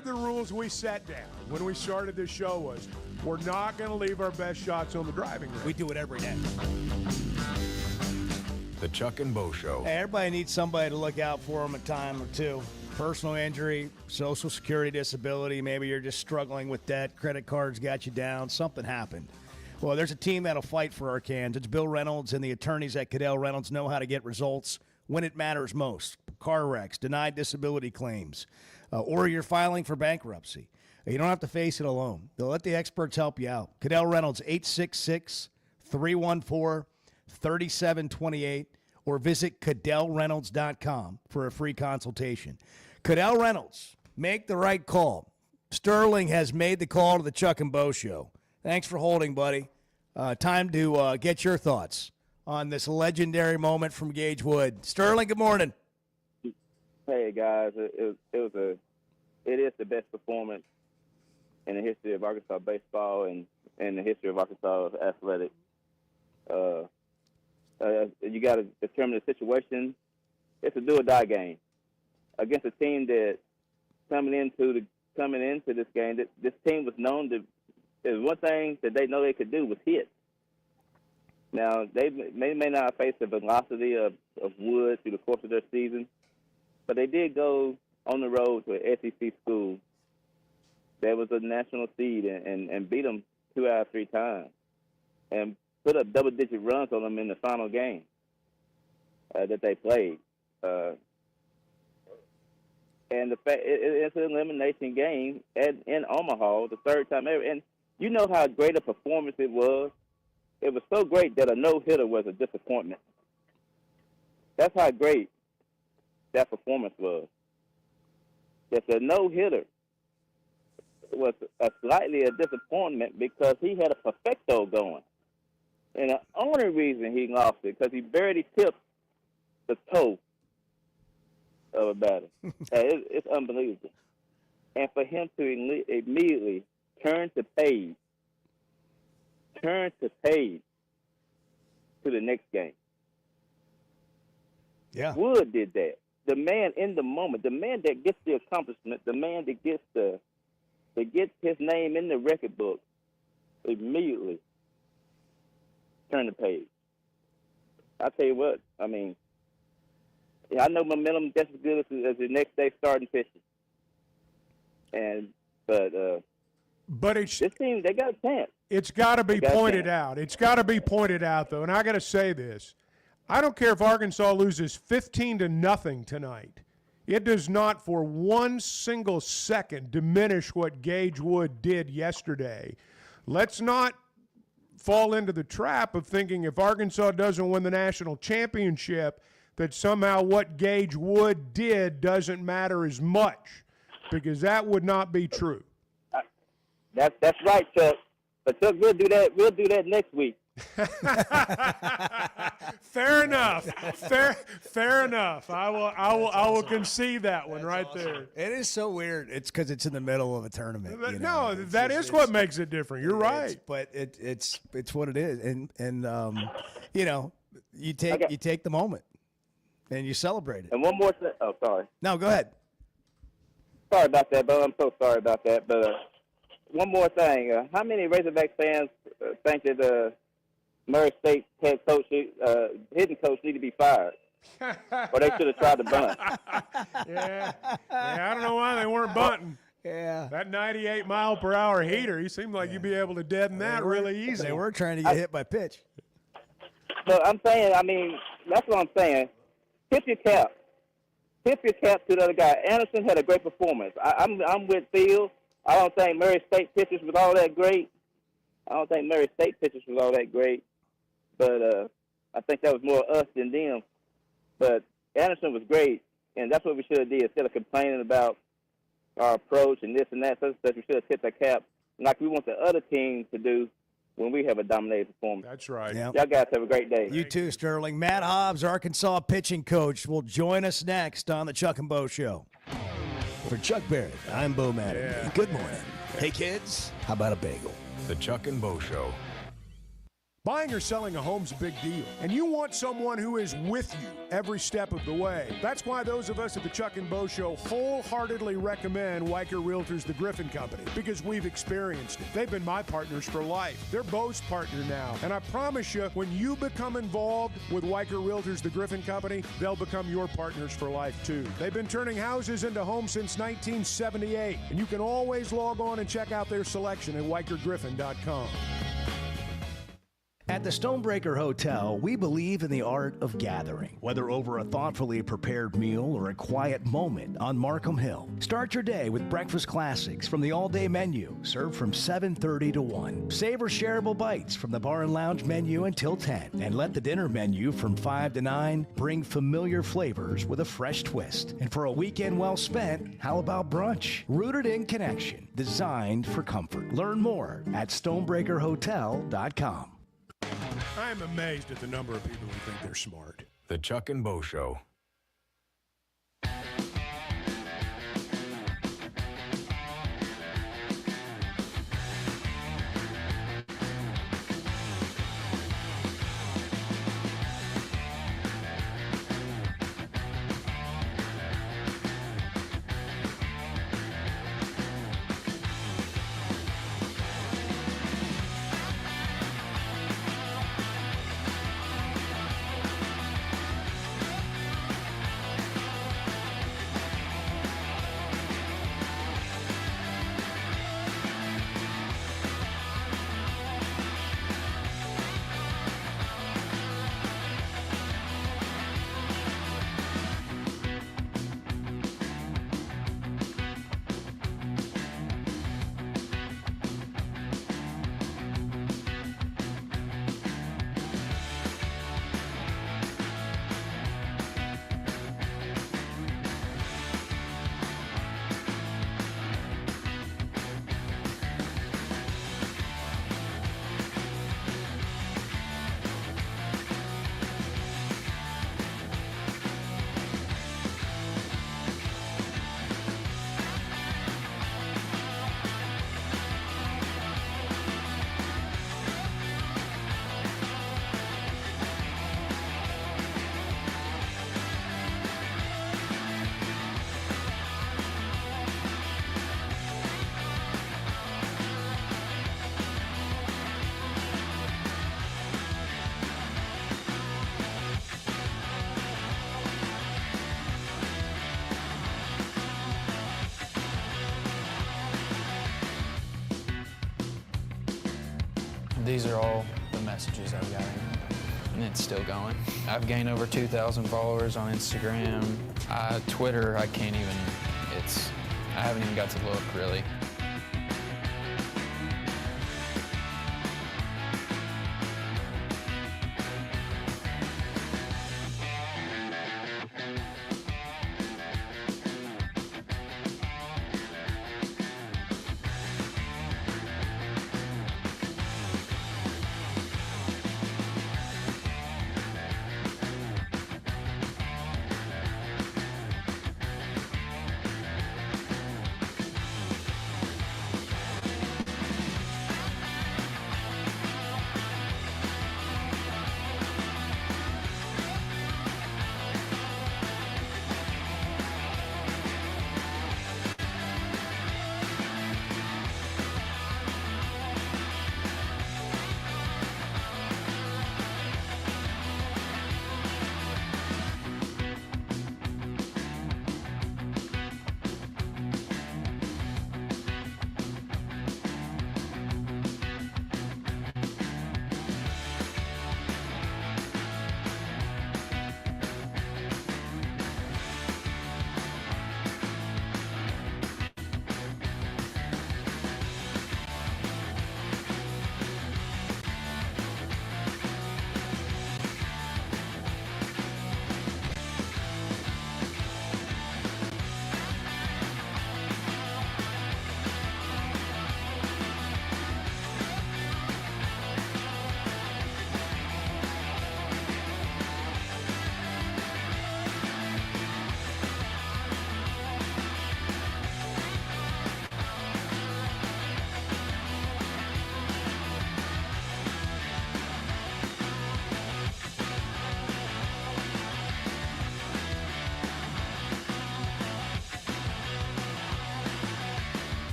of the rules we set down when we started this show was we're not going to leave our best shots on the driving range. We do it every day. The Chuck and Bo Show. Hey, everybody needs somebody to look out for them a time or two. Personal injury, Social Security disability, maybe you're just struggling with debt, credit cards got you down, something happened. Well, there's a team that'll fight for our cans. It's Bill Reynolds and the attorneys at Cadell Reynolds know how to get results when it matters most. Car wrecks, denied disability claims, or you're filing for bankruptcy. You don't have to face it alone. They'll let the experts help you out. Cadell Reynolds, 866-314-3728, or visit CadellReynolds.com for a free consultation. Cadell Reynolds, make the right call. Sterling has made the call to the Chuck and Bo Show. Thanks for holding, buddy. Time to get your thoughts on this legendary moment from Gage Wood. Sterling, good morning. Hey, guys. It is the best performance in the history of Arkansas baseball and in the history of Arkansas athletics. You got to determine the situation. It's a do-or-die game against a team that coming into this game. This team was known to. There's one thing that they know they could do was hit. Now they may not face the velocity of Wood through the course of their season, but they did go on the road to an SEC school that was a national seed and beat them 2 out of 3 times and put up double-digit runs on them in the final game that they played. And the fact it's an elimination game in Omaha, the third time ever. And you know how great a performance it was. It was so great that a no-hitter was a disappointment. That's how great that performance was. That the no-hitter was slightly a disappointment because he had a perfecto going. And the only reason he lost it because he barely tipped the toe of a batter. It's unbelievable. And for him to immediately turn to page to the next game. Yeah. Wood did that. The man in the moment, the man that gets the accomplishment, the man that gets his name in the record book, immediately turn the page. I tell you what, I mean, I know momentum just as good as the next day starting pitching. But this team, they got a chance. It's got to be pointed out. It's got to be pointed out, though, and I got to say this. I don't care if Arkansas loses 15-0 tonight. It does not for one single second diminish what Gage Wood did yesterday. Let's not fall into the trap of thinking if Arkansas doesn't win the national championship that somehow what Gage Wood did doesn't matter as much, because that would not be true. That's right, Chuck. But Chuck, we'll do that. We'll do that next week. Fair enough. Fair enough. I will concede that one right there. It is so weird. It's because it's in the middle of a tournament. No, that is what makes it different. You're right. But it's what it is, and you take the moment and you celebrate it. And one more thing. Oh, sorry. No, go ahead. Sorry about that, Bo. I'm so sorry about that. But one more thing. How many Razorback fans think that Murray State head coach, hitting coach, need to be fired? Or they should have tried to bunt? Yeah, I don't know why they weren't bunting. Yeah. That 98-mile-per-hour heater, he seemed like you'd be able to deaden that really easy. They were trying to get hit by pitch. But I'm saying, that's what I'm saying. Tip your cap. Tip your cap to the other guy. Anderson had a great performance. I'm with Phil. I don't think Murray State pitchers was all that great. But I think that was more us than them. But Anderson was great, and that's what we should have did. Instead of complaining about our approach and this and that, we should have tipped our cap like we want the other team to do when we have a dominating performance. That's right. Yep. Y'all guys have a great day. You too, Sterling. Matt Hobs, Arkansas pitching coach, will join us next on the Chuck and Bo Show. For Chuck Barrett, I'm Bo Madden. Yeah. Good morning. Hey, kids, how about a bagel? The Chuck and Bo Show. Buying or selling a home's a big deal, and you want someone who is with you every step of the way. That's why those of us at the Chuck and Bo Show wholeheartedly recommend Weicker Realtors, the Griffin Company, because we've experienced it. They've been my partners for life. They're Bo's partner now, and I promise you, when you become involved with Weicker Realtors, the Griffin Company, they'll become your partners for life too. They've been turning houses into homes since 1978, and you can always log on and check out their selection at WeicherGriffin.com. At the Stonebreaker Hotel, we believe in the art of gathering, whether over a thoughtfully prepared meal or a quiet moment on Markham Hill. Start your day with breakfast classics from the all-day menu, served from 7:30 to 1. Savor shareable bites from the bar and lounge menu until 10. And let the dinner menu from 5 to 9 bring familiar flavors with a fresh twist. And for a weekend well spent, how about brunch? Rooted in connection, designed for comfort. Learn more at StonebreakerHotel.com. I am amazed at the number of people who think they're smart. The Chuck and Bo Show. These are all the messages I've gotten, and it's still going. I've gained over 2,000 followers on Instagram. Twitter, I can't even, I haven't even got to look, really.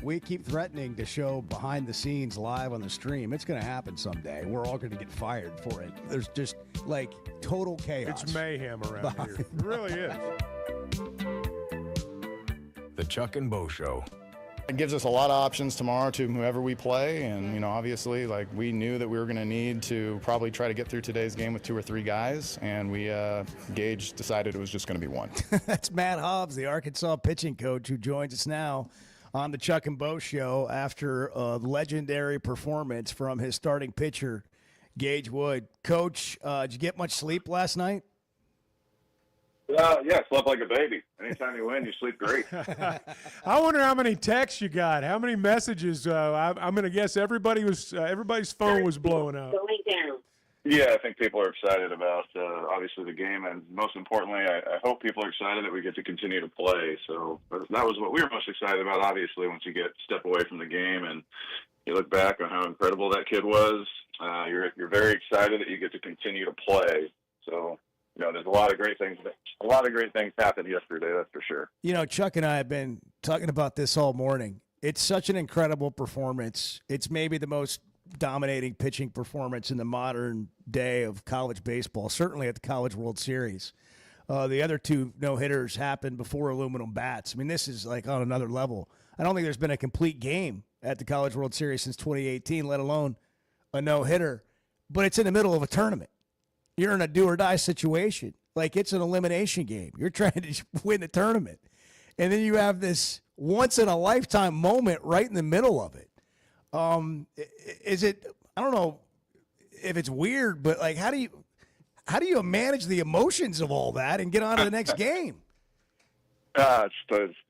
we keep threatening to show behind the scenes live on the stream, it's going to happen someday. We're all going to get fired for it. There's just like total chaos. It's mayhem around here. It really is. The Chuck and Bo Show. It gives us a lot of options tomorrow to whoever we play, and obviously, like, we knew that we were going to need to probably try to get through today's game with 2 or 3 guys, and Gage decided it was just going to be 1. That's Matt Hobbs, the Arkansas pitching coach, who joins us now on the Chuck and Bo Show after a legendary performance from his starting pitcher, Gage Wood. Coach, did you get much sleep last night? Yeah, slept like a baby. Anytime you win, you sleep great. I wonder how many texts you got, how many messages. I'm going to guess everybody's phone was blowing up. Yeah, I think people are excited about, obviously, the game. And most importantly, I hope people are excited that we get to continue to play. So that was what we were most excited about, obviously, once you step away from the game and you look back on how incredible that kid was. You're very excited that you get to continue to play. So, there's a lot of great things happened yesterday, that's for sure. Chuck and I have been talking about this all morning. It's such an incredible performance. It's maybe the most dominating pitching performance in the modern day of college baseball, certainly at the College World Series. The other 2 no-hitters happened before aluminum bats. I mean, this is like on another level. I don't think there's been a complete game at the College World Series since 2018, let alone a no-hitter. But it's in the middle of a tournament. You're in a do-or-die situation. Like, it's an elimination game. You're trying to win the tournament. And then you have this once-in-a-lifetime moment right in the middle of it. Is it – I don't know if it's weird, but, like, how do you manage the emotions of all that and get on to the next game? It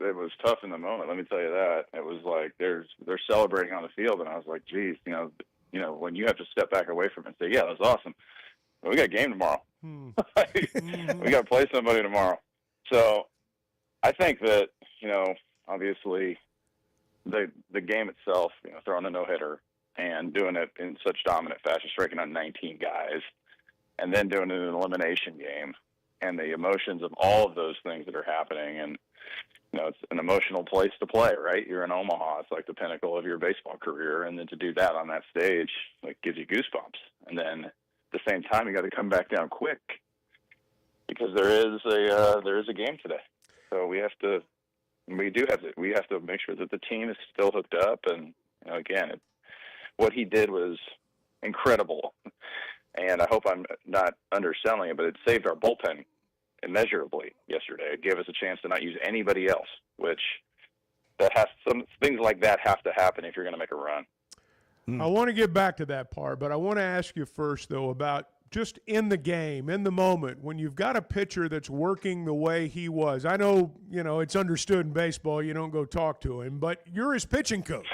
was tough in the moment, let me tell you that. It was like they're celebrating on the field, and I was like, geez, when you have to step back away from it and say, yeah, that was awesome. We got a game tomorrow. We got to play somebody tomorrow. So I think that, obviously the game itself, throwing a no-hitter and doing it in such dominant fashion, striking on 19 guys, and then doing it in an elimination game, and the emotions of all of those things that are happening. And, it's an emotional place to play, right? You're in Omaha. It's like the pinnacle of your baseball career. And then to do that on that stage, gives you goosebumps. And then at the same time, you got to come back down quick because there is a game today. So we have to make sure that the team is still hooked up. And, again, what he did was incredible. And I hope I'm not underselling it, but it saved our bullpen immeasurably yesterday. It gave us a chance to not use anybody else, which some things like that have to happen if you're going to make a run. I want to get back to that part, but I want to ask you first, though, about just in the game, in the moment, when you've got a pitcher that's working the way he was. I know, it's understood in baseball you don't go talk to him, but you're his pitching coach.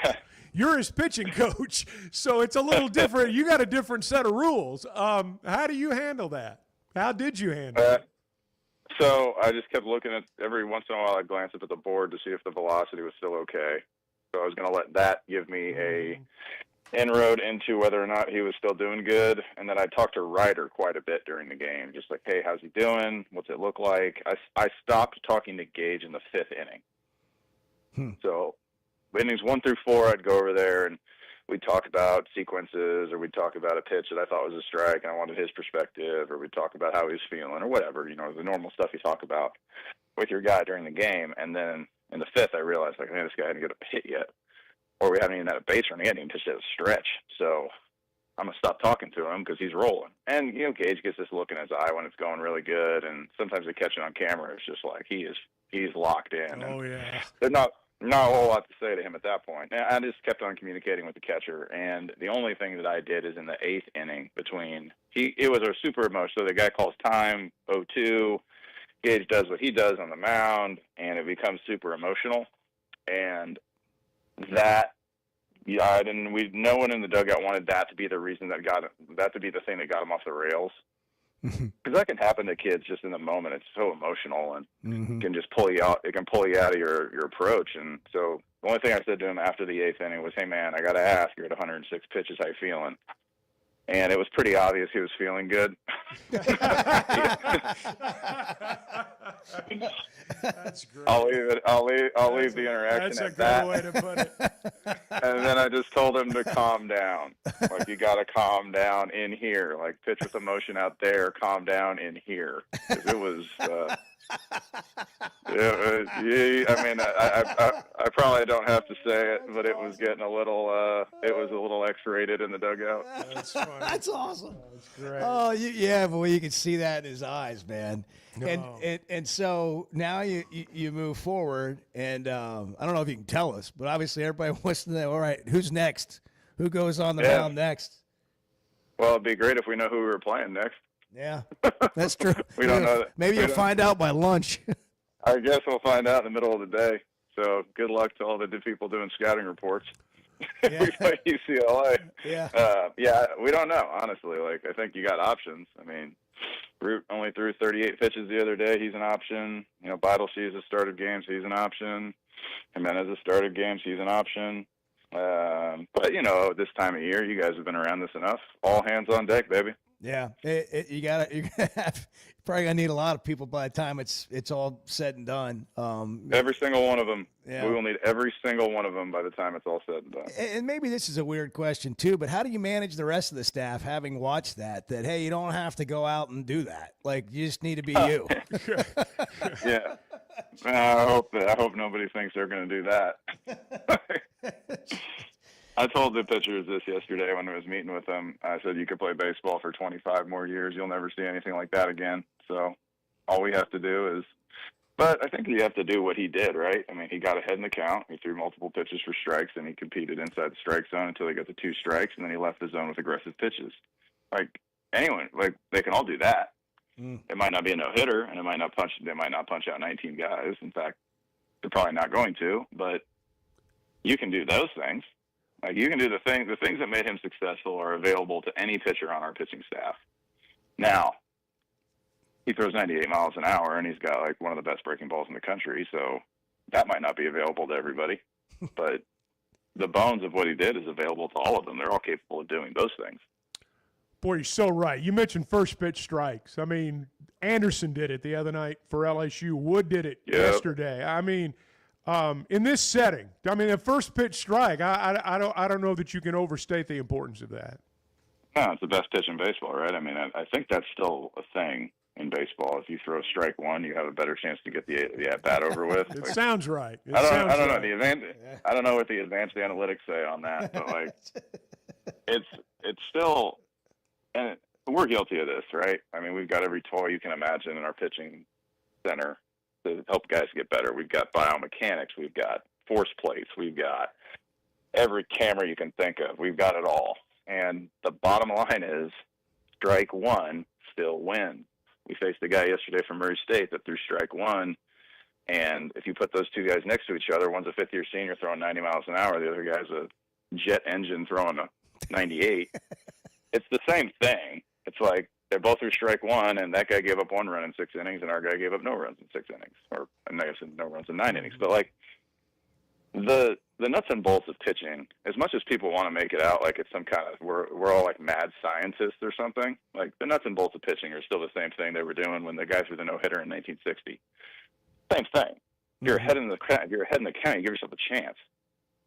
You're his pitching coach, so it's a little different. You got a different set of rules. How do you handle that? How did you handle it? So I just kept looking at every once in a while. I'd glance up at the board to see if the velocity was still okay. So I was going to let that give me a inroad into whether or not he was still doing good. And then I talked to Ryder quite a bit during the game, just like, hey, how's he doing? What's it look like? I stopped talking to Gage in the 5th inning. So innings 1 through 4, I'd go over there and we'd talk about sequences, or we'd talk about a pitch that I thought was a strike and I wanted his perspective, or we'd talk about how he was feeling or whatever, the normal stuff you talk about with your guy during the game. And then in the 5th, I realized, like, man, this guy hadn't got a hit yet, or we haven't even had a base run yet. He just had a stretch. So I'm going to stop talking to him because he's rolling. And, Gage gets this look in his eye when it's going really good. And sometimes they catch it on camera. It's just like he's locked in. Oh, yeah. There's not a whole lot to say to him at that point. I just kept on communicating with the catcher. And the only thing that I did is in the 8th inning it was a super emotional. So the guy calls time, 0-2. Gage does what he does on the mound, and it becomes super emotional. And that, no one in the dugout wanted that to be the reason that to be the thing that got him off the rails. Because that can happen to kids just in the moment. It's so emotional and can just pull you out. It can pull you out of your approach. And so the only thing I said to him after the 8th inning was, hey, man, I got to ask, you're at 106 pitches. How you feeling? and it was pretty obvious he was feeling good. That's great. I'll leave the interaction That's at a that. good way to put it. And then I just told him to calm down. Like, you got to calm down in here. Like, pitch with emotion out there, calm down in here. 'Cause it was. I mean, I probably don't have to say it, but it was getting a little. It was a little X-rated in the dugout. That's funny. That's awesome. That's great. Oh, yeah, boy, you can see that in his eyes, man. And so now you move forward, and I don't know if you can tell us, but obviously everybody wants to know, all right, who's next? Who goes on the mound next? Well, it'd be great if we know who we were playing next. Yeah, that's true. We don't know that. Maybe you'll find out by lunch. I guess we'll find out in the middle of the day. So good luck to all the people doing scouting reports. Yeah. We play UCLA. Yeah. Yeah, we don't know, honestly. Like, I think you got options. I mean, Root only threw 38 pitches the other day. He's an option. You know, Beidelshees has started games. He's an option. Jimenez has started games. He's an option. But, you know, this time of year, you guys have been around this enough. All hands on deck, baby. Yeah, you're probably gonna need a lot of people by the time it's all said and done. Every single one of them. Yeah. We will need every single one of them by the time it's all said and done. And maybe this is a weird question too, but how do you manage the rest of the staff having watched that hey, you don't have to go out and do that. Like, you just need to be you. Yeah. I hope nobody thinks they're going to do that. I told the pitchers this yesterday when I was meeting with them. I said, you could play baseball for 25 more years. You'll never see anything like that again. So all we have to do is, but I think you have to do what he did, right? I mean, he got ahead in the count. He threw multiple pitches for strikes, and he competed inside the strike zone until he got to 2 strikes, and then he left the zone with aggressive pitches. Like, anyone, like, they can all do that. It might not be a no-hitter, and they might not punch out 19 guys. In fact, they're probably not going to, but you can do those things. Like, you can do the things that made him successful are available to any pitcher on our pitching staff. Now, he throws 98 miles an hour, and he's got, like, one of the best breaking balls in the country, so that might not be available to everybody. But the bones of what he did is available to all of them. They're all capable of doing those things. Boy, you're so right. You mentioned first pitch strikes. I mean, Anderson did it the other night for LSU. Wood did it yesterday. I mean, in this setting, I mean, a first pitch strike, I don't know that you can overstate the importance of that. No, it's the best pitch in baseball, right? I mean, I think that's still a thing in baseball. If you throw strike one, you have a better chance to get the at bat over with. It sounds right. I don't know I don't know what the advanced analytics say on that, but like, it's still, and we're guilty of this, right? I mean, we've got every toy you can imagine in our pitching center to help guys get better. We've got biomechanics, we've got force plates, we've got every camera you can think of. We've got it all. And the bottom line is, strike one still wins. We faced a guy yesterday from Murray State that threw strike one, and if you put those two guys next to each other, one's a fifth-year senior throwing 90 miles an hour, the other guy's a jet engine throwing a 98. It's the same thing. It's like they both threw strike one, and that guy gave up 1 run in 6 innings, and our guy gave up no runs in 6 innings, or I guess no runs in 9 innings. But like the nuts and bolts of pitching, as much as people want to make it out like it's some kind of we're all like mad scientists or something, like the nuts and bolts of pitching are still the same thing they were doing when the guy threw the no hitter in 1960. Same thing. You're ahead in the count. You give yourself a chance.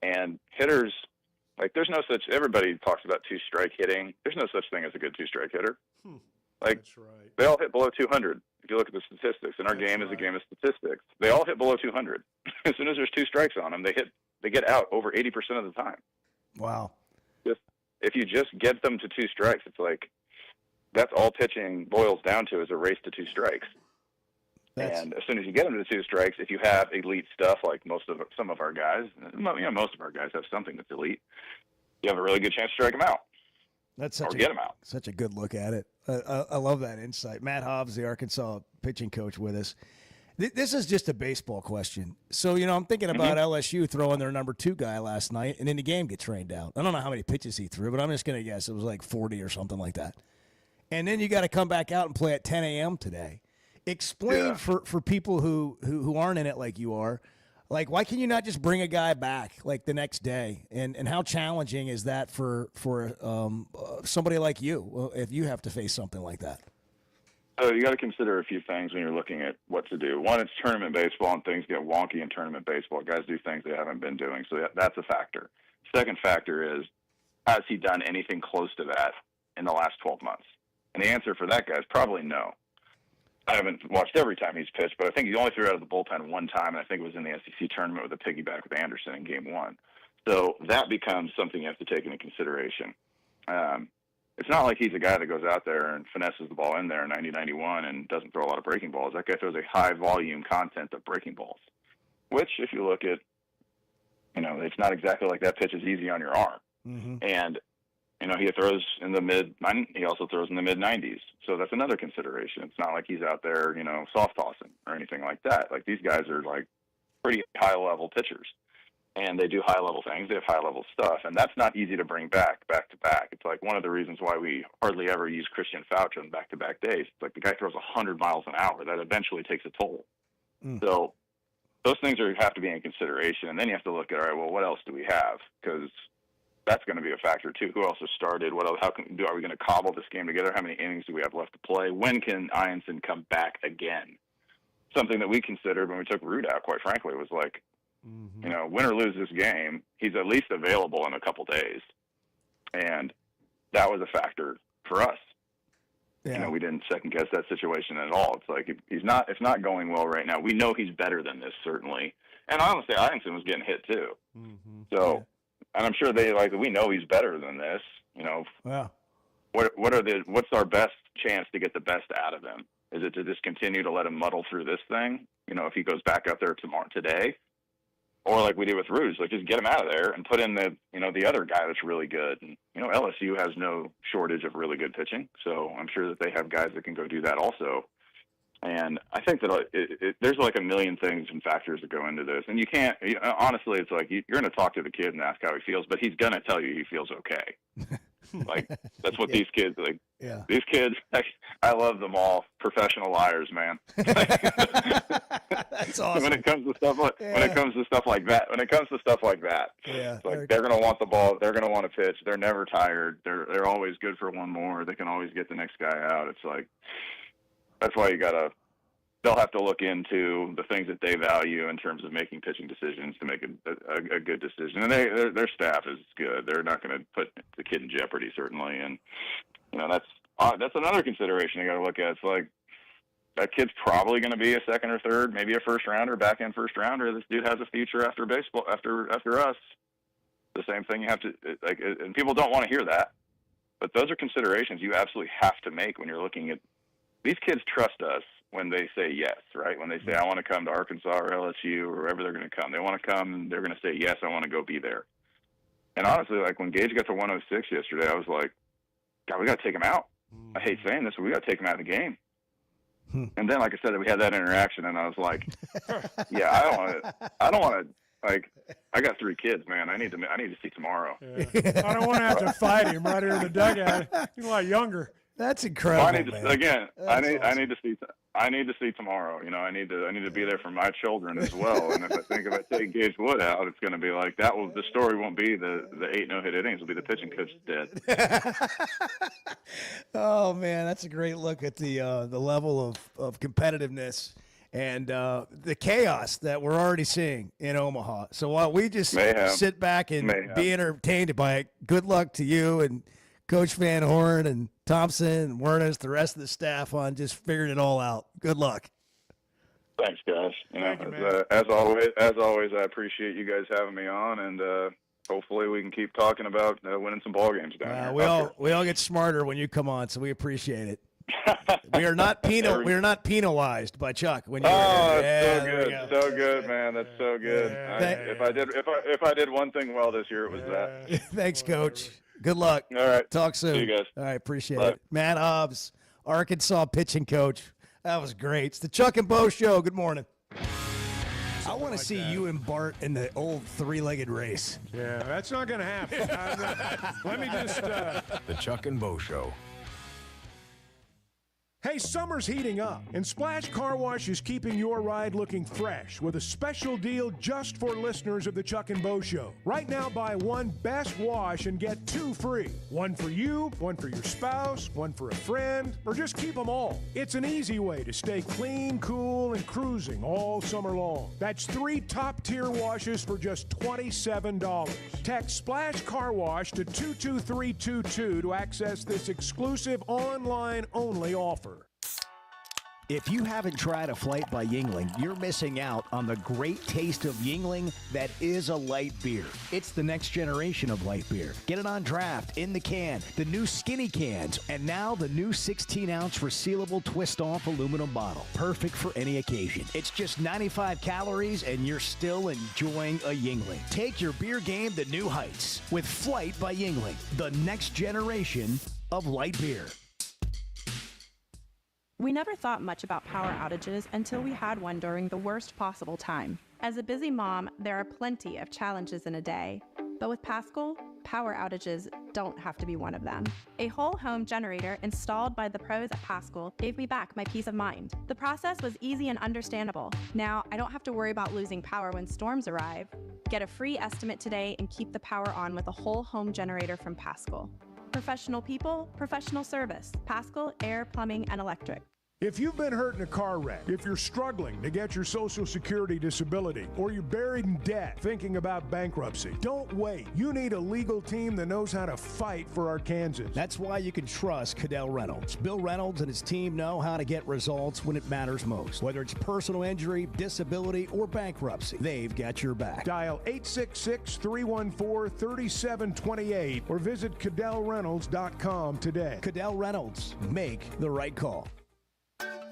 And hitters, like, there's no such. Everybody talks about 2-strike hitting. There's no such thing as a good 2-strike hitter. Like, that's right. They all hit below 200. If you look at the statistics, and our game is a game of statistics. They all hit below 200. As soon as there's 2 strikes on them, they get out over 80% of the time. Wow. If you just get them to 2 strikes, it's like that's all pitching boils down to is a race to 2 strikes. And as soon as you get them to 2 strikes, if you have elite stuff like some of our guys, most of our guys have something that's elite, you have a really good chance to strike them out. Get them out. Such a good look at it. I love that insight. Matt Hobs, the Arkansas pitching coach, with us. This is just a baseball question. So, I'm thinking about LSU throwing their number 2 guy last night, and in the game gets rained out. I don't know how many pitches he threw, but I'm just going to guess it was like 40 or something like that. And then you got to come back out and play at 10 a.m. today. Explain for people who aren't in it like you are, Like, why can you not just bring a guy back like the next day? And how challenging is that for somebody like you if you have to face something like that? So you got to consider a few things when you're looking at what to do. One, it's tournament baseball, and things get wonky in tournament baseball. Guys do things they haven't been doing, so that's a factor. Second factor is, has he done anything close to that in the last 12 months? And the answer for that guy is probably no. I haven't watched every time he's pitched, but I think he only threw out of the bullpen one time, and I think it was in the SEC tournament with a piggyback with Anderson in Game 1. So that becomes something you have to take into consideration. It's not like he's a guy that goes out there and finesses the ball in there 90-91 and doesn't throw a lot of breaking balls. That guy throws a high-volume content of breaking balls, which, if you look at, it's not exactly like that pitch is easy on your arm. Mm-hmm. And, he throws in the he also throws in the mid-90s. So that's another consideration. It's not like he's out there, soft tossing or anything like that. Like, these guys are, like, pretty high-level pitchers. And they do high-level things. They have high-level stuff. And that's not easy to bring back to back. It's like one of the reasons why we hardly ever use Christian Fauch on back-to-back days. It's like the guy throws 100 miles an hour. That eventually takes a toll. So those things have to be in consideration. And then you have to look at, all right, well, what else do we have? Because that's going to be a factor, too. Who else has started? Are we going to cobble this game together? How many innings do we have left to play? When can Ianson come back again? Something that we considered when we took Root out, quite frankly, was like, win or lose this game, he's at least available in a couple days. And that was a factor for us. Yeah. We didn't second guess that situation at all. It's like, it's not going well right now. We know he's better than this, certainly. And honestly, Ianson was getting hit too. So, and I'm sure we know he's better than this. Yeah. What's our best chance to get the best out of him? Is it to just continue to let him muddle through this thing? If he goes back out there today, or like we did with Ruse, like just get him out of there and put in the other guy that's really good. And, LSU has no shortage of really good pitching. So I'm sure that they have guys that can go do that also. And I think that there's like a million things and factors that go into this. And you can't, honestly, it's like you're going to talk to the kid and ask how he feels, but he's going to tell you he feels okay. Like, that's what these kids, like, these kids, I love them all. Professional liars, man. That's awesome. When it comes to stuff like that, it's like they're going to want the ball. They're going to want to pitch. They're never tired. They're always good for one more. They can always get the next guy out. It's like, that's why they'll have to look into the things that they value in terms of making pitching decisions to make a good decision. And their staff is good. They're not going to put the kid in jeopardy, certainly. And, that's another consideration you got to look at. It's like, that kid's probably going to be a second or third, maybe a first rounder, back end first rounder. This dude has a future after baseball, after us. The same thing you have to, like, and people don't want to hear that, but those are considerations you absolutely have to make when you're looking at, these kids trust us when they say yes, right? When they say, I want to come to Arkansas or LSU or wherever they're going to come. They want to come, and they're going to say, yes, I want to go be there. And honestly, like when Gage got to 106 yesterday, I was like, God, we got to take him out. I hate saying this, but we got to take him out of the game. And then, like I said, we had that interaction, and I was like, yeah, I don't want to, like, I got 3 kids, man. I need to see tomorrow. Yeah. I don't want to have to fight him right here in the dugout. He's a lot younger. That's incredible. Well, I need to see tomorrow. I need to be there for my children as well. And if I take Gage Wood out, it's going to be like the story won't be the 8 no-hit innings. It'll be the pitching coach dead. Oh man, that's a great look at the level of competitiveness and the chaos that we're already seeing in Omaha. So while we just sit back and be entertained by it, good luck to you and Coach Van Horn and Thompson and Wernes, the rest of the staff on just figuring it all out. Good luck. Thanks, guys. As always, I appreciate you guys having me on, and hopefully we can keep talking about winning some ball games down here. We all get smarter when you come on, so we appreciate it. We are not penalized by Chuck when you. So good, man. That's so good. If I did one thing well this year, it was that. Thanks, Coach. Good luck. All right. Talk soon. See you guys. All right. Appreciate it. Matt Hobs, Arkansas pitching coach. That was great. It's the Chuck and Bo Show. Good morning. I want to see you and Bart in the old 3-legged race. Yeah, that's not going to happen. Let me just. The Chuck and Bo Show. Hey, summer's heating up, and Splash Car Wash is keeping your ride looking fresh with a special deal just for listeners of the Chuck and Bo Show. Right now, buy one Best Wash and get 2 free. One for you, one for your spouse, one for a friend, or just keep them all. It's an easy way to stay clean, cool, and cruising all summer long. That's 3 top-tier washes for just $27. Text Splash Car Wash to 22322 to access this exclusive online-only offer. If you haven't tried a flight by Yingling, you're missing out on the great taste of Yingling that is a light beer. It's the next generation of light beer. Get it on draft, in the can, the new skinny cans, and now the new 16-ounce resealable twist-off aluminum bottle. Perfect for any occasion. It's just 95 calories, and you're still enjoying a Yingling. Take your beer game to new heights with Flight by Yingling, the next generation of light beer. We never thought much about power outages until we had one during the worst possible time. As a busy mom, there are plenty of challenges in a day. But with Paschal, power outages don't have to be one of them. A whole home generator installed by the pros at Paschal gave me back my peace of mind. The process was easy and understandable. Now, I don't have to worry about losing power when storms arrive. Get a free estimate today and keep the power on with a whole home generator from Paschal. Professional people, professional service. Paschal Air, Plumbing, and Electric. If you've been hurt in a car wreck, if you're struggling to get your Social Security disability, or you're buried in debt thinking about bankruptcy, don't wait. You need a legal team that knows how to fight for Arkansans. That's why you can trust Cadell Reynolds. Bill Reynolds and his team know how to get results when it matters most. Whether it's personal injury, disability, or bankruptcy, they've got your back. Dial 866-314-3728 or visit CadellReynolds.com today. Cadell Reynolds. Make the right call.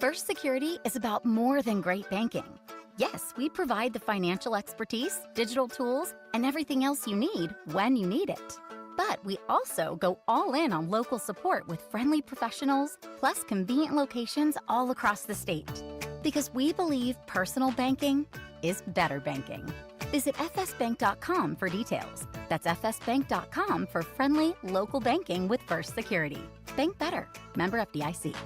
First Security is about more than great banking. Yes, we provide the financial expertise, digital tools, and everything else you need when you need it. But we also go all in on local support with friendly professionals, plus convenient locations all across the state. Because we believe personal banking is better banking. Visit fsbank.com for details. That's fsbank.com for friendly, local banking with First Security. Bank better. Member FDIC.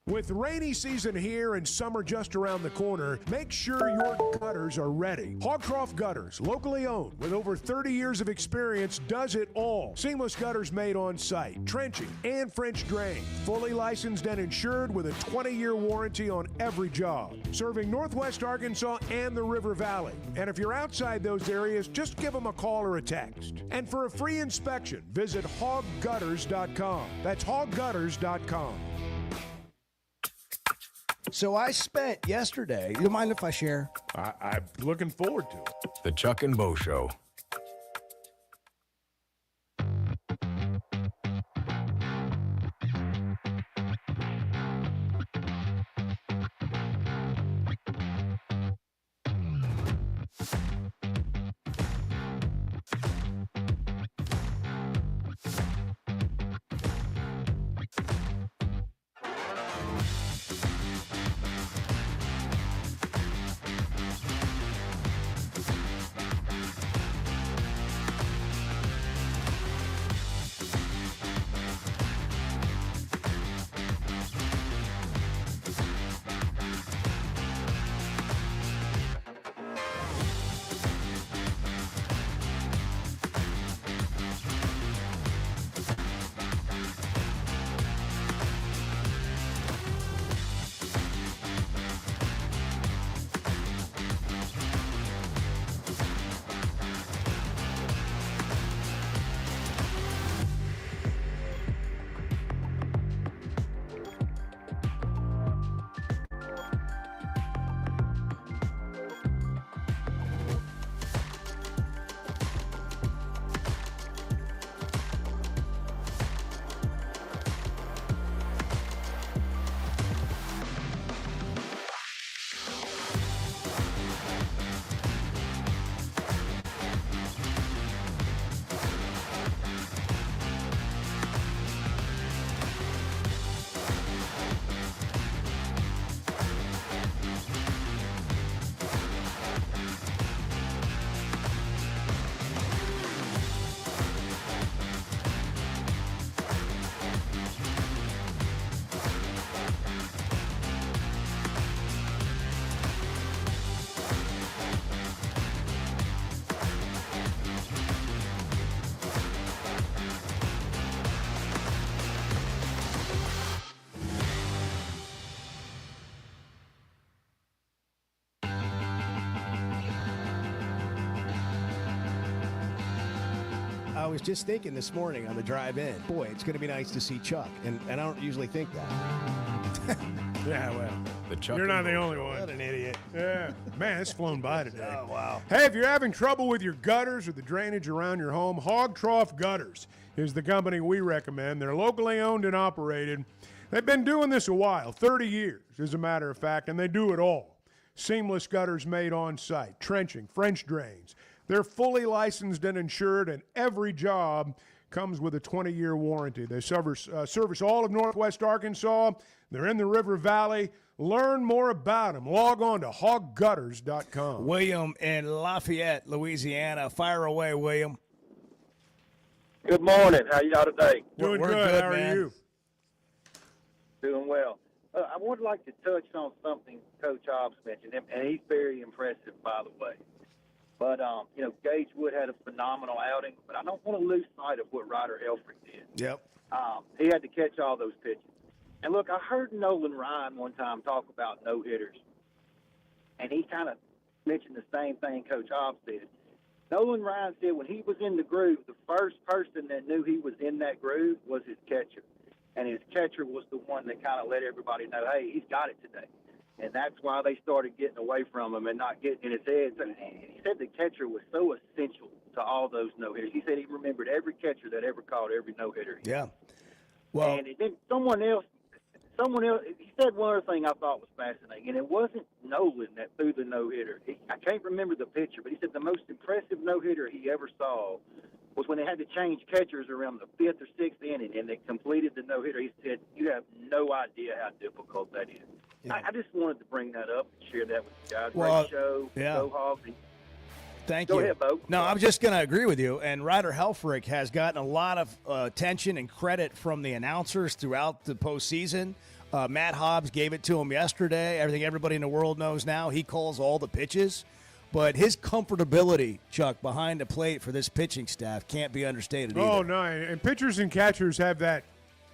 With rainy season here and summer just around the corner, make sure your gutters are ready. Hogcroft Gutters, locally owned with over 30 years of experience, does it all. Seamless gutters made on site, trenching and French drain. Fully licensed and insured with a 20-year warranty on every job. Serving Northwest Arkansas and the River Valley. And if you're outside those areas, just give them a call or a text. And for a free inspection, visit hoggutters.com. That's hoggutters.com. So I spent yesterday, you mind if I share? I'm looking forward to it. The Chuck and Bo Show. I was just thinking this morning on the drive in, boy, it's going to be nice to see Chuck. And I don't usually think that. Yeah, well, The Chuck you're not and the Bo only Show. one. What an idiot. Yeah. Man, it's flown by today. Oh, wow. Hey, if you're having trouble with your gutters or the drainage around your home, Hog Trough Gutters is the company we recommend. They're locally owned and operated. They've been doing this a while, 30 years, as a matter of fact, and they do it all. Seamless gutters made on site, trenching, French drains. They're fully licensed and insured, and every job comes with a 20-year warranty. They service all of Northwest Arkansas. They're in the River Valley. Learn more about them. Log on to hoggutters.com. William in Lafayette, Louisiana. Fire away, William. Good morning. How y'all today? Doing We're good. good, How man. are you? Doing well. I would like to touch on something Coach Hobs mentioned, and he's very impressive, by the way. But, Gage Wood had a phenomenal outing, but I don't want to lose sight of what Ryder Helfrich did. Yep. He had to catch all those pitches. And, look, I heard Nolan Ryan one time talk about no-hitters, and he kind of mentioned the same thing Coach Hobbs did. Nolan Ryan said when he was in the groove, the first person that knew he was in that groove was his catcher. And his catcher was the one that kind of let everybody know, hey, he's got it today. And that's why they started getting away from him and not getting in his head. So he said the catcher was so essential to all those no-hitters. He said he remembered every catcher that ever caught every no-hitter. Yeah. Well, And then someone else, he said one other thing I thought was fascinating, and it wasn't Nolan that threw the no-hitter. I can't remember the picture, but he said the most impressive no-hitter he ever saw was when they had to change catchers around the 5th or 6th inning, and they completed the no-hitter. He said, you have no idea how difficult that is. Yeah. I just wanted to bring that up and share that with you guys. Well, Great show. yeah. Go Hogs. Thank Go you. ahead, Bo. No, I'm just going to agree with you. And Ryder Helfrich has gotten a lot of attention and credit from the announcers throughout the postseason. Matt Hobbs gave it to him yesterday. Everybody in the world knows now. He calls all the pitches. But his comfortability, Chuck, behind the plate for this pitching staff can't be understated either. Oh, no. And pitchers and catchers have that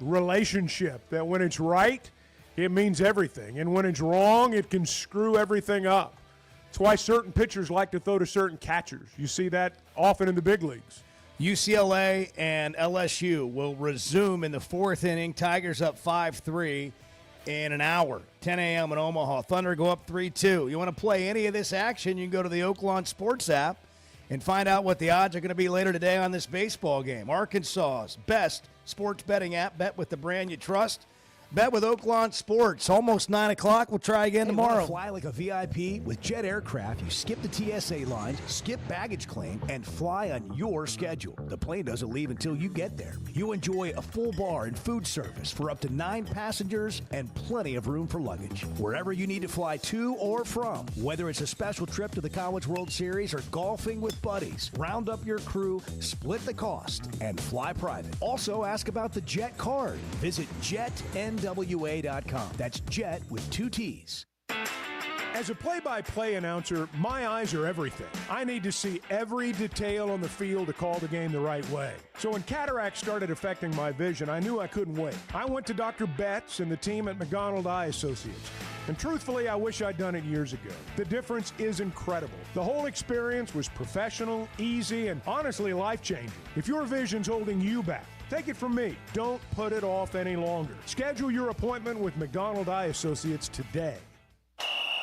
relationship that when it's right, it means everything. And when it's wrong, it can screw everything up. That's why certain pitchers like to throw to certain catchers. You see that often in the big leagues. UCLA and LSU will resume in the 4th inning. Tigers up 5-3 in an hour. 10 a.m. in Omaha. Thunder go up 3-2. You want to play any of this action, you can go to the Oaklawn Sports app and find out what the odds are going to be later today on this baseball game. Arkansas's best sports betting app. Bet with the brand you trust. Bet with Oaklawn Sports. Almost 9 o'clock. We'll try again tomorrow. Fly like a VIP with Jet Aircraft. You skip the TSA lines, skip baggage claim, and fly on your schedule. The plane doesn't leave until you get there. You enjoy a full bar and food service for up to 9 passengers and plenty of room for luggage. Wherever you need to fly to or from, whether it's a special trip to the College World Series or golfing with buddies, round up your crew, split the cost, and fly private. Also, ask about the Jet card. Visit JetNWA.com. That's Jet with 2 T's. As a play-by-play announcer, my eyes are everything. I need to see every detail on the field to call the game the right way. So when cataracts started affecting my vision, I knew I couldn't wait. I went to Dr. Betts and the team at McDonald Eye Associates. And truthfully, I wish I'd done it years ago. The difference is incredible. The whole experience was professional, easy, and honestly life-changing. If your vision's holding you back, take it from me. Don't put it off any longer. Schedule your appointment with McDonald Eye Associates today.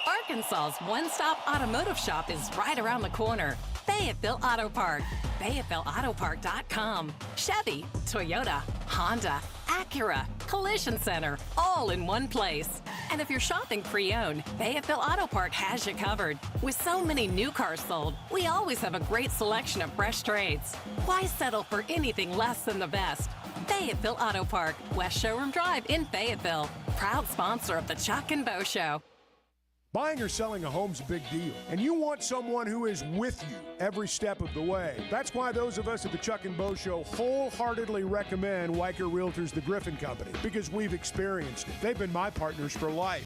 Arkansas's one-stop automotive shop is right around the corner. Fayetteville Auto Park. FayettevilleAutoPark.com. Chevy, Toyota, Honda, Acura, Collision Center, all in one place. And if you're shopping pre-owned, Fayetteville Auto Park has you covered. With so many new cars sold, we always have a great selection of fresh trades. Why settle for anything less than the best? Fayetteville Auto Park, West Showroom Drive in Fayetteville. Proud sponsor of the Chuck and Bo Show. Buying or selling a home's a big deal, and you want someone who is with you every step of the way. That's why those of us at the Chuck and Bo Show wholeheartedly recommend Weicker Realtors, the Griffin Company, because we've experienced it. They've been my partners for life.